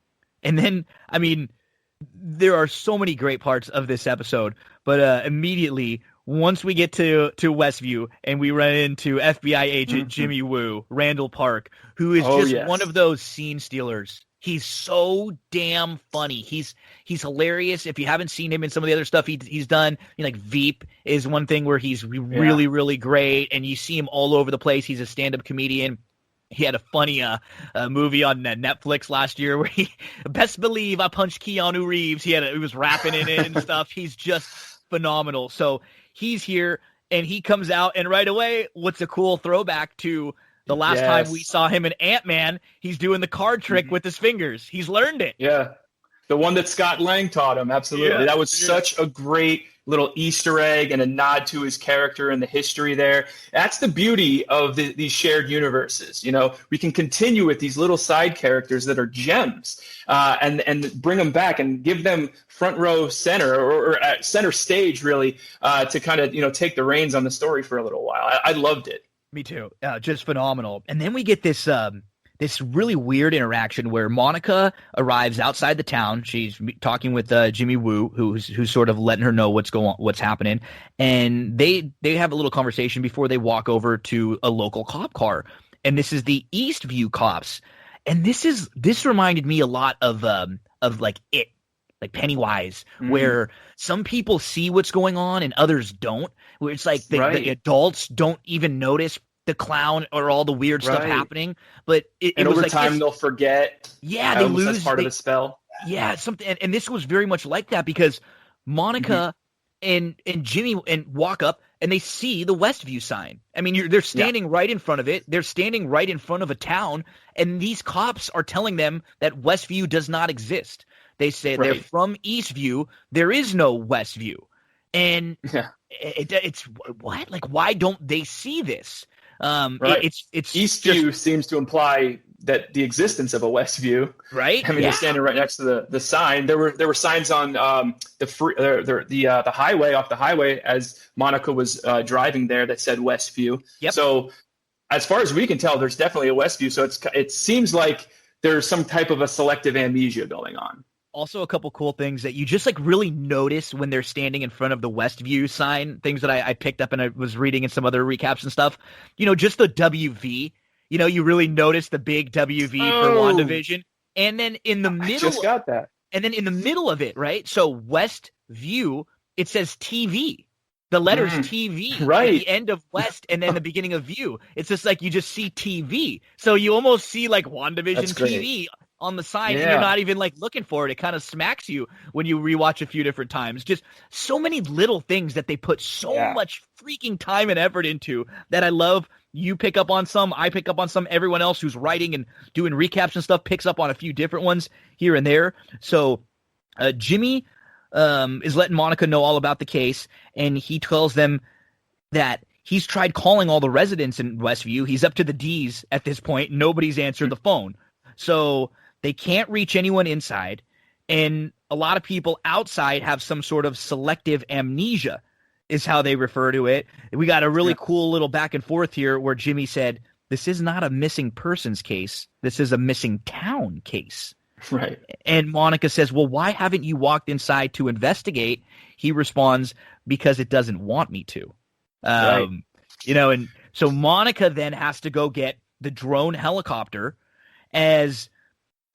then, I mean, there are so many great parts of this episode, but immediately once we get to Westview and we run into FBI agent Jimmy Woo, Randall Park, who is one of those scene stealers. He's so damn funny. He's hilarious. If you haven't seen him in some of the other stuff he's done, like Veep is one thing where he's really, really great, and you see him all over the place. He's a stand-up comedian. He had a funny movie on Netflix last year where he, best believe I punched Keanu Reeves. He was rapping in it and stuff. He's just phenomenal. So he's here, and he comes out, and right away, what's a cool throwback to the last time we saw him in Ant-Man? He's doing the card trick with his fingers. He's learned it. Yeah. The one that Scott Lang taught him. Absolutely. Yeah. That was such a great little Easter egg and a nod to his character and the history there. That's the beauty of these shared universes. We can continue with these little side characters that are gems and bring them back and give them front row center or center stage, really, to kind of, take the reins on the story for a little while. I loved it. Me too. Just phenomenal. And then we get this really weird interaction where Monica arrives outside the town. She's talking with Jimmy Woo, who's sort of letting her know what's happening. And they have a little conversation before they walk over to a local cop car. And this is the Eastview cops. And this reminded me a lot of like It, like Pennywise, where some people see what's going on and others don't. Where it's like the adults don't even notice the clown or all the weird stuff happening, but it was over like time they'll forget. Yeah, they lose. That's part of the spell. Yeah, something, and this was very much like that because Monica and Jimmy walk up and they see the Westview sign. I mean, they're standing right in front of it. They're standing right in front of a town, and these cops are telling them that Westview does not exist. They say they're from Eastview. There is no Westview, and it's what? Like, why don't they see this? It's Eastview seems to imply that the existence of a Westview, right? I mean, they're standing right next to the sign. There were signs on the highway, off the highway, as Monica was driving there, that said Westview. Yep. So as far as we can tell, there's definitely a Westview. So it seems like there's some type of a selective amnesia going on. Also, a couple cool things that you just like really notice when they're standing in front of the Westview sign, things that I picked up and I was reading in some other recaps and stuff, just the WV, you really notice the big WV for WandaVision. And then in the middle, I just got that. And then in the middle of it, right? So Westview, it says TV. The letters TV right at the end of West and then the beginning of View. It's just like you just see TV. So you almost see like WandaVision TV on the side, and you're not even like looking for it. It kind of smacks you when you rewatch a few different times. Just so many little things that they put so much freaking time and effort into that I love. You pick up on some, I pick up on some, everyone else who's writing and doing recaps and stuff picks up on a few different ones here and there. So Jimmy is letting Monica know all about the case, and he tells them that he's tried calling all the residents in Westview. He's up to the D's at this point. Nobody's answered the phone. So they can't reach anyone inside, and a lot of people outside have some sort of selective amnesia is how they refer to it. We got a really cool little back and forth here where Jimmy said, this is not a missing persons case. This is a missing town case. Right. And Monica says, well, why haven't you walked inside to investigate? He responds, because it doesn't want me to. You know, and so Monica then has to go get the drone helicopter, as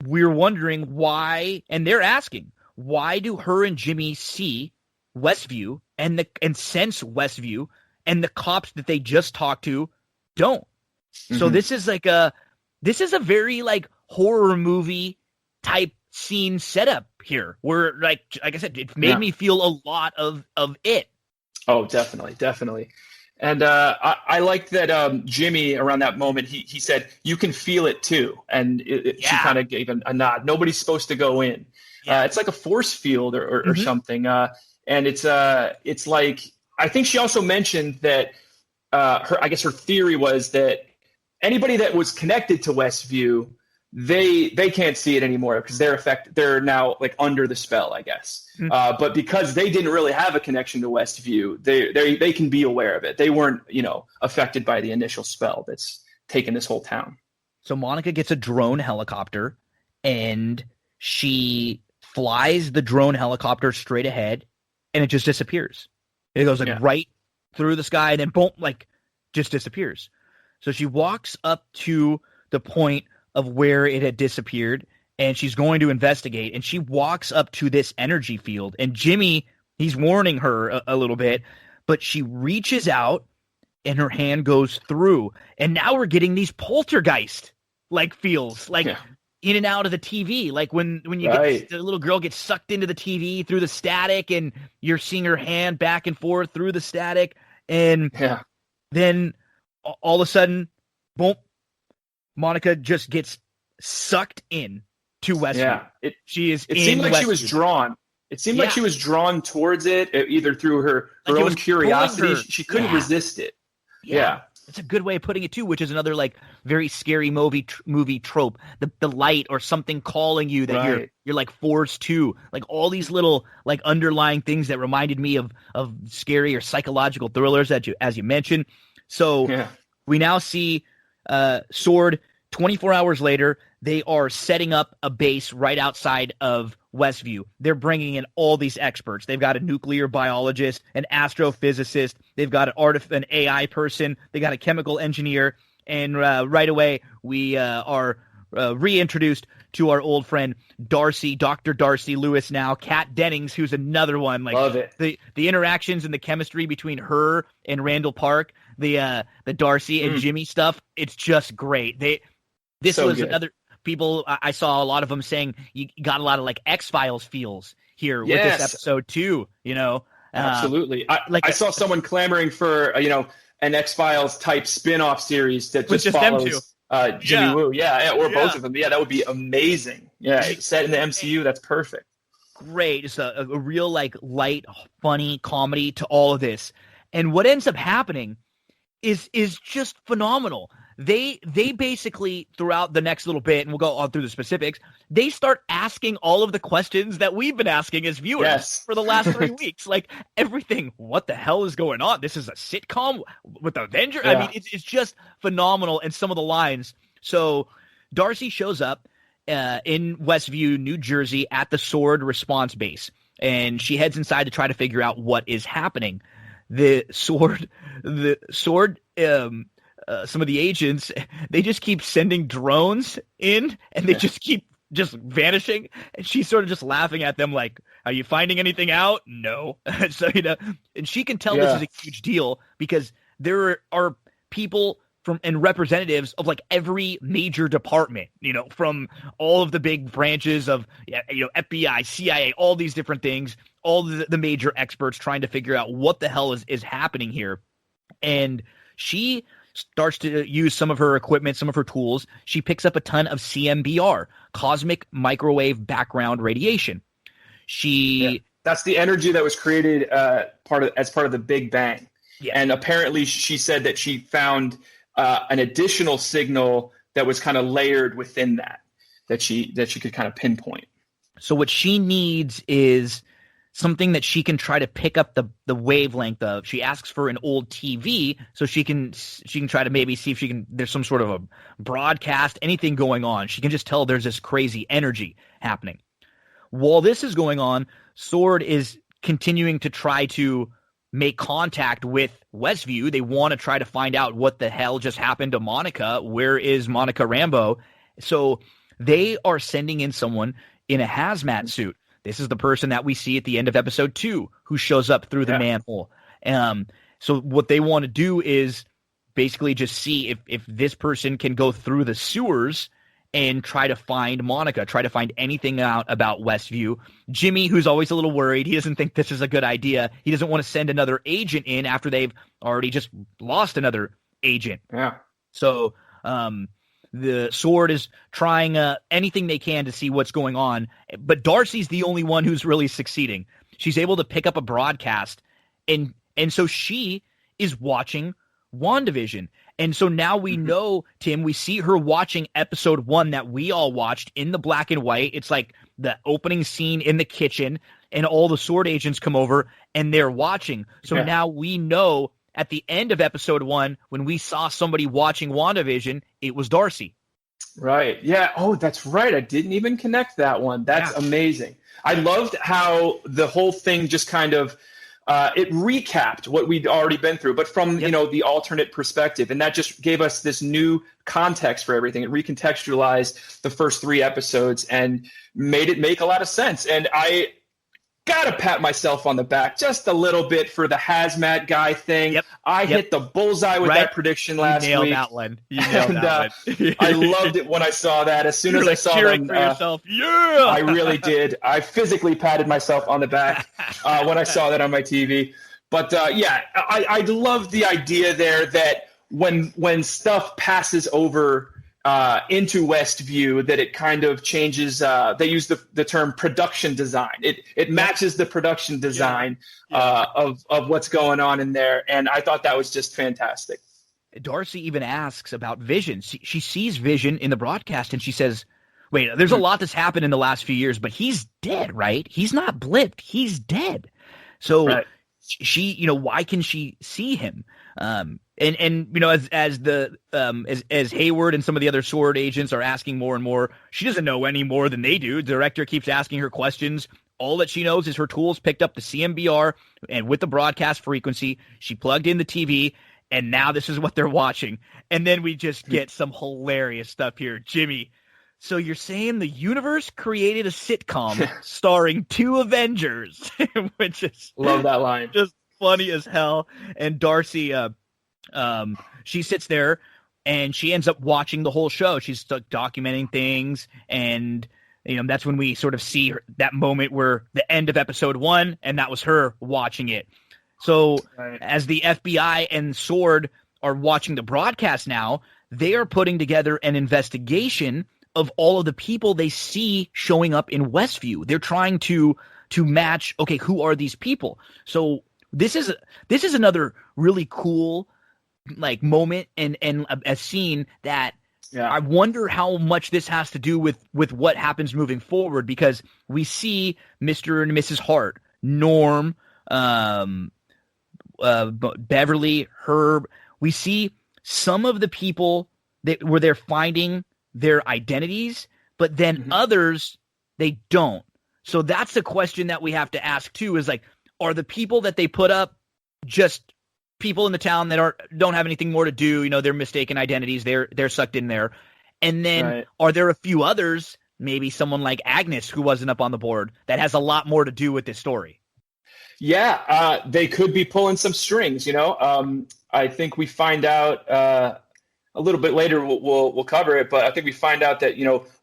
we're wondering why, and they're asking, why do her and Jimmy see Westview and sense Westview, and the cops that they just talked to don't? So this is a very like horror movie type scene setup here, where like I said, it made me feel a lot of it. Oh, definitely. And I liked that Jimmy around that moment, he said, you can feel it too. And she kind of gave him a nod. Nobody's supposed to go in. It's like a force field or something. And it's like, I think she also mentioned that her theory was that anybody that was connected to Westview, they can't see it anymore because they're now like under the spell, I guess. But because they didn't really have a connection to Westview, they can be aware of it. They weren't, affected by the initial spell that's taken this whole town. So Monica gets a drone helicopter, and she flies the drone helicopter straight ahead, and it just disappears. It goes right through the sky, and then boom, like just disappears. So she walks up to the point of where it had disappeared, and she's going to investigate, and she walks up to this energy field, and Jimmy, he's warning her a little bit, but she reaches out and her hand goes through, and now we're getting these poltergeist like feels like in and out of the TV, like when you get the little girl gets sucked into the TV through the static, and you're seeing her hand back and forth through the static, and then all of a sudden, boom, Monica just gets sucked in to Westview. It seemed like Westview. she was drawn. It seemed like she was drawn towards it, either through her own curiosity. She couldn't resist it. Yeah. It's a good way of putting it too, which is another like very scary movie trope. The light or something calling you that you're like forced to, like all these little like underlying things that reminded me of scary or psychological thrillers as you mentioned. So we now see Sword 24 hours later. They are setting up a base right outside of Westview. They're bringing in all these experts. They've got a nuclear biologist, an astrophysicist. They've got an AI person. They got a chemical engineer. And right away, we are reintroduced to our old friend Darcy, Dr. Darcy Lewis now, Kat Dennings, who's another one. Like, love it. The interactions and the chemistry between her and Randall Park, the Darcy and Jimmy stuff, it's just great. This was good. Another people I saw a lot of them saying you got a lot of like X-Files feels here with this episode too, Absolutely. I saw someone clamoring for an X-Files type spin-off series that just follows Jimmy Woo. Or both of them. Yeah, that would be amazing. Yeah, set in the MCU, that's perfect. Great. It's a real like light, funny comedy to all of this. And what ends up happening is just phenomenal. They basically, throughout the next little bit, and we'll go on through the specifics, they start asking all of the questions that we've been asking as viewers for the last 3 weeks. Like, everything, what the hell is going on? This is a sitcom with Avenger? I mean, it's just phenomenal, and some of the lines. So, Darcy shows up in Westview, New Jersey, at the Sword response base, and she heads inside to try to figure out what is happening. The Sword, some of the agents, they just keep sending drones in, and they just keep just vanishing, and she's sort of just laughing at them like, are you finding anything out? No. So, and she can tell this is a huge deal because there are people and representatives of like every major department, from all of the big branches of, FBI, CIA, all these different things, all the major experts trying to figure out what the hell is happening here. And she starts to use some of her equipment, some of her tools. She picks up a ton of CMBR, cosmic microwave background radiation. That's the energy that was created as part of the Big Bang. Yeah. And apparently she said that she found an additional signal that was kind of layered within that she could kind of pinpoint. So what she needs is something that she can try to pick up the wavelength of. She asks for an old TV so she can try to maybe see if there's some sort of a broadcast, anything going on. She can just tell there's this crazy energy happening. While this is going on, Sword is continuing to try to make contact with Westview. They want to try to find out what the hell just happened to Monica. Where is Monica Rambeau? So they are sending in someone in a hazmat suit. This is the person that we see at the end of episode 2 who shows up through the manhole. So what they want to do is basically just see if this person can go through the sewers and try to find Monica, try to find anything out about Westview. Jimmy, who's always a little worried, he doesn't think this is a good idea. He doesn't want to send another agent in after they've already just lost another agent. Yeah. So the Sword is trying anything they can to see what's going on. But Darcy's the only one who's really succeeding. She's able to pick up a broadcast, and so she is watching WandaVision. And so now we know, Tim, we see her watching episode 1 that we all watched in the black and white. It's like the opening scene in the kitchen, and all the Sword agents come over, and they're watching. So now we know at the end of episode 1, when we saw somebody watching WandaVision, it was Darcy. Right. Yeah. Oh, that's right. I didn't even connect that one. That's amazing. I loved how the whole thing just kind of it recapped what we'd already been through, but from the alternate perspective, and that just gave us this new context for everything. It recontextualized the first 3 episodes and made it make a lot of sense. And I gotta pat myself on the back just a little bit for the hazmat guy thing. I hit the bullseye with that prediction last week. You nailed that one. I loved it when I saw that. As soon as I saw them, for yourself. Yeah, I really did. I physically patted myself on the back when I saw that on my TV. But I love the idea there that when stuff passes over into Westview, that it kind of changes. They use the term production design. It matches the production design of what's going on in there, and I thought that was just fantastic. Darcy even asks about Vision. She sees Vision in the broadcast, and she says, "Wait, there's a lot that's happened in the last few years, but he's dead, right? He's not blipped. He's dead." So she, why can she see him? And as Hayward and some of the other Sword agents are asking more and more, she doesn't know any more than they do. The director keeps asking her questions. All that she knows is her tools picked up the CMBR, and with the broadcast frequency, she plugged in the TV, and now this is what they're watching. And then we just get some hilarious stuff here. Jimmy, so you're saying the universe created a sitcom starring 2 Avengers, which is love that line. Just funny as hell. And Darcy, she sits there and she ends up watching the whole show. She's documenting things, and that's when we sort of see that moment where the end of episode 1, and that was her watching it. So as the FBI and Sword are watching the broadcast now, they are putting together an investigation of all of the people they see showing up in Westview. They're trying to match, okay, who are these people? So this is another really cool moment and a scene that I wonder how much this has to do with what happens moving forward, because we see Mr. and Mrs. Hart, Norm, Beverly, Herb. We see some of the people where they're finding their identities, but then others, they don't. So that's the question that we have to ask too, is are the people that they put up just people in the town that don't have anything more to do? They're mistaken identities. They're sucked in there. And then are there a few others maybe someone like Agnes, who wasn't up on the board, that has a lot more to do with this story. Yeah, they could be pulling some strings, I think we find out a little bit later, we'll cover it, but I think we find out that,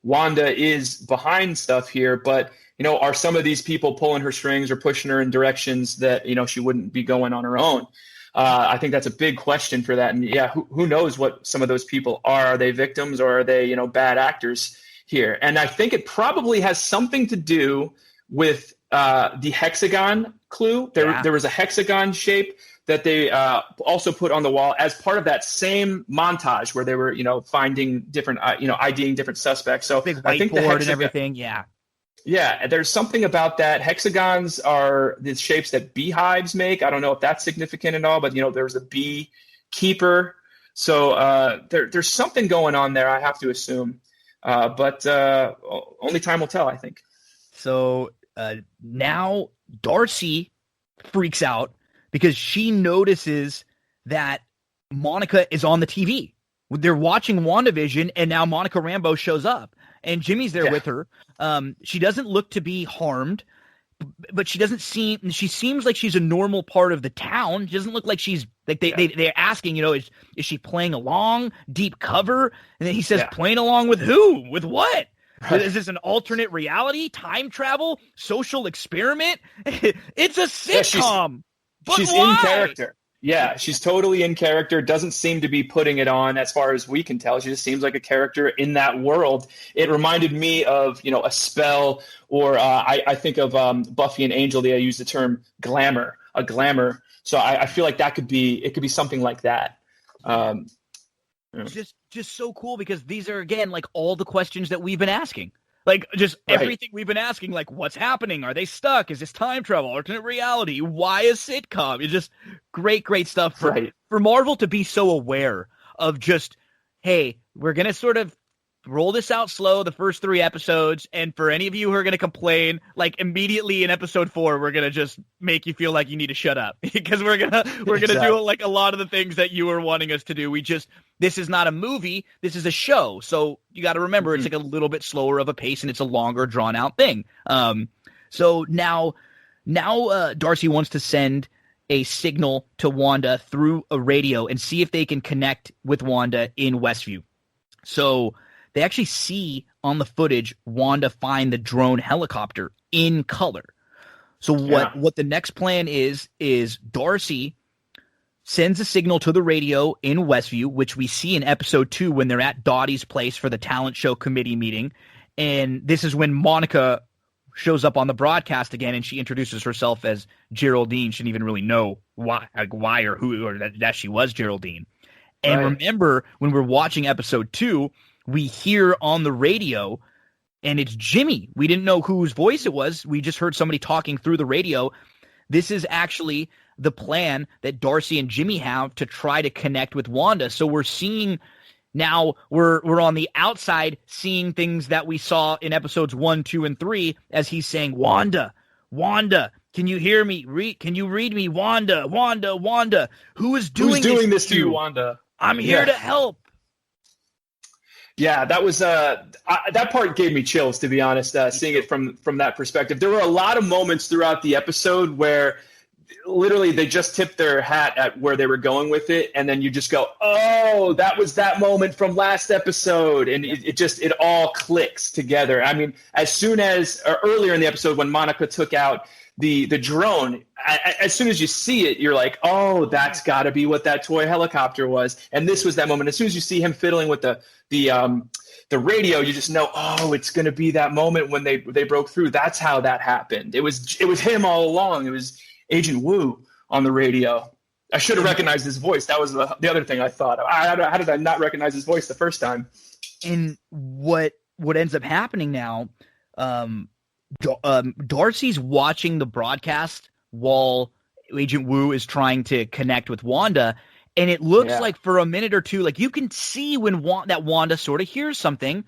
Wanda is behind stuff here, but, are some of these people pulling her strings or pushing her in directions that, she wouldn't be going on her own? I think that's a big question for that. And yeah, who knows what some of those people are? Are they victims or are they, bad actors here? And I think it probably has something to do with the hexagon clue. There was a hexagon shape that they also put on the wall as part of that same montage where they were, finding different, IDing different suspects. So big I think whiteboard and everything. Yeah. Yeah. There's something about that. Hexagons are the shapes that beehives make. I don't know if that's significant at all, but there's a beekeeper. So there's something going on there, I have to assume. But only time will tell, I think. So now Darcy freaks out because she notices that Monica is on the TV. They're watching WandaVision, and now Monica Rambeau shows up, and Jimmy's there with her. She doesn't look to be harmed, but she seems like she's a normal part of the town. She doesn't look like she's like they're asking, is she playing along, deep cover? And then he says, playing along with who? With what? Is this an alternate reality, time travel, social experiment? It's a sitcom. She's in character. Yeah, she's totally in character. Doesn't seem to be putting it on as far as we can tell. She just seems like a character in that world. It reminded me of, a spell, or I think of Buffy and Angel. They use the term glamour, a glamour. So I feel like it could be something like that. Just so cool because these are, again, like all the questions that we've been asking. Like, just everything we've been asking, like, what's happening? Are they stuck? Is this time travel? Alternate reality? Why a sitcom? It's just great stuff for Marvel to be so aware of just, hey, we're going to sort of roll this out slow the first 3 episodes, and for any of you who are going to complain, like, immediately in episode 4, we're going to just make you feel like you need to shut up because we're going to do like a lot of the things that you were wanting us to do. This is not a movie. This is a show. So you got to remember, it's like a little bit slower of a pace and it's a longer drawn out thing. So now Darcy wants to send a signal to Wanda through a radio and see if they can connect with Wanda in Westview. So they actually see on the footage Wanda find the drone helicopter in color. So what the next plan is Darcy sends a signal to the radio in Westview, which we see in episode 2 when they're at Dottie's place for the talent show committee meeting. And this is when Monica shows up on the broadcast again, and she introduces herself as Geraldine. She didn't even really know why or who, or that she was Geraldine. And remember, when we're watching episode 2, we hear on the radio, and it's Jimmy. We didn't know whose voice it was. We just heard somebody talking through the radio. This is actually the plan that Darcy and Jimmy have to try to connect with Wanda. So we're seeing now, we're on the outside seeing things that we saw in episodes 1, 2, and 3 as he's saying, Wanda, can you hear me? Can you read me? Wanda. Who's doing this to you, Wanda? I'm here to help. Yeah, that was that part gave me chills, to be honest, seeing it from that perspective. There were a lot of moments throughout the episode where literally they just tipped their hat at where they were going with it, and then you just go, oh, that was that moment from last episode, and it all clicks together. I mean, as soon as earlier in the episode when Monica took out the drone, as soon as you see it, you're like, oh, that's got to be what that toy helicopter was. And this was that moment. As soon as you see him fiddling with the radio, you just know, oh, it's going to be that moment when they broke through. That's how that happened. It was him all along. It was Agent Wu on the radio. I should have recognized his voice. That was the other thing I thought. How did I not recognize his voice the first time? And what ends up happening now, Darcy's watching the broadcast while Agent Wu is trying to connect with Wanda, and it looks like for a minute or two, like you can see when that Wanda sort of hears something,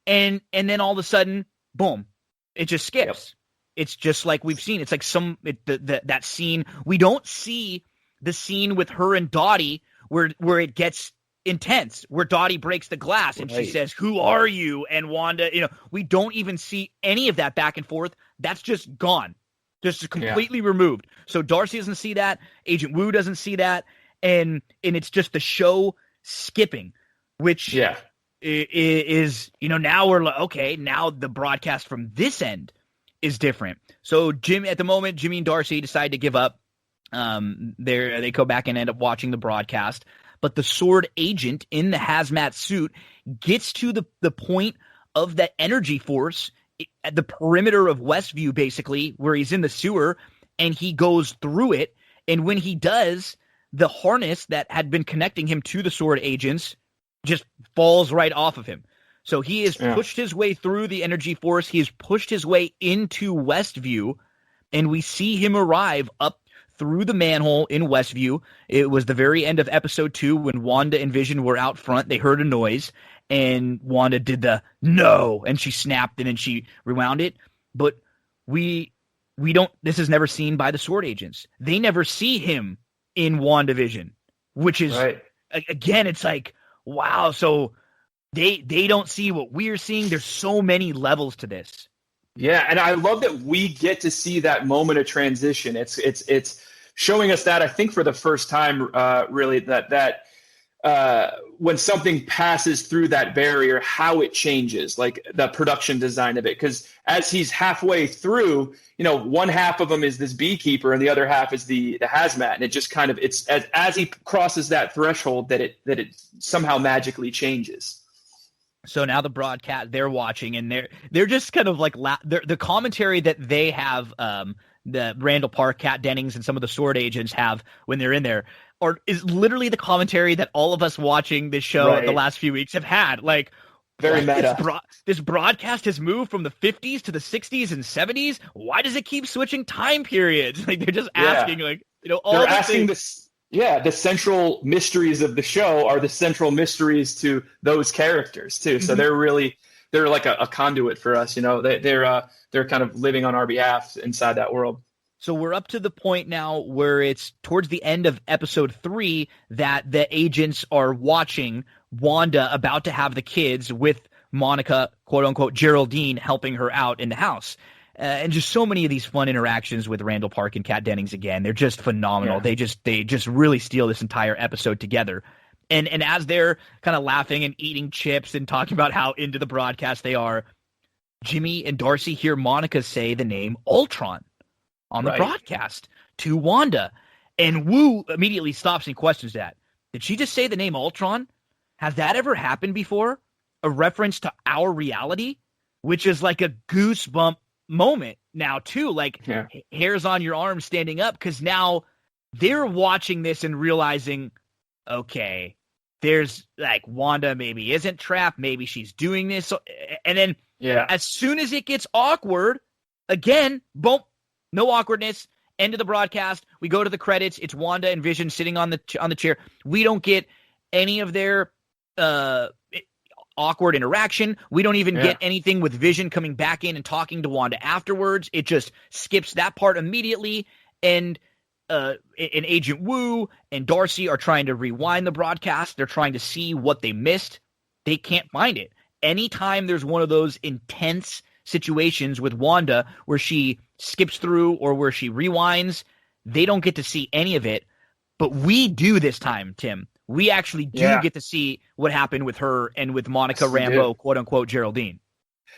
and then all of a sudden, boom, it just skips. Yep. It's just like we've seen. It's like that scene. We don't see the scene with her and Dottie where it gets intense where Dottie breaks the glass and she says, "Who are you?" And Wanda, we don't even see any of that back and forth. That's just gone. Just completely removed. So Darcy doesn't see that. Agent Wu doesn't see that. And it's just the show skipping, which is, now we're like, okay, now the broadcast from this end is different. So at the moment, Jimmy and Darcy decide to give up. They go back and end up watching the broadcast. But the sword agent in the hazmat suit gets to the point of that energy force at the perimeter of Westview, basically, where he's in the sewer, and he goes through it. And when he does, the harness that had been connecting him to the sword agents just falls right off of him. So he has pushed his way through the energy force. He has pushed his way into Westview, and we see him arrive up through the manhole in Westview. It was the very end of episode 2 when Wanda and Vision were out front. They heard a noise, and Wanda did the no, and she snapped it and she rewound it. But we don't. This is never seen by the sword agents. They never see him in WandaVision, which is again, it's like, wow. So they don't see what we're seeing. There's so many levels to this. Yeah, and I love that we get to see that moment of transition. It's showing us that, I think, for the first time, really, that when something passes through that barrier, how it changes, like the production design of it. Because as he's halfway through, one half of him is this beekeeper, and the other half is the hazmat, and it just kind of it's as he crosses that threshold that it somehow magically changes. So now the broadcast, they're watching, and they're just kind of like the commentary that they have, the Randall Park, Kat Dennings, and some of the sword agents have when they're in there, is literally the commentary that all of us watching this show the last few weeks have had. Like, very meta. This broadcast has moved from the 50s to the 60s and 70s. Why does it keep switching time periods? Like, they're just asking, all they're the asking things. The central mysteries of the show are the central mysteries to those characters too. So they're like a conduit for us. They're kind of living on our behalf inside that world. So we're up to the point now where it's towards the end of episode 3 that the agents are watching Wanda about to have the kids with Monica, quote unquote, Geraldine, helping her out in the house. And just so many of these fun interactions with Randall Park and Kat Dennings again. They're just phenomenal. Yeah. They just really steal this entire episode together. And as they're kind of laughing and eating chips and talking about how into the broadcast they are, Jimmy and Darcy hear Monica say the name Ultron on the broadcast to Wanda. And Wu immediately stops and questions that. Did she just say the name Ultron? Has that ever happened before? A reference to our reality? Which is like a goosebump moment now too, like hairs on your arm standing up, because now they're watching this and realizing, okay, there's like Wanda maybe isn't trapped, maybe she's doing this, and then as soon as it gets awkward again, boom, no awkwardness, end of the broadcast, we go to the credits, it's Wanda and Vision sitting on the chair. We don't get any of their awkward interaction. We don't even get anything with Vision coming back in and talking to Wanda afterwards. It just skips that part immediately. And Agent Wu and Darcy are trying to rewind the broadcast. They're trying to see what they missed. They can't find it. Anytime there's one of those intense situations with Wanda where she skips through or where she rewinds, they don't get to see any of it. But we do this time, Tim. We actually do get to see what happened with her and with Monica Rambeau, quote unquote, Geraldine.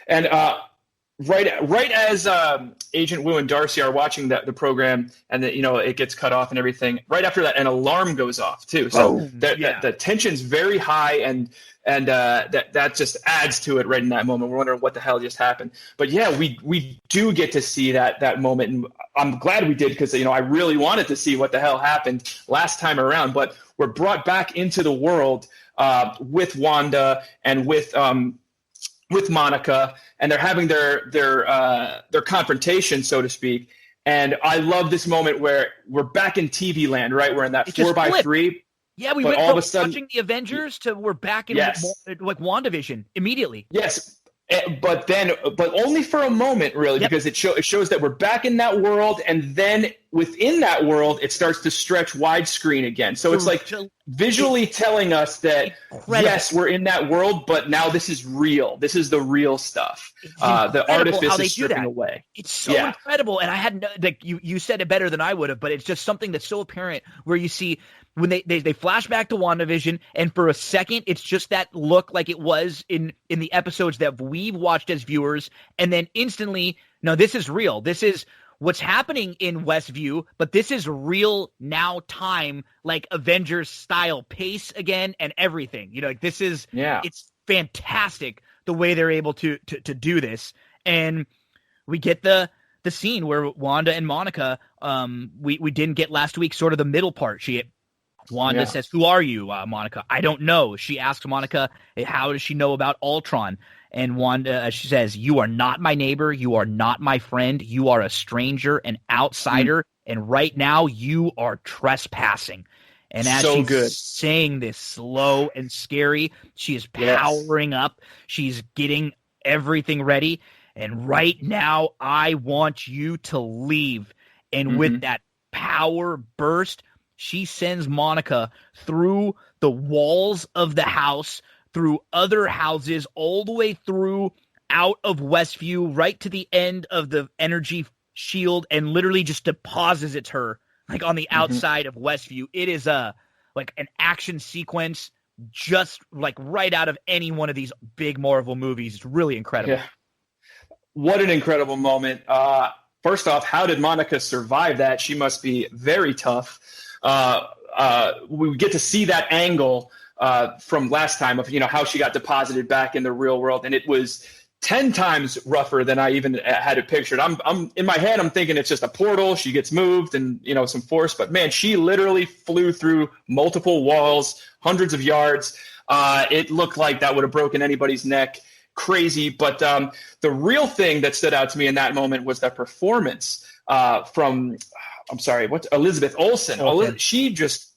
And right as Agent Wu and Darcy are watching the program, and it gets cut off and everything. Right after that, an alarm goes off too. So the tension's very high, and that just adds to it right in that moment. We're wondering what the hell just happened. But we do get to see that moment, and I'm glad we did, because I really wanted to see what the hell happened last time around. But we're brought back into the world with Wanda and with Monica, and they're having their confrontation, so to speak. And I love this moment where we're back in TV land, right? We're in that 4x3. Yeah, we went from watching the Avengers to we're back in like WandaVision immediately. Yes, But only for a moment, really, because it shows that we're back in that world, and then within that world, it starts to stretch widescreen again. So it's like visually telling us that, yes, we're in that world, but now this is real. This is the real stuff. The artifice is stripping away. It's so incredible. And I had you said it better than I would have, but it's just something that's so apparent where you see when they flash back to WandaVision, and for a second, it's just that look like it was in the episodes that we've watched as viewers, and then instantly, no, this is real. This is what's happening in Westview, but this is real now time, like Avengers style pace again and everything. Like this is, it's fantastic the way they're able to do this. And we get the scene where Wanda and Monica, we didn't get last week, sort of the middle part. Wanda says, "Who are you, Monica?" "I don't know." She asks Monica, "How does she know about Ultron?" And Wanda, she says, "You are not my neighbor. You are not my friend. You are a stranger, an outsider. And right now you are trespassing." And as she's saying this slow and scary, she is powering up. She's getting everything ready. And right now, I want you to leave. And with that power burst, she sends Monica through the walls of the house, through other houses, all the way through out of Westview, right to the end of the energy shield, and literally just deposits her like on the outside of Westview. It is like an action sequence, just like right out of any one of these big Marvel movies. It's really incredible. Yeah. What an incredible moment. First off, how did Monica survive that? She must be very tough. We get to see that angle from last time of how she got deposited back in the real world, and it was 10 times rougher than I even had it pictured. I'm in my head, I'm thinking it's just a portal. She gets moved and some force, but man, she literally flew through multiple walls, hundreds of yards. It looked like that would have broken anybody's neck. Crazy, but the real thing that stood out to me in that moment was that performance from. I'm sorry, what's Elizabeth Olsen? She just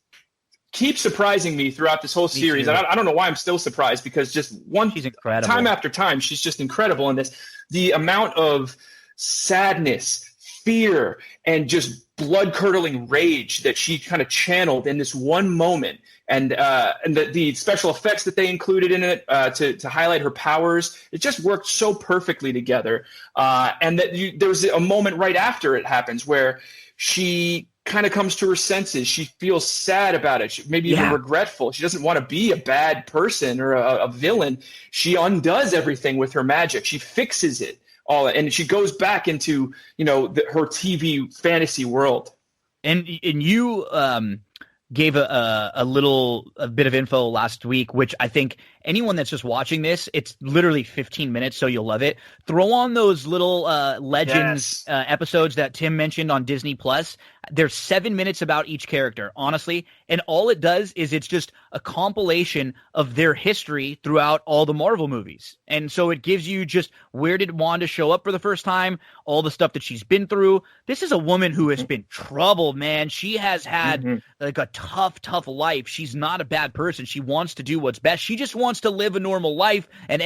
keeps surprising me throughout this whole series. And I don't know why I'm still surprised, because just she's incredible. Time after time, she's just incredible in this. The amount of sadness, fear, and just blood-curdling rage that she kind of channeled in this one moment. And the special effects that they included in it to highlight her powers, it just worked so perfectly together. And there was a moment right after it happens where she kind of comes to her senses. She feels sad about it, maybe even regretful. She doesn't want to be a bad person or a villain. She undoes everything with her magic. She fixes it all, and she goes back into her TV fantasy world. And you gave a bit of info last week, which I think anyone that's just watching this, it's literally 15 minutes, so you'll love it. Throw on those little Legends episodes that Tim mentioned on Disney Plus. There's 7 minutes about each character, honestly, and all it does is it's just a compilation of their history throughout all the Marvel movies. And so it gives you just, where did Wanda show up for the first time, all the stuff that she's been through. This is a woman who has been troubled, man. She has had like a tough life. She's not a bad person. She wants to do what's best. She just wants to live a normal life, and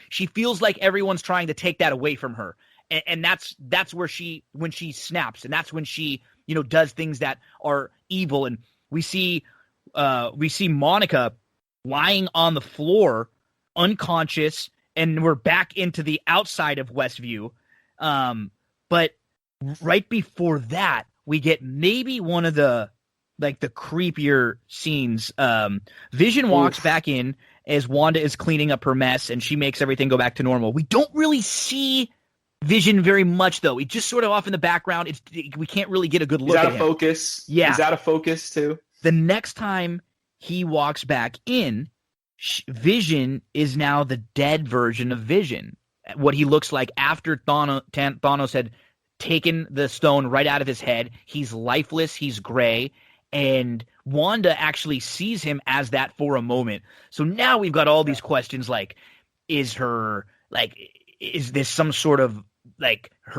she feels like everyone's trying to take that away from her. And that's where when she snaps, and that's when she does things that are evil. And we see Monica lying on the floor, unconscious, and we're back into the outside of Westview. But right before that, we get maybe one of the creepier scenes. Vision walks back in as Wanda is cleaning up her mess, and she makes everything go back to normal. We don't really see Vision very much, though. He's just sort of off in the background. We can't really get a good look at him. He's out of focus. Yeah. He's out of focus, too. The next time he walks back in, Vision is now the dead version of Vision. What he looks like after Thanos had taken the stone right out of his head. He's lifeless. He's gray. And Wanda actually sees him as that for a moment. So now we've got all these questions like, is this some sort of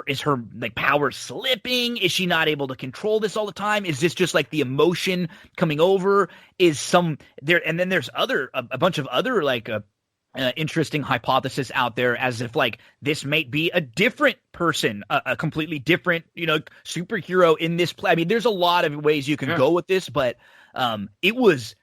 is her power slipping? Is she not able to control this all the time? Is this just like the emotion coming over? And then there's a bunch of other interesting hypothesis out there as if like this might be a different person, a completely different, superhero in this play. I mean, there's a lot of ways you can go with this, but it was,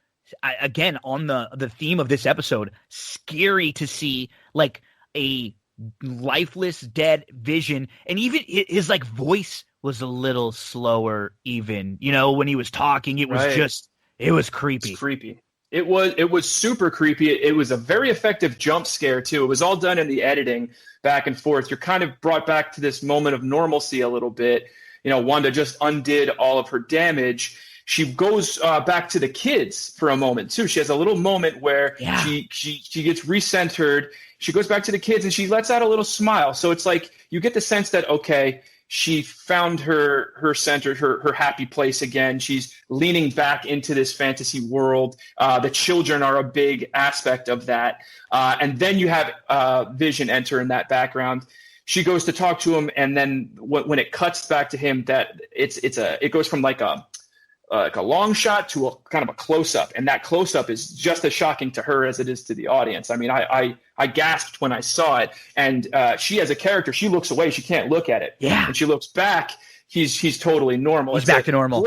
again, on the theme of this episode, scary to see like a lifeless, dead Vision, and even his like voice was a little slower. Even when he was talking, it was just it was creepy. It's creepy. It was super creepy. It was a very effective jump scare too. It was all done in the editing back and forth. You're kind of brought back to this moment of normalcy a little bit. Wanda just undid all of her damage. She goes back to the kids for a moment too. She has a little moment where she gets recentered. She goes back to the kids and she lets out a little smile. So it's like you get the sense that, okay, she found her center, her happy place again. She's leaning back into this fantasy world. The children are a big aspect of that. And then you have Vision enter in that background. She goes to talk to him, and then when it cuts back to him, that it goes from like a long shot to a kind of a close-up, and that close-up is just as shocking to her as it is to the audience. I mean, I gasped when I saw it, and she as a character, she looks away, she can't look at it. Yeah. When she looks back, he's totally normal. He's back to normal.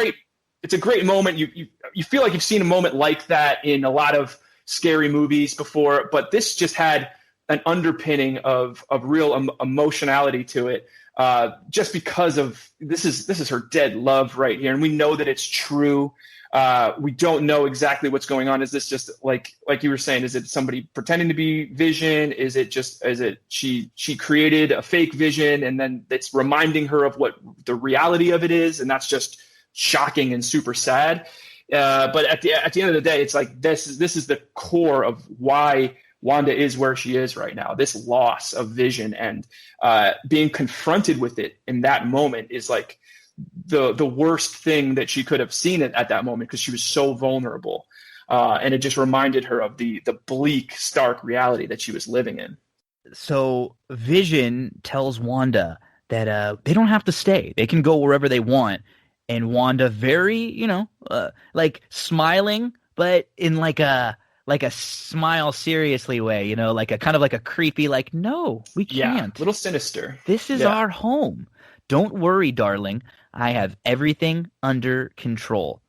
It's a great moment. You feel like you've seen a moment like that in a lot of scary movies before, but this just had an underpinning of real emotionality to it. Just because of this is her dead love right here, and we know that it's true. We don't know exactly what's going on. Is this just like you were saying? Is it somebody pretending to be Vision? Is it she created a fake Vision, and then it's reminding her of what the reality of it is, and that's just shocking and super sad. But at the end of the day, it's like this is the core of why Wanda is where she is right now. This loss of Vision and being confronted with it in that moment is like the worst thing that she could have seen it at that moment, because she was so vulnerable. And it just reminded her of the bleak, stark reality that she was living in. So Vision tells Wanda that they don't have to stay. They can go wherever they want. And Wanda very, like smiling, but in like a smile seriously way, like a kind of like a creepy, like, no, we can't. A little sinister. This is our home. Don't worry, darling. I have everything under control.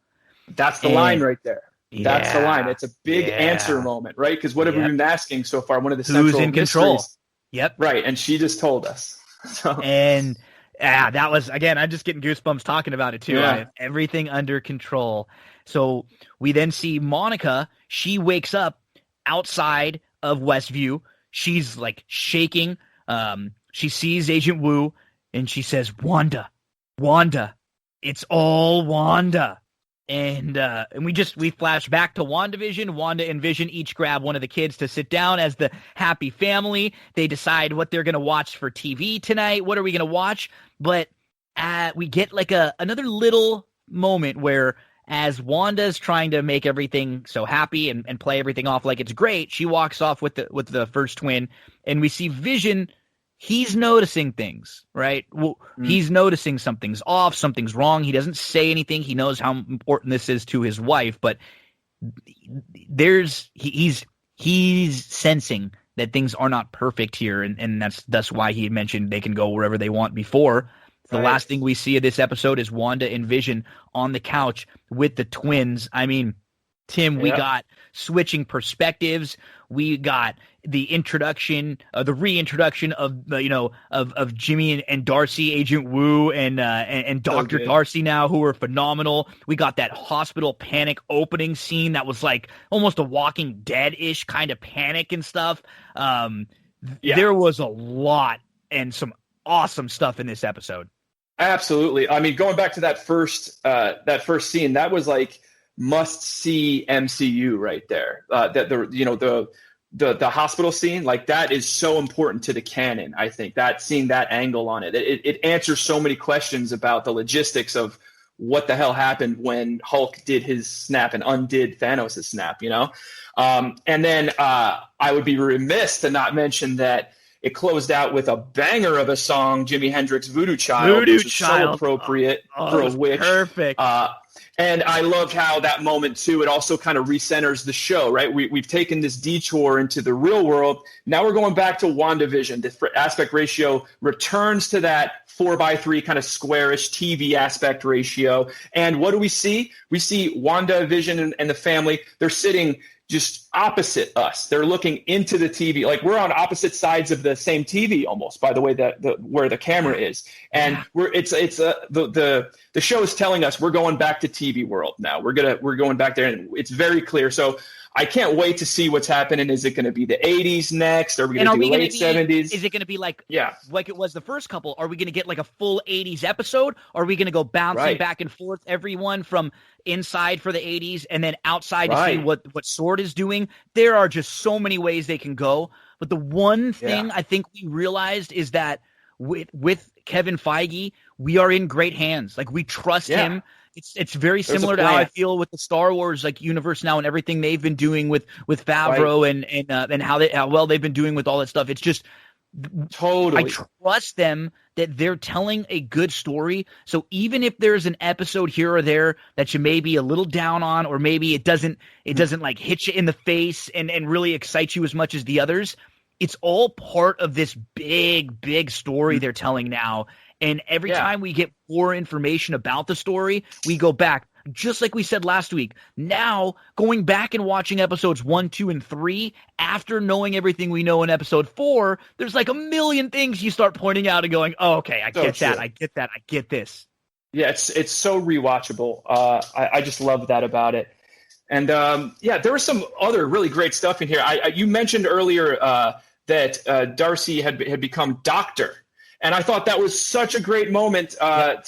That's the line right there. That's the line. It's a big answer moment, right? Because what have we been asking so far? One of the central Who's in control? Mysteries. Yep. Right. And she just told us. So. And that was, again, I'm just getting goosebumps talking about it too. Yeah. I have everything under control. So we then see Monica. She wakes up outside of Westview. She's like shaking. She sees Agent Wu and she says, Wanda, it's all Wanda. And we flash back to WandaVision. Wanda and Vision each grab one of the kids to sit down as the happy family. They decide what they're going to watch for TV tonight. What are we going to watch? But we get like another little moment where, as Wanda's trying to make everything so happy and play everything off like it's great, she walks off with the first twin, and we see Vision. He's noticing things, right? Well, he's noticing something's off, something's wrong. He doesn't say anything. He knows how important this is to his wife, but he's sensing that things are not perfect here, and that's why he had mentioned they can go wherever they want before. The last thing we see of this episode is Wanda and Vision on the couch with the twins. I mean, Tim, we got switching perspectives. We got the reintroduction of Jimmy and Darcy, Agent Wu, and Dr. Darcy now, who are phenomenal. We got that hospital panic opening scene that was like almost a Walking Dead-ish kind of panic and stuff. There was a lot and some awesome stuff in this episode. Absolutely. I mean, going back to that first scene, that was like must see MCU right there. The hospital scene, like that is so important to the canon. I think that seeing that angle on it answers so many questions about the logistics of what the hell happened when Hulk did his snap and undid Thanos' snap, and then I would be remiss to not mention that it closed out with a banger of a song, Jimi Hendrix, Voodoo Child, which is so appropriate for a witch. Perfect. And I loved how that moment, too, it also kind of recenters the show, right? We've taken this detour into the real world. Now we're going back to WandaVision. The aspect ratio returns to that 4:3 kind of squarish TV aspect ratio. And what do we see? We see WandaVision and the family. They're sitting just opposite us. They're looking into the TV. Like, we're on opposite sides of the same TV almost, by the way that where the camera is. And the show is telling us we're going back to TV world now. We're going back there, and it's very clear. So I can't wait to see what's happening. Is it going to be the 80s next? Are we going to do late 70s? Is it going to be like it was the first couple? Are we going to get like a full 80s episode? Or are we going to go bouncing back and forth, everyone from inside for the 80s and then outside to see what Sword is doing? There are just so many ways they can go. But the one thing I think we realized is that with Kevin Feige, we are in great hands. Like, we trust him. It's very similar to how I feel with the Star Wars universe now and everything they've been doing with Favreau and how well they've been doing with all that stuff. It's just totally, I trust them that they're telling a good story. So even if there's an episode here or there that you may be a little down on, or maybe it doesn't like hit you in the face and really excite you as much as the others, it's all part of this big story they're telling now. And every time we get more information about the story, we go back, just like we said last week. Now, going back and watching episodes 1, 2, and 3, after knowing everything we know in episode 4, there's like a million things you start pointing out and going, oh, okay, I get that, I get this. Yeah, it's so rewatchable. I just love that about it. And there was some other really great stuff in here. You mentioned earlier that Darcy had become Doctor. And I thought that was such a great moment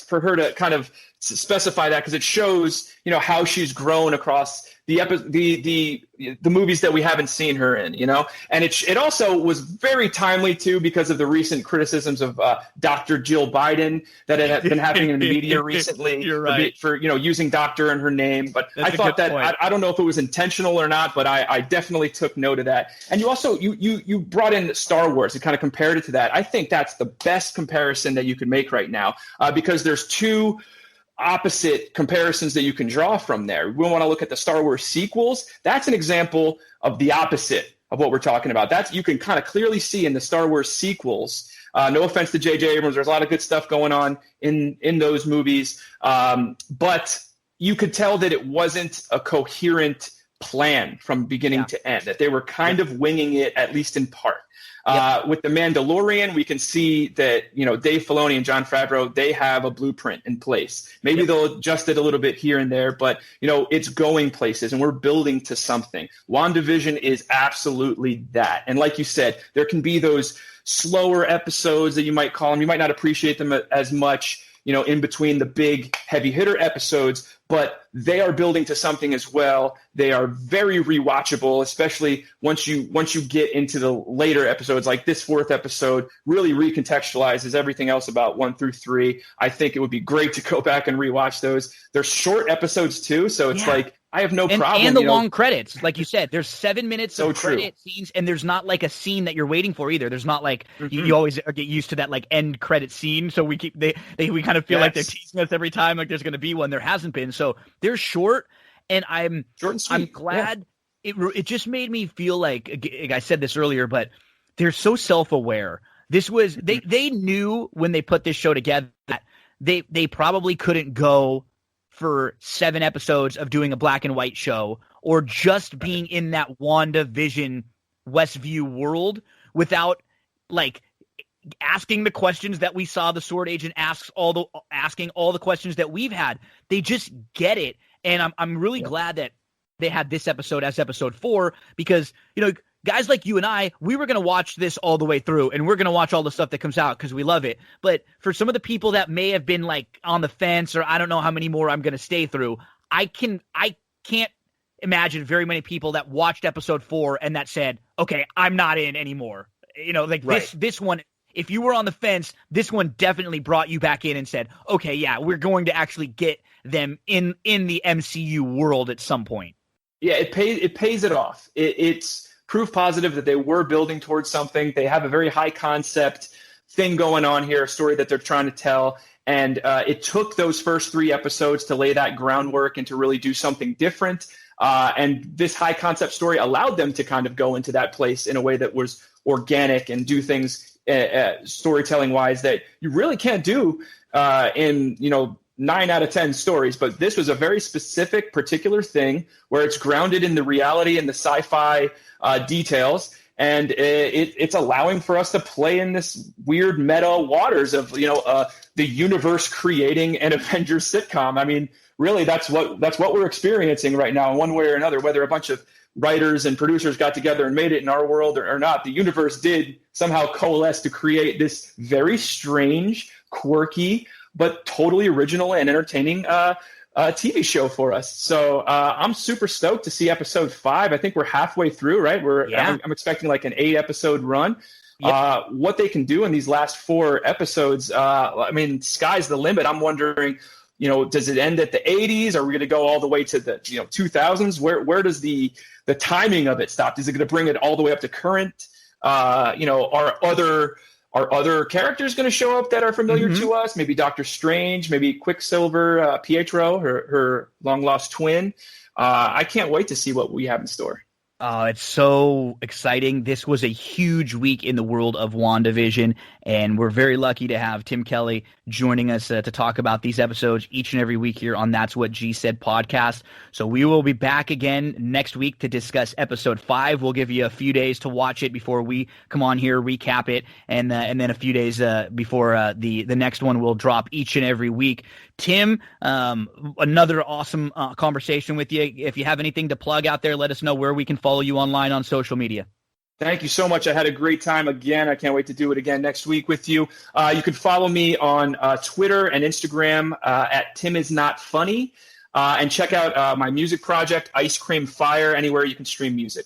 for her to kind of specify that, because it shows, how she's grown across the movies that we haven't seen her in, And it also was very timely too, because of the recent criticisms of Dr. Jill Biden that had been happening in the media recently. You're right. for using doctor in her name. But that's I thought that I don't know if it was intentional or not, but I definitely took note of that. And you also you brought in Star Wars and kind of compared it to that. I think that's the best comparison that you can make right now, because there's two opposite comparisons that you can draw from there. We want to look at the Star Wars sequels. That's an example of the opposite of what we're talking about. That's, you can kind of clearly see in the Star Wars sequels. No offense to J.J. Abrams, there's a lot of good stuff going on in those movies, but you could tell that it wasn't a coherent plan from beginning to end, that they were kind of winging it, at least in part. With The Mandalorian, we can see that, Dave Filoni and Jon Favreau, they have a blueprint in place. Maybe they'll adjust it a little bit here and there, but, it's going places and we're building to something. WandaVision is absolutely that. And like you said, there can be those slower episodes that you might call them. You might not appreciate them as much, in between the big heavy hitter episodes, but they are building to something as well. They are very rewatchable, especially once you get into the later episodes. Like this 4th episode really recontextualizes everything else about 1 through 3. I think it would be great to go back and rewatch those. They're short episodes too, so it's like I have no problem. And the long credits, like you said, there's 7 minutes of credit scenes, and there's not like a scene that you're waiting for either. There's not like you always get used to that like end credit scene. So we we kind of feel like they're teasing us every time like there's going to be one. There hasn't been. So they're short, and I'm glad it just made me feel like I said this earlier, but they're so self-aware. This was they knew when they put this show together that they probably couldn't go for 7 episodes of doing a black and white show or just being in that WandaVision Westview world without like asking the questions that we saw the Sword Agent asking all the questions that we've had. They just get it. And I'm really glad that they had this episode as episode 4, because, guys like you and I, we were going to watch this all the way through, and we're going to watch all the stuff that comes out because we love it. But for some of the people that may have been like on the fence, or I don't know how many more I'm going to stay through, I can't imagine very many people that watched episode 4 and that said, okay, I'm not in anymore. This one, if you were on the fence, this one definitely brought you back in and said, okay, yeah, we're going to actually get them in the MCU world at some point. Yeah, it pays it off. It's proof positive that they were building towards something. They have a very high concept thing going on here, a story that they're trying to tell. And it took those first 3 episodes to lay that groundwork and to really do something different. And this high concept story allowed them to kind of go into that place in a way that was organic and do things storytelling wise that you really can't do in 9 out of 10 stories. But this was a very specific, particular thing where it's grounded in the reality and the sci-fi details. And it's allowing for us to play in this weird meta waters of, the universe creating an Avengers sitcom. I mean, really, that's what we're experiencing right now in one way or another, whether a bunch of writers and producers got together and made it in our world or not. The universe did somehow coalesce to create this very strange, quirky, but totally original and entertaining TV show for us. So I'm super stoked to see episode 5. I think we're halfway through, right? I'm expecting like an 8 episode run. Yep. What they can do in these last 4 episodes, sky's the limit. I'm wondering, does it end at the 80s? Are we going to go all the way to the 2000s? Where does the timing of it stop? Is it going to bring it all the way up to current? Are other characters going to show up that are familiar to us? Maybe Doctor Strange, maybe Quicksilver, Pietro, her long lost twin. I can't wait to see what we have in store. It's so exciting. This was a huge week in the world of WandaVision, and we're very lucky to have Tim Kelly joining us to talk about these episodes each and every week here on That's What G Said podcast. So we will be back again next week to discuss episode 5. We'll give you a few days to watch it before we come on here, recap it, and then a few days before the next one will drop each and every week. Tim, another awesome conversation with you. If you have anything to plug out there, let us know where we can follow you online on social media. Thank you so much. I had a great time again. I can't wait to do it again next week with you. You can follow me on Twitter and Instagram at TimIsNotFunny, and check out my music project, Ice Cream Fire, anywhere you can stream music.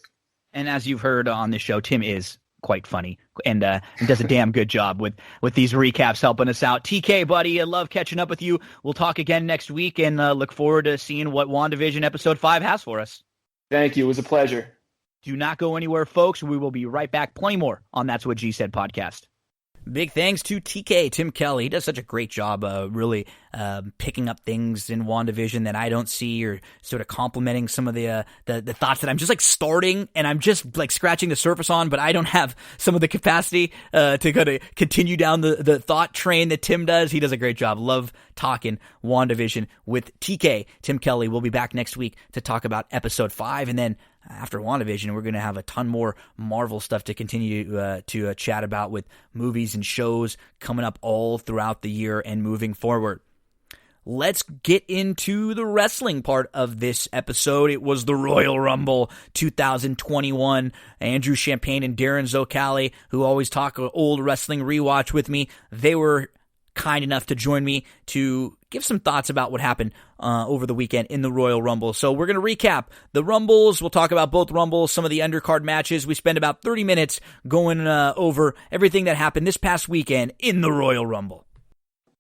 And as you've heard on the show, Tim is quite funny and does a damn good job with these recaps, helping us out. TK, buddy, I love catching up with you. We'll talk again next week, and look forward to seeing what WandaVision episode 5 has for us. Thank you. It was a pleasure. Do not go anywhere, folks. We will be right back. Plenty more on That's What G Said podcast. Big thanks to TK, Tim Kelly. He does such a great job really picking up things in WandaVision that I don't see, or sort of complimenting some of the thoughts that I'm just like starting and I'm just like scratching the surface on, but I don't have some of the capacity to kind of continue down the thought train that Tim does. He does a great job. Love talking WandaVision with TK, Tim Kelly. We'll be back next week to talk about episode 5, and then after WandaVision, we're going to have a ton more Marvel stuff to continue to chat about, with movies and shows coming up all throughout the year and moving forward. Let's get into the wrestling part of this episode. It was the Royal Rumble 2021. Andrew Champagne and Darin Zoccali, who always talk old wrestling rewatch with me, they were kind enough to join me to give some thoughts about what happened over the weekend in the Royal Rumble. So we're going to recap the Rumbles. We'll talk about both Rumbles, some of the undercard matches. We spend about 30 minutes going over everything that happened this past weekend in the Royal Rumble.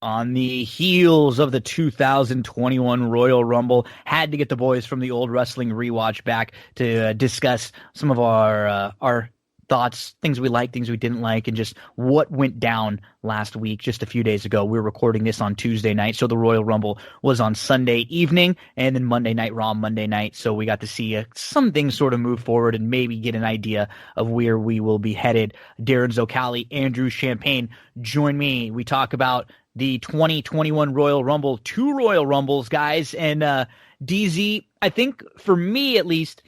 On the heels of the 2021 Royal Rumble, had to get the boys from the old wrestling rewatch back to discuss some of our thoughts, things we liked, things we didn't like, and just what went down last week, just a few days ago. We're recording this on Tuesday night, so the Royal Rumble was on Sunday evening, and then Monday Night Raw Monday night, so we got to see some things sort of move forward and maybe get an idea of where we will be headed. Darin Zoccali, Andrew Champagne, join me. We talk about the 2021 Royal Rumble, 2 Royal Rumbles, guys, and DZ, I think, for me at least,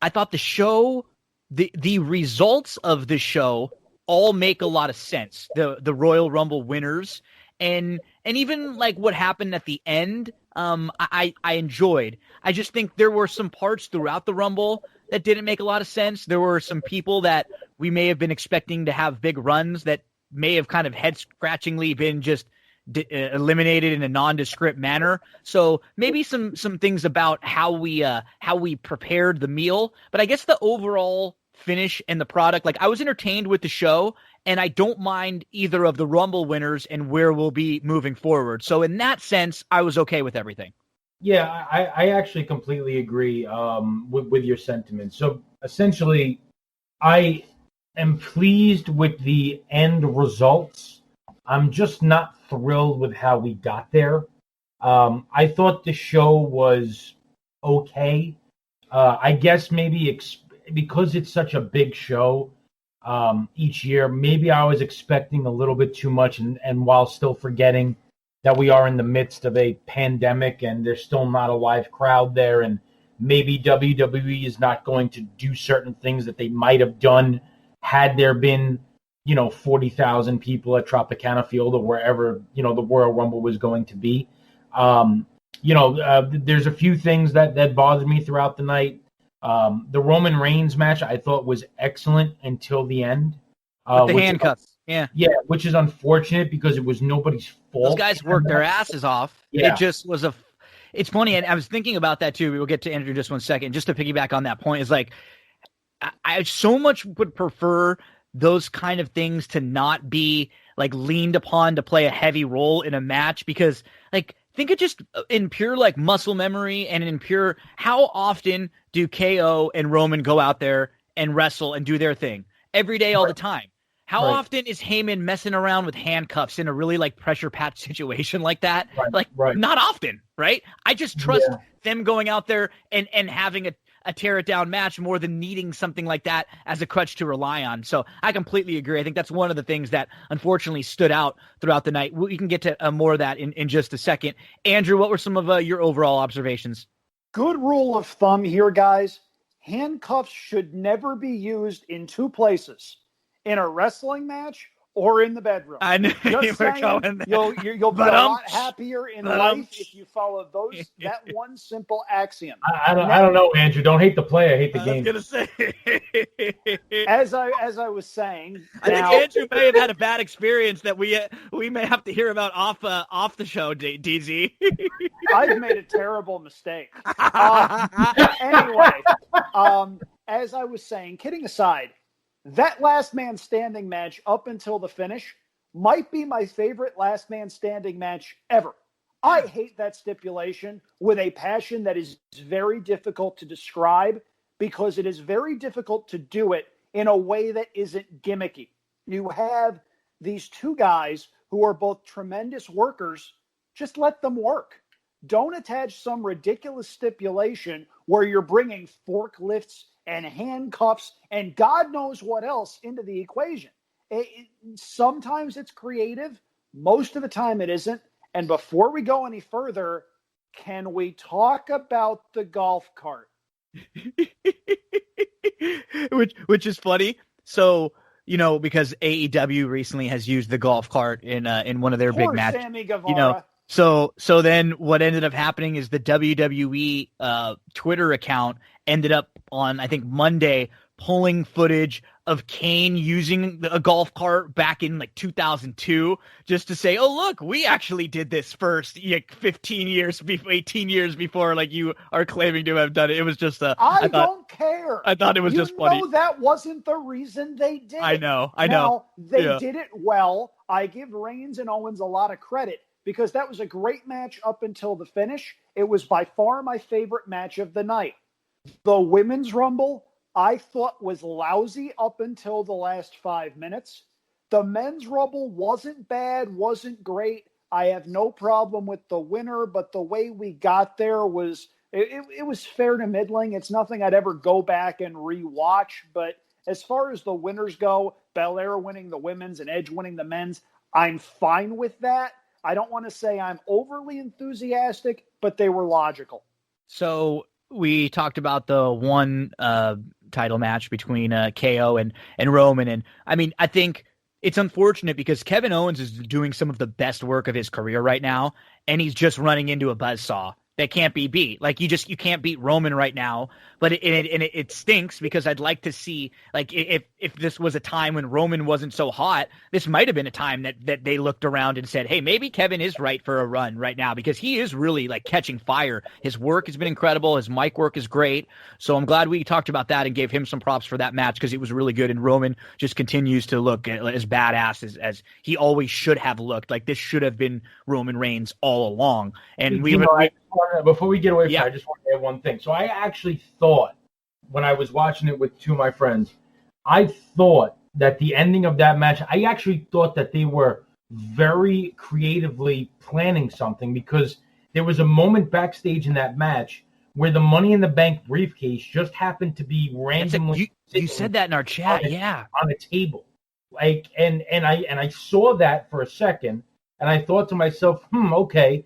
I thought the show, the results of the show all make a lot of sense. The Royal Rumble winners and even like what happened at the end, I enjoyed. I just think there were some parts throughout the Rumble that didn't make a lot of sense. There were some people that we may have been expecting to have big runs that may have kind of head-scratchingly been just eliminated in a nondescript manner. So maybe some things about how we prepared the meal, but I guess the overall finish and the product, like, I was entertained with the show, and I don't mind either of the Rumble winners and where we'll be moving forward. So in that sense, I was okay with everything. Yeah, I actually completely agree with your sentiments. So essentially, I am pleased with the end results I'm just not thrilled with how we got there. I thought the show was okay. I guess maybe because it's such a big show each year, maybe I was expecting a little bit too much, and while still forgetting that we are in the midst of a pandemic and there's still not a live crowd there, and maybe WWE is not going to do certain things that they might have done had there been, 40,000 people at Tropicana Field or wherever, the Royal Rumble was going to be. There's a few things that bothered me throughout the night. The Roman Reigns match I thought was excellent until the end. With the handcuffs. Yeah, which is unfortunate because it was nobody's fault. Those guys worked their asses off. Yeah. It just was it's funny, and I was thinking about that too. We will get to Andrew in just 1 second. Just to piggyback on that point, is like I so much would prefer those kind of things to not be like leaned upon to play a heavy role in a match, because like think of just in pure like muscle memory and in pure how often do KO and Roman go out there and wrestle and do their thing every day all the time. How often is Heyman messing around with handcuffs in a really like pressure patch situation like that? Not often, right? I just trust them going out there and having a tear it down match more than needing something like that as a crutch to rely on. So I completely agree. I think that's one of the things that unfortunately stood out throughout the night. We can get to more of that in just a second. Andrew, what were some of your overall observations? Good rule of thumb here, guys. Handcuffs should never be used in two places. In a wrestling match or in the bedroom. I knew you were going there. You'll be a lot happier in life if you follow that one simple axiom. I don't know, Andrew. Don't hate the play. I hate the game. I was going to say. As I was saying, I think Andrew may have had a bad experience that we may have to hear about off the show, DZ. I've made a terrible mistake. Anyway, as I was saying, kidding aside, that last man standing match up until the finish might be my favorite last man standing match ever. I hate that stipulation with a passion that is very difficult to describe because it is very difficult to do it in a way that isn't gimmicky. You have these two guys who are both tremendous workers. Just let them work. Don't attach some ridiculous stipulation where you're bringing forklifts and handcuffs and God knows what else into the equation. Sometimes it's creative. Most of the time it isn't. And before we go any further, can we talk about the golf cart? which is funny. So, because AEW recently has used the golf cart in one of their big matches. Sammy Guevara. So then what ended up happening is the WWE Twitter account ended up on, I think, Monday, pulling footage of Kane using a golf cart back in like 2002 just to say, oh, look, we actually did this first 18 years before like you are claiming to have done it. It was just I don't care. I thought it was just funny. That wasn't the reason they did it. I know. Now, they did it well. I give Reigns and Owens a lot of credit because that was a great match up until the finish. It was by far my favorite match of the night. The Women's Rumble, I thought was lousy up until the last 5 minutes. The Men's Rumble wasn't bad, wasn't great. I have no problem with the winner, but the way we got there was, it was fair to middling. It's nothing I'd ever go back and rewatch, but as far as the winners go, Belair winning the women's and Edge winning the men's, I'm fine with that. I don't want to say I'm overly enthusiastic, but they were logical. So we talked about the one title match between KO and Roman. And I mean, I think it's unfortunate because Kevin Owens is doing some of the best work of his career right now. And he's just running into a buzzsaw that can't be beat. Like you can't beat Roman right now, but it stinks because I'd like to see, like, if this was a time when Roman wasn't so hot, this might have been a time that they looked around and said, hey, maybe Kevin is right for a run right now because he is really like catching fire. His work has been incredible. His mic work is great. So I'm glad we talked about that and gave him some props for that match because it was really good. And Roman just continues to look as badass as he always should have looked. Like this should have been Roman Reigns all along. And before we get away from it, I just want to add one thing. So I actually thought, when I was watching it with two of my friends, I thought that the ending of that match, I actually thought that they were very creatively planning something, because there was a moment backstage in that match where the Money in the Bank briefcase just happened to be randomly. You said that in our chat, on a table, like, and I saw that for a second, and I thought to myself, okay,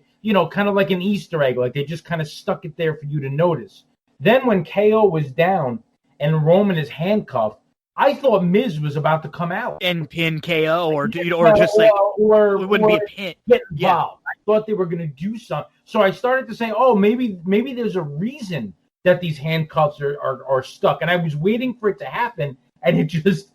kind of like an Easter egg, like they just kind of stuck it there for you to notice. Then when KO was down and Roman is handcuffed, I thought Miz was about to come out and pin KO, or just like, or it wouldn't be a pin. Get involved. I thought they were going to do something. So I started to say, maybe there's a reason that these handcuffs are stuck. And I was waiting for it to happen, and it just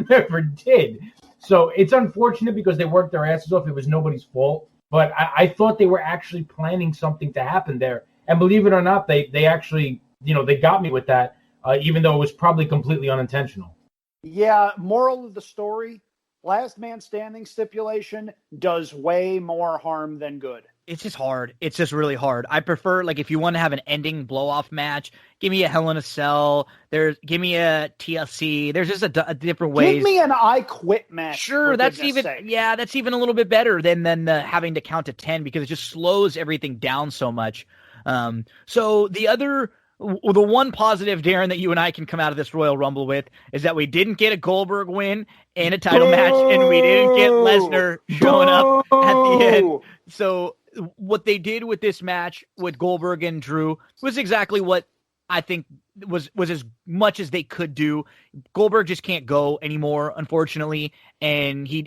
never did. So it's unfortunate because they worked their asses off. It was nobody's fault. But I thought they were actually planning something to happen there. And believe it or not, they actually, they got me with that, even though it was probably completely unintentional. Yeah, moral of the story, last man standing stipulation does way more harm than good. It's just hard. It's just really hard. I prefer, like, if you want to have an ending blow-off match, give me a Hell in a Cell. Give me a TLC. There's just a different ways. Give me an I Quit match. Sure, that's even a little bit better than having to count to 10, because it just slows everything down so much. So the one positive, Darin, that you and I can come out of this Royal Rumble with is that we didn't get a Goldberg win and a title match, and we didn't get Lesnar showing up at the end. So what they did with this match with Goldberg and Drew was exactly what I think was as much as they could do. Goldberg just can't go anymore, unfortunately, and he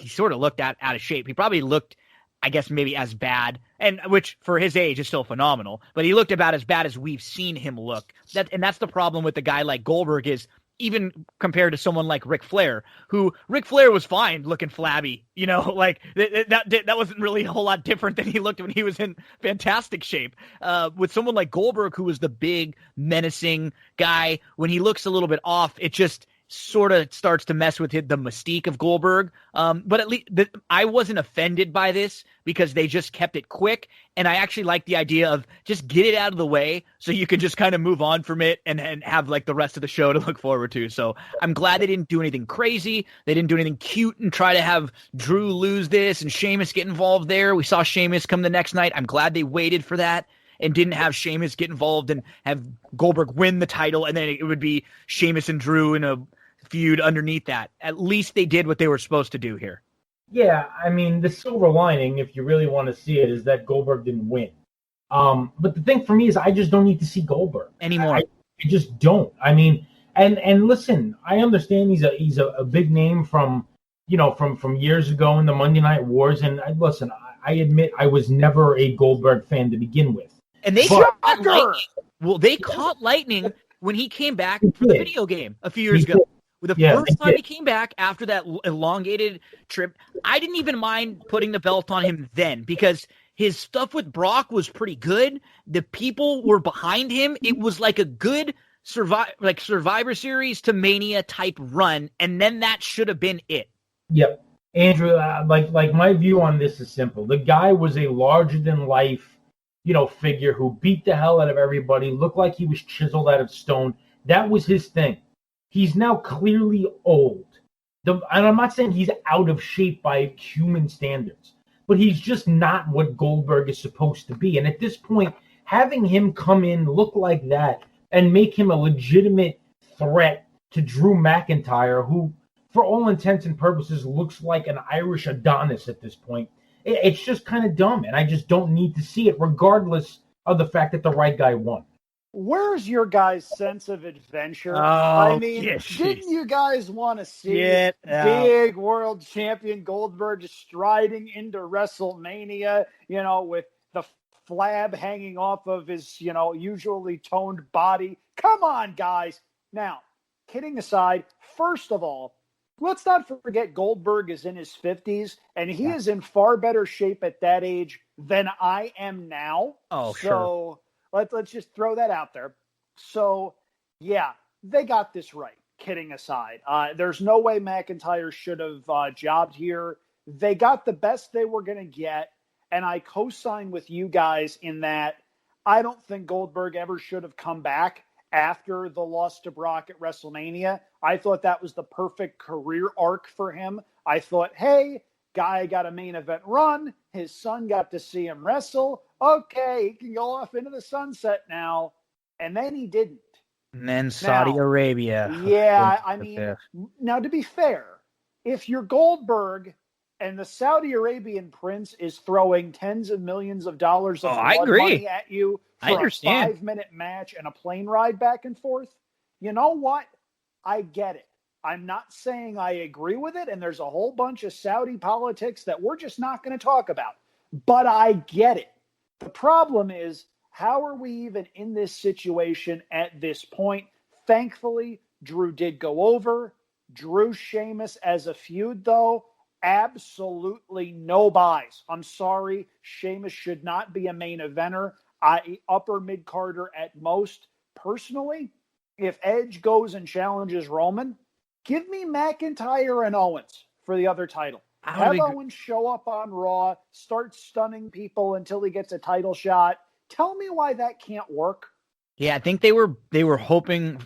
sort of looked out of shape. He probably looked, I guess, maybe as bad, and which for his age is still phenomenal, but he looked about as bad as we've seen him look. That's the problem with a guy like Goldberg, is even compared to someone like Ric Flair, who Ric Flair was fine looking flabby, like that wasn't really a whole lot different than he looked when he was in fantastic shape. With someone like Goldberg, who was the big menacing guy, when he looks a little bit off, it just sort of starts to mess with the mystique of Goldberg. But at least I wasn't offended by this, because they just kept it quick. And I actually like the idea of just get it out of the way so you can just kind of move on from it and have like the rest of the show to look forward to. So I'm glad they didn't do anything crazy. They didn't do anything cute and try to have Drew lose this and Sheamus get involved there. We saw Sheamus come the next night. I'm glad they waited for that and didn't have Sheamus get involved and have Goldberg win the title, and then it would be Sheamus and Drew in a feud underneath that. At least they did what they were supposed to do here. Yeah, I mean, the silver lining, if you really want to see it, is that Goldberg didn't win. But the thing for me is I just don't need to see Goldberg anymore. I just don't. I mean, and listen, I understand he's a big name from years ago in the Monday Night Wars, and I admit I was never a Goldberg fan to begin with. And they caught lightning. Well, they caught lightning when he came back for the video game a few years ago. The first time he came back after that elongated trip, I didn't even mind putting the belt on him then, because his stuff with Brock was pretty good. The people were behind him. It was like a good Survivor Series to Mania type run, and then that should have been it. Yep. Andrew, like my view on this is simple. The guy was a larger than life, figure who beat the hell out of everybody, looked like he was chiseled out of stone. That was his thing. He's now clearly old. And I'm not saying he's out of shape by human standards, but he's just not what Goldberg is supposed to be. And at this point, having him come in, look like that, and make him a legitimate threat to Drew McIntyre, who, for all intents and purposes, looks like an Irish Adonis at this point, it's just kind of dumb. And I just don't need to see it, regardless of the fact that the right guy won. Where's your guys' sense of adventure? Didn't you guys want to see big world champion Goldberg striding into WrestleMania, with the flab hanging off of his, usually toned body? Come on, guys. Now, kidding aside, first of all, let's not forget Goldberg is in his 50s, and he is in far better shape at that age than I am now. Oh, sure. Let's just throw that out there. So, yeah, they got this right, kidding aside. There's no way McIntyre should have jobbed here. They got the best they were going to get, and I co-sign with you guys in that I don't think Goldberg ever should have come back after the loss to Brock at WrestleMania. I thought that was the perfect career arc for him. I thought, hey, Guy got a main event run. His son got to see him wrestle. Okay, he can go off into the sunset now. And then he didn't. And then Saudi Arabia. Yeah, I mean, now to be fair, if you're Goldberg and the Saudi Arabian prince is throwing tens of millions of dollars of blood money at you for a 5-minute match and a plane ride back and forth, you know what? I get it. I'm not saying I agree with it, and there's a whole bunch of Saudi politics that we're just not going to talk about. But I get it. The problem is, how are we even in this situation at this point? Thankfully, Drew did go over. Drew Sheamus as a feud, though, absolutely no buys. I'm sorry. Sheamus should not be a main eventer. Upper mid-carder at most. Personally, if Edge goes and challenges Roman, give me McIntyre and Owens for the other title. Have Owens show up on Raw, start stunning people until he gets a title shot. Tell me why that can't work. Yeah, I think they were hoping,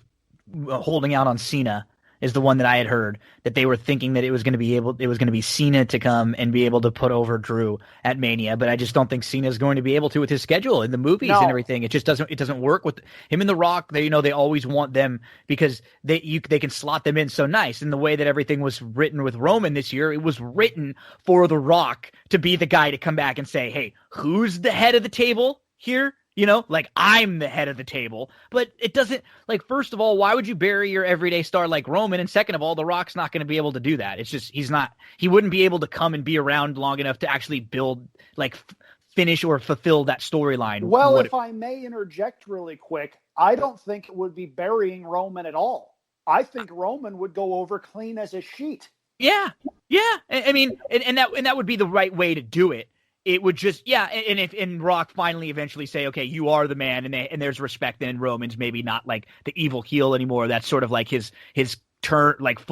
holding out on Cena is the one that I had heard, that they were thinking that it was going to be Cena to come and be able to put over Drew at Mania, but I just don't think Cena is going to be able to with his schedule and the movies and everything. It just doesn't work with him and The Rock. They always want them because they can slot them in so nice. And the way that everything was written with Roman this year, it was written for The Rock to be the guy to come back and say, "Hey, who's the head of the table here?" Like, I'm the head of the table. But it doesn't, like, first of all, why would you bury your everyday star like Roman? And second of all, The Rock's not going to be able to do that. It's just, he wouldn't be able to come and be around long enough to actually build, like, finish or fulfill that storyline. Well, if I may interject really quick, I don't think it would be burying Roman at all. I think Roman would go over clean as a sheet. Yeah. I mean, and that would be the right way to do it. It would just, and if Rock finally eventually say, okay, you are the man, and there's respect, then Roman's maybe not like the evil heel anymore. That's sort of like his turn, like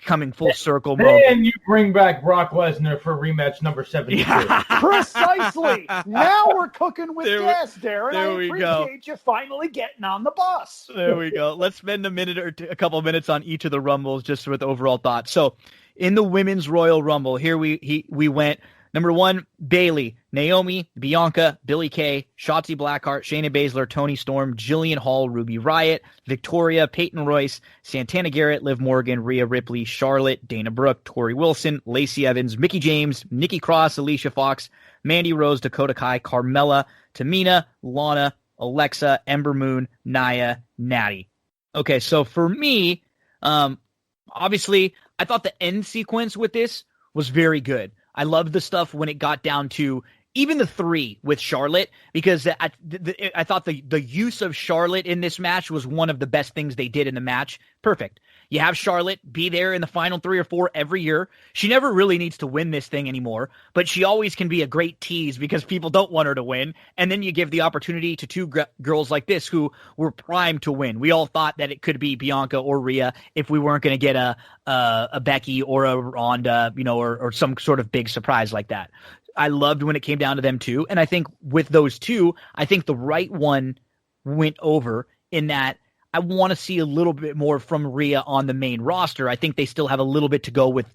coming full circle moment. And you bring back Brock Lesnar for rematch number 72. Yeah. Precisely. Now we're cooking with gas, Darin. There we go. I appreciate you finally getting on the bus. There we go. Let's spend a couple of minutes on each of the Rumbles just with overall thoughts. So in the Women's Royal Rumble, here we went. Number 1, Bayley, Naomi, Bianca, Billie Kay, Shotzi Blackheart, Shayna Baszler, Toni Storm, Jillian Hall, Ruby Riott, Victoria, Peyton Royce, Santana Garrett, Liv Morgan, Rhea Ripley, Charlotte, Dana Brooke, Tori Wilson, Lacey Evans, Mickie James, Nikki Cross, Alicia Fox, Mandy Rose, Dakota Kai, Carmella, Tamina, Lana, Alexa, Ember Moon, Nia, Natty. Okay, so for me, obviously, I thought the end sequence with this was very good. I loved the stuff when it got down to even the 3 with Charlotte, because I thought the use of Charlotte in this match was one of the best things they did in the match. Perfect. You have Charlotte be there in the final 3 or 4 every year. She never really needs to win this thing anymore, but she always can be a great tease because people don't want her to win. And then you give the opportunity to 2 girls like this who were primed to win. We all thought that it could be Bianca or Rhea if we weren't going to get a Becky or a Ronda, or some sort of big surprise like that. I loved when it came down to them too. And I think with those 2, I think the right one went over in that I want to see a little bit more from Rhea on the main roster. I think they still have a little bit to go with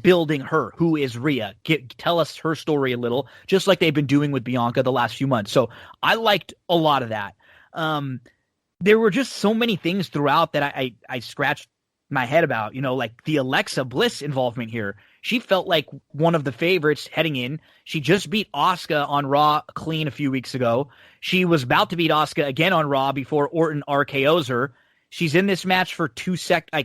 building her. Who is Rhea? Tell us her story a little, just like they've been doing with Bianca the last few months. So I liked a lot of that. There were just so many things throughout that I scratched my head about, like the Alexa Bliss involvement here. She felt like one of the favorites heading in. She just beat Asuka on Raw clean a few weeks ago. She was about to beat Asuka again on Raw before Orton RKOs her. She's in this match for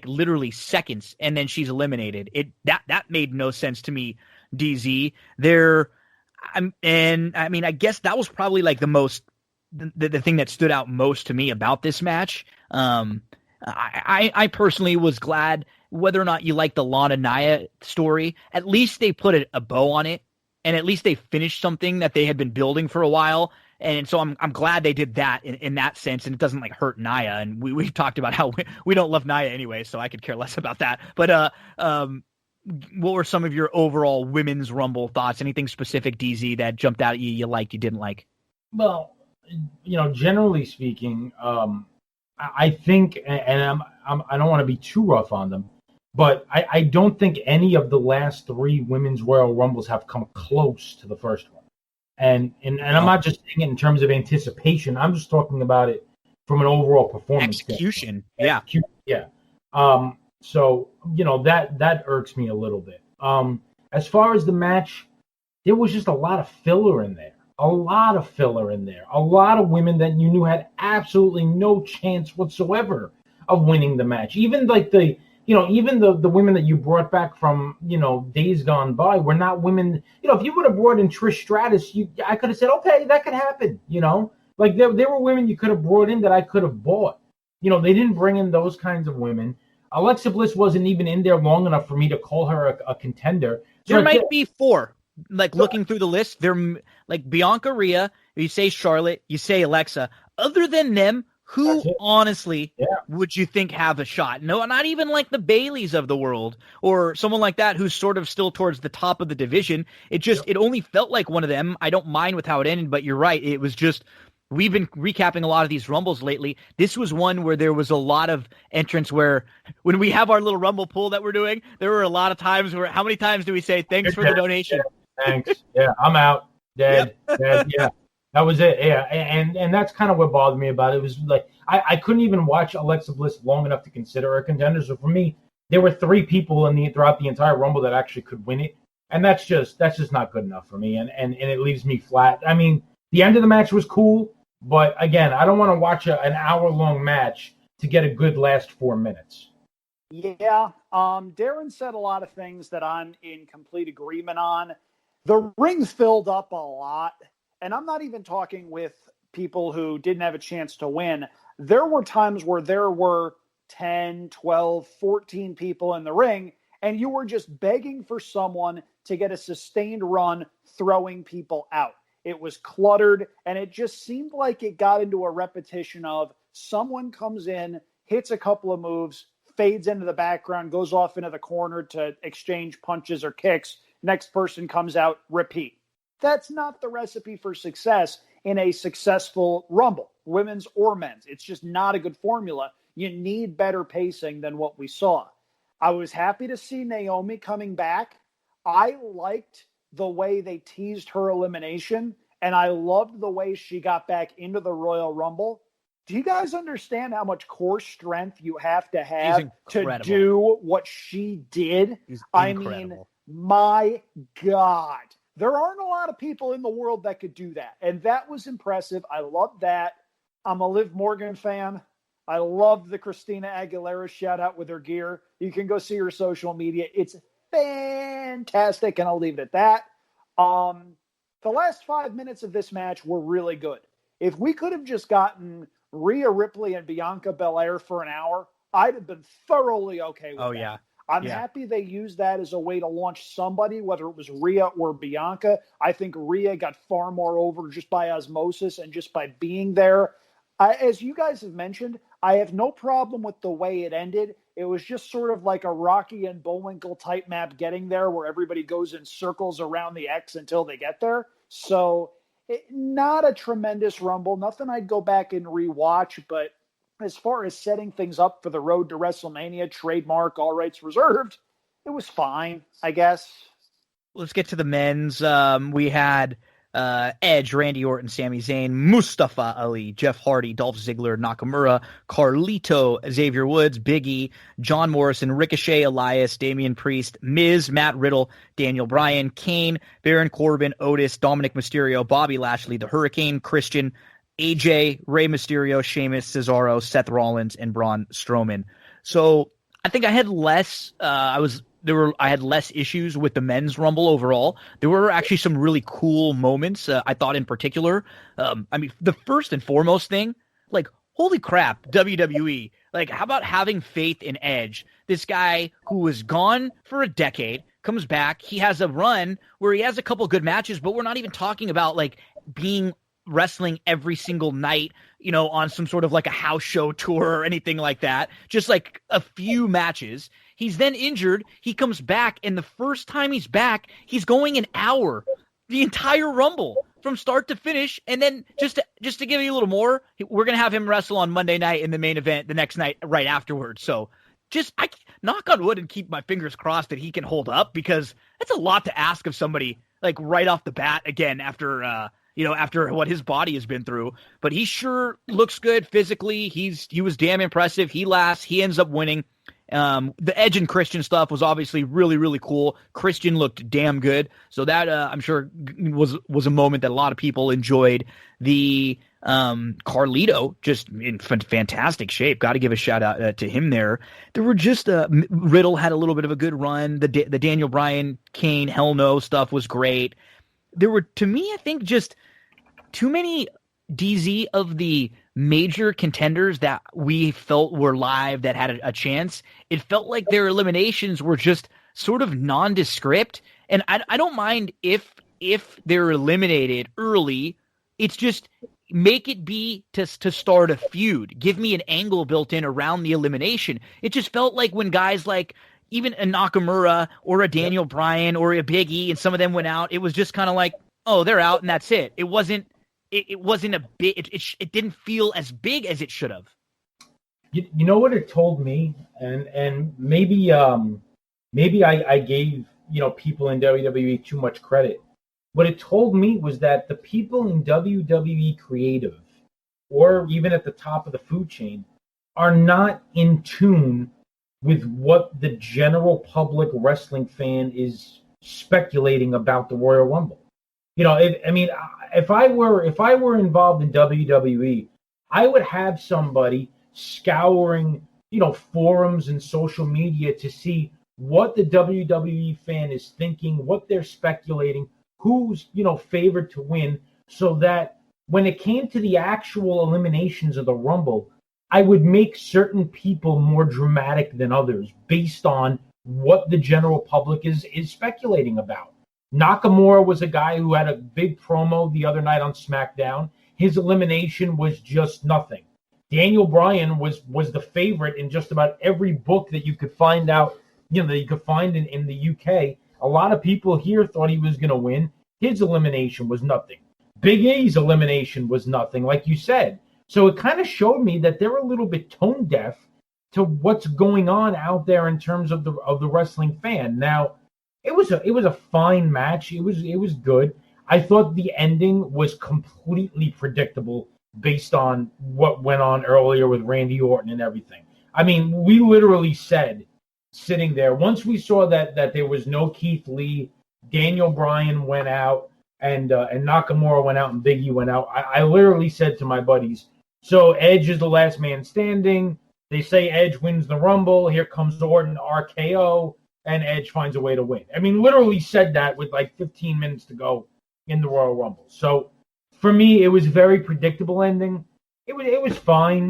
literally seconds, and then she's eliminated. That made no sense to me, DZ. I guess that was probably like the thing that stood out most to me about this match. I personally was glad, whether or not you like the Lana Nia story, at least they put a bow on it, and at least they finished something that they had been building for a while. And so I'm glad they did that in that sense, and it doesn't like hurt Nia. And we've talked about how we don't love Nia anyway, so I could care less about that. But what were some of your overall Women's Rumble thoughts? Anything specific, DZ, that jumped out at you liked, you didn't like? Well, generally speaking, I think, and I don't want to be too rough on them, But I don't think any of the last 3 Women's Royal Rumbles have come close to the first one. And I'm not just saying it in terms of anticipation. I'm just talking about it from an overall performance execution. Standpoint. Yeah. So, that irks me a little bit. As far as the match, there was just a lot of filler in there. A lot of women that you knew had absolutely no chance whatsoever of winning the match. Even like the women that you brought back from, days gone by were not women. If you would have brought in Trish Stratus, I could have said, okay, that could happen. Like there were women you could have brought in that I could have bought. They didn't bring in those kinds of women. Alexa Bliss wasn't even in there long enough for me to call her a contender. So there might be 4. Like looking through the list, they're like Bianca, Rhea. You say Charlotte, you say Alexa. Other than them, who honestly would you think have a shot? No, not even like the Baileys of the world or someone like that who's sort of still towards the top of the division. It only felt like one of them. I don't mind with how it ended, but you're right. It was just, we've been recapping a lot of these Rumbles lately. This was one where there was a lot of entrants where when we have our little Rumble pool that we're doing, there were a lot of times where, how many times do we say, thanks for the donation? Thanks. Yeah, I'm out. Dead. Yeah. That was it. Yeah. And that's kind of what bothered me about it. It was like I couldn't even watch Alexa Bliss long enough to consider her a contender. So for me, there were 3 people throughout the entire Rumble that actually could win it. And that's just not good enough for me. And it leaves me flat. I mean, the end of the match was cool, but again, I don't want to watch an hour-long match to get a good last 4 minutes. Yeah. Darin said a lot of things that I'm in complete agreement on. The rings filled up a lot, and I'm not even talking with people who didn't have a chance to win. There were times where there were 10, 12, 14 people in the ring, and you were just begging for someone to get a sustained run throwing people out. It was cluttered, and it just seemed like it got into a repetition of someone comes in, hits a couple of moves, fades into the background, goes off into the corner to exchange punches or kicks. Next person comes out, repeat. That's not the recipe for success in a successful Rumble, women's or men's. It's just not a good formula. You need better pacing than what we saw. I was happy to see Naomi coming back. I liked the way they teased her elimination, and I loved the way she got back into the Royal Rumble. Do you guys understand how much core strength you have to have to do what she did? I mean, my God. There aren't a lot of people in the world that could do that. And that was impressive. I love that. I'm a Liv Morgan fan. I love the Christina Aguilera shout out with her gear. You can go see her social media. It's fantastic. And I'll leave it at that. The last 5 minutes of this match were really good. If we could have just gotten Rhea Ripley and Bianca Belair for an hour, I'd have been thoroughly okay with that. I'm happy they used that as a way to launch somebody, whether it was Rhea or Bianca. I think Rhea got far more over just by osmosis and just by being there. As you guys have mentioned, I have no problem with the way it ended. It was just sort of like a Rocky and Bullwinkle type map getting there where everybody goes in circles around the X until they get there. So not a tremendous Rumble, nothing I'd go back and rewatch, but as far as setting things up for the road to WrestleMania, trademark, all rights reserved, it was fine, I guess. Let's get to the men's. We had Edge, Randy Orton, Sami Zayn, Mustafa Ali, Jeff Hardy, Dolph Ziggler, Nakamura, Carlito, Xavier Woods, Big E, John Morrison, Ricochet, Elias, Damian Priest, Miz, Matt Riddle, Daniel Bryan, Kane, Baron Corbin, Otis, Dominic Mysterio, Bobby Lashley, The Hurricane, Christian, AJ, Rey Mysterio, Sheamus, Cesaro, Seth Rollins, and Braun Strowman. So I think I had less. I had less issues with the men's Rumble overall. There were actually some really cool moments. I thought in particular. I mean, the first and foremost thing, like, holy crap, WWE. Like, how about having faith in Edge? This guy who was gone for a decade comes back. He has a run where he has a couple good matches, but we're not even talking about like being wrestling every single night, you know, on some sort of like a house show tour or anything like that. Just like a few matches. He's then injured. He comes back, and the first time he's back, he's going an hour, the entire Rumble from start to finish. And then just to give you a little more, we're gonna have him wrestle on Monday night in the main event the next night right afterwards. So I knock on wood and keep my fingers crossed that he can hold up, because that's a lot to ask of somebody like right off the bat again after after what his body has been through. But he sure looks good physically. He was damn impressive. He lasts. He ends up winning. The Edge and Christian stuff was obviously really, really cool. Christian looked damn good. So that, I'm sure was a moment that a lot of people enjoyed. The, Carlito just in fantastic shape. Got to give a shout out to him there. There were just, Riddle had a little bit of a good run. The Daniel Bryan, Kane, Hell No stuff was great. There were, to me, I think just too many DZ of the major contenders that we felt were live that had a chance. It felt like their eliminations were just sort of nondescript. And I don't mind if they're eliminated early. It's just make it be to start a feud. Give me an angle built in around the elimination. It just felt like when guys like even a Nakamura or a Daniel Bryan or a Big E and some of them went out, it was just kind of like, oh, they're out and that's it. It wasn't a big. It didn't feel as big as it should have. You know what it told me, and maybe I gave people in WWE too much credit. What it told me was that the people in WWE creative, or even at the top of the food chain, are not in tune with what the general public wrestling fan is speculating about the Royal Rumble. If I were involved in WWE, I would have somebody scouring, forums and social media to see what the WWE fan is thinking, what they're speculating, who's, favored to win, so that when it came to the actual eliminations of the Rumble, I would make certain people more dramatic than others based on what the general public is speculating about. Nakamura was a guy who had a big promo the other night on SmackDown. His elimination was just nothing. Daniel Bryan was the favorite in just about every book that you could find out, that you could find in the UK. A lot of people here thought he was going to win. His elimination was nothing. Big E's elimination was nothing, like you said. So it kind of showed me that they're a little bit tone deaf to what's going on out there in terms of the wrestling fan. Now, it was a fine match. It was good. I thought the ending was completely predictable based on what went on earlier with Randy Orton and everything. I mean, we literally said, sitting there, once we saw that there was no Keith Lee, Daniel Bryan went out, and Nakamura went out, and Big E went out, I literally said to my buddies, so Edge is the last man standing. They say Edge wins the Rumble. Here comes Orton, RKO, and Edge finds a way to win. I mean, literally said that with like 15 minutes to go in the Royal Rumble. So for me, it was a very predictable ending. It was fine,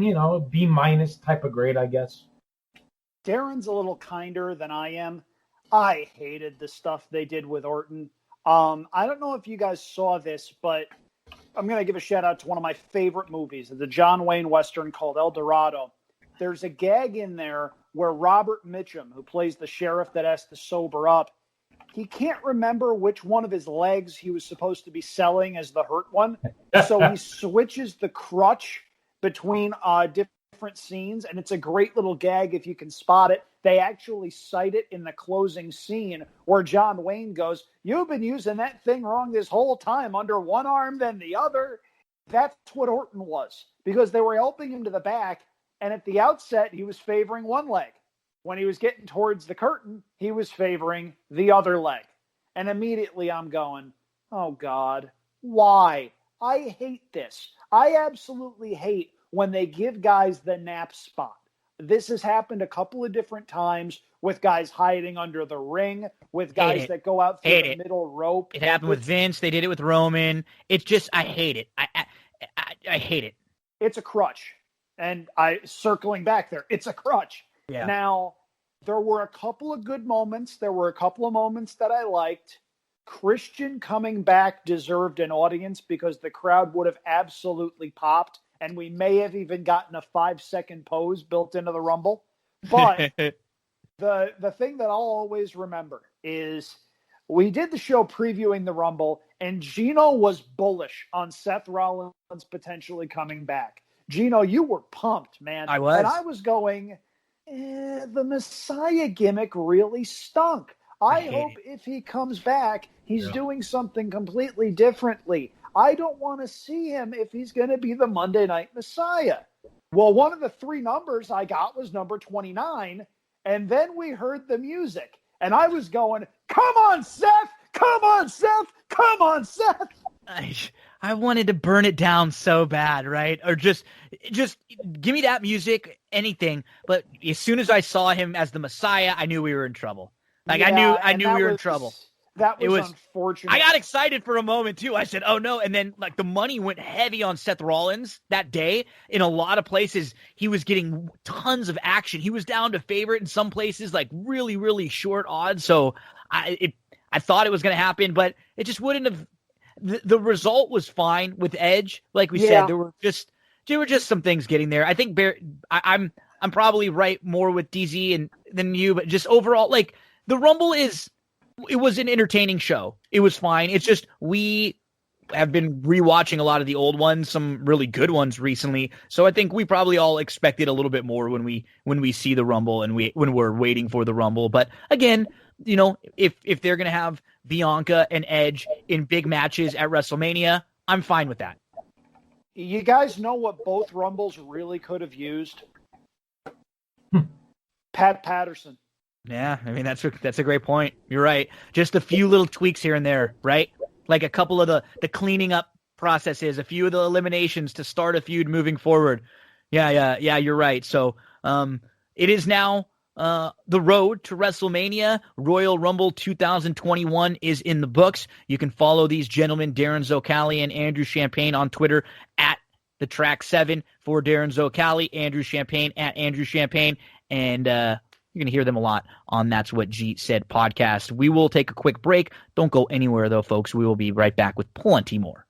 B- type of grade, I guess. Darin's a little kinder than I am. I hated the stuff they did with Orton. I don't know if you guys saw this, but I'm going to give a shout out to one of my favorite movies, the John Wayne Western called El Dorado. There's a gag in there where Robert Mitchum, who plays the sheriff that has to sober up, he can't remember which one of his legs he was supposed to be selling as the hurt one. So he switches the crutch between different scenes, and it's a great little gag if you can spot it. They actually cite it in the closing scene where John Wayne goes, "You've been using that thing wrong this whole time, under one arm then the other." That's what Orton was, because they were helping him to the back, and at the outset, he was favoring one leg. When he was getting towards the curtain, he was favoring the other leg. And immediately I'm going, oh God, why? I hate this. I absolutely hate when they give guys the nap spot. This has happened a couple of different times with guys hiding under the ring, with guys that go out through the middle rope. It happened with Vince. They did it with Roman. It's just, I hate it. I hate it. It's a crutch. And circling back there, it's a crutch. Yeah. Now, there were a couple of good moments. There were a couple of moments that I liked. Christian coming back deserved an audience because the crowd would have absolutely popped, and we may have even gotten a 5-second pose built into the Rumble. But the thing that I'll always remember is we did the show previewing the Rumble, and Gino was bullish on Seth Rollins potentially coming back. Gino, you were pumped, man. I was. And I was going, the Messiah gimmick really stunk. I hope if he comes back, he's doing something completely differently. I don't want to see him if he's going to be the Monday Night Messiah. Well, one of the 3 numbers I got was number 29, and then we heard the music, and I was going, come on, Seth! Come on, Seth! Come on, Seth! I wanted to burn it down so bad, right? Or just give me that music, anything. But as soon as I saw him as the Messiah, I knew we were in trouble. Like, I knew we were in trouble. That was unfortunate. I got excited for a moment too. I said, "Oh no!" And then, like, the money went heavy on Seth Rollins that day. In a lot of places, he was getting tons of action. He was down to favorite in some places, like really, really short odds. So I thought it was going to happen, but it just wouldn't have. The result was fine with Edge, like we said. There were just some things getting there. I think I'm probably right more with DZ than you, but just overall, like, the Rumble it was an entertaining show. It was fine. It's just we have been rewatching a lot of the old ones, some really good ones recently. So I think we probably all expected a little bit more when we see the Rumble and when we're waiting for the Rumble. But again, you know, if they're gonna have Bianca and Edge in big matches at WrestleMania, I'm fine with that. You guys know what both Rumbles really could have used? Pat Patterson. Yeah, I mean, that's a great point. You're right. Just a few little tweaks here and there, right? Like a couple of the cleaning up processes, a few of the eliminations to start a feud moving forward. Yeah, you're right. So it is now the road to WrestleMania. Royal Rumble 2021 is in the books. You can follow these gentlemen, Darin Zoccali and Andrew Champagne, on Twitter at the Track 7 for Darin Zoccali, Andrew Champagne at Andrew Champagne, and you're going to hear them a lot on That's What G Said podcast. We will take a quick break. Don't go anywhere, though, folks. We will be right back with plenty more.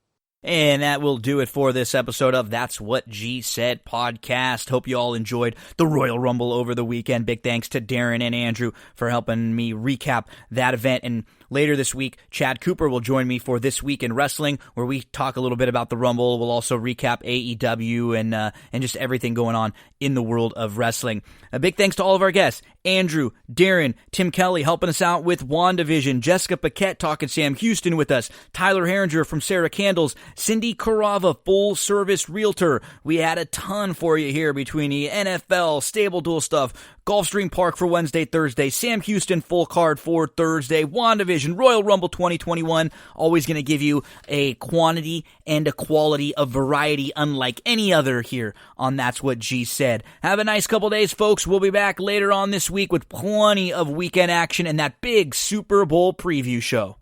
And that will do it for this episode of That's What G Said podcast. Hope you all enjoyed the Royal Rumble over the weekend. Big thanks to Darin and Andrew for helping me recap that event. And later this week, Chad Cooper will join me for This Week in Wrestling, where we talk a little bit about the Rumble. We'll also recap AEW and just everything going on in the world of wrestling. A big thanks to all of our guests: Andrew, Darin, Tim Kelly helping us out with WandaVision, Jessica Paquette talking Sam Houston with us, Tyler Harringer from Sarah Candles, Cindy Carava, full service realtor. We had a ton for you here between the NFL, Stable Duel stuff, Gulfstream Park for Wednesday, Thursday, Sam Houston full card for Thursday, WandaVision, Royal Rumble 2021. Always going to give you a quantity and a quality of variety unlike any other here on That's What G Said. Have a nice couple days, folks. We'll be back later on this week with plenty of weekend action and that big Super Bowl preview show.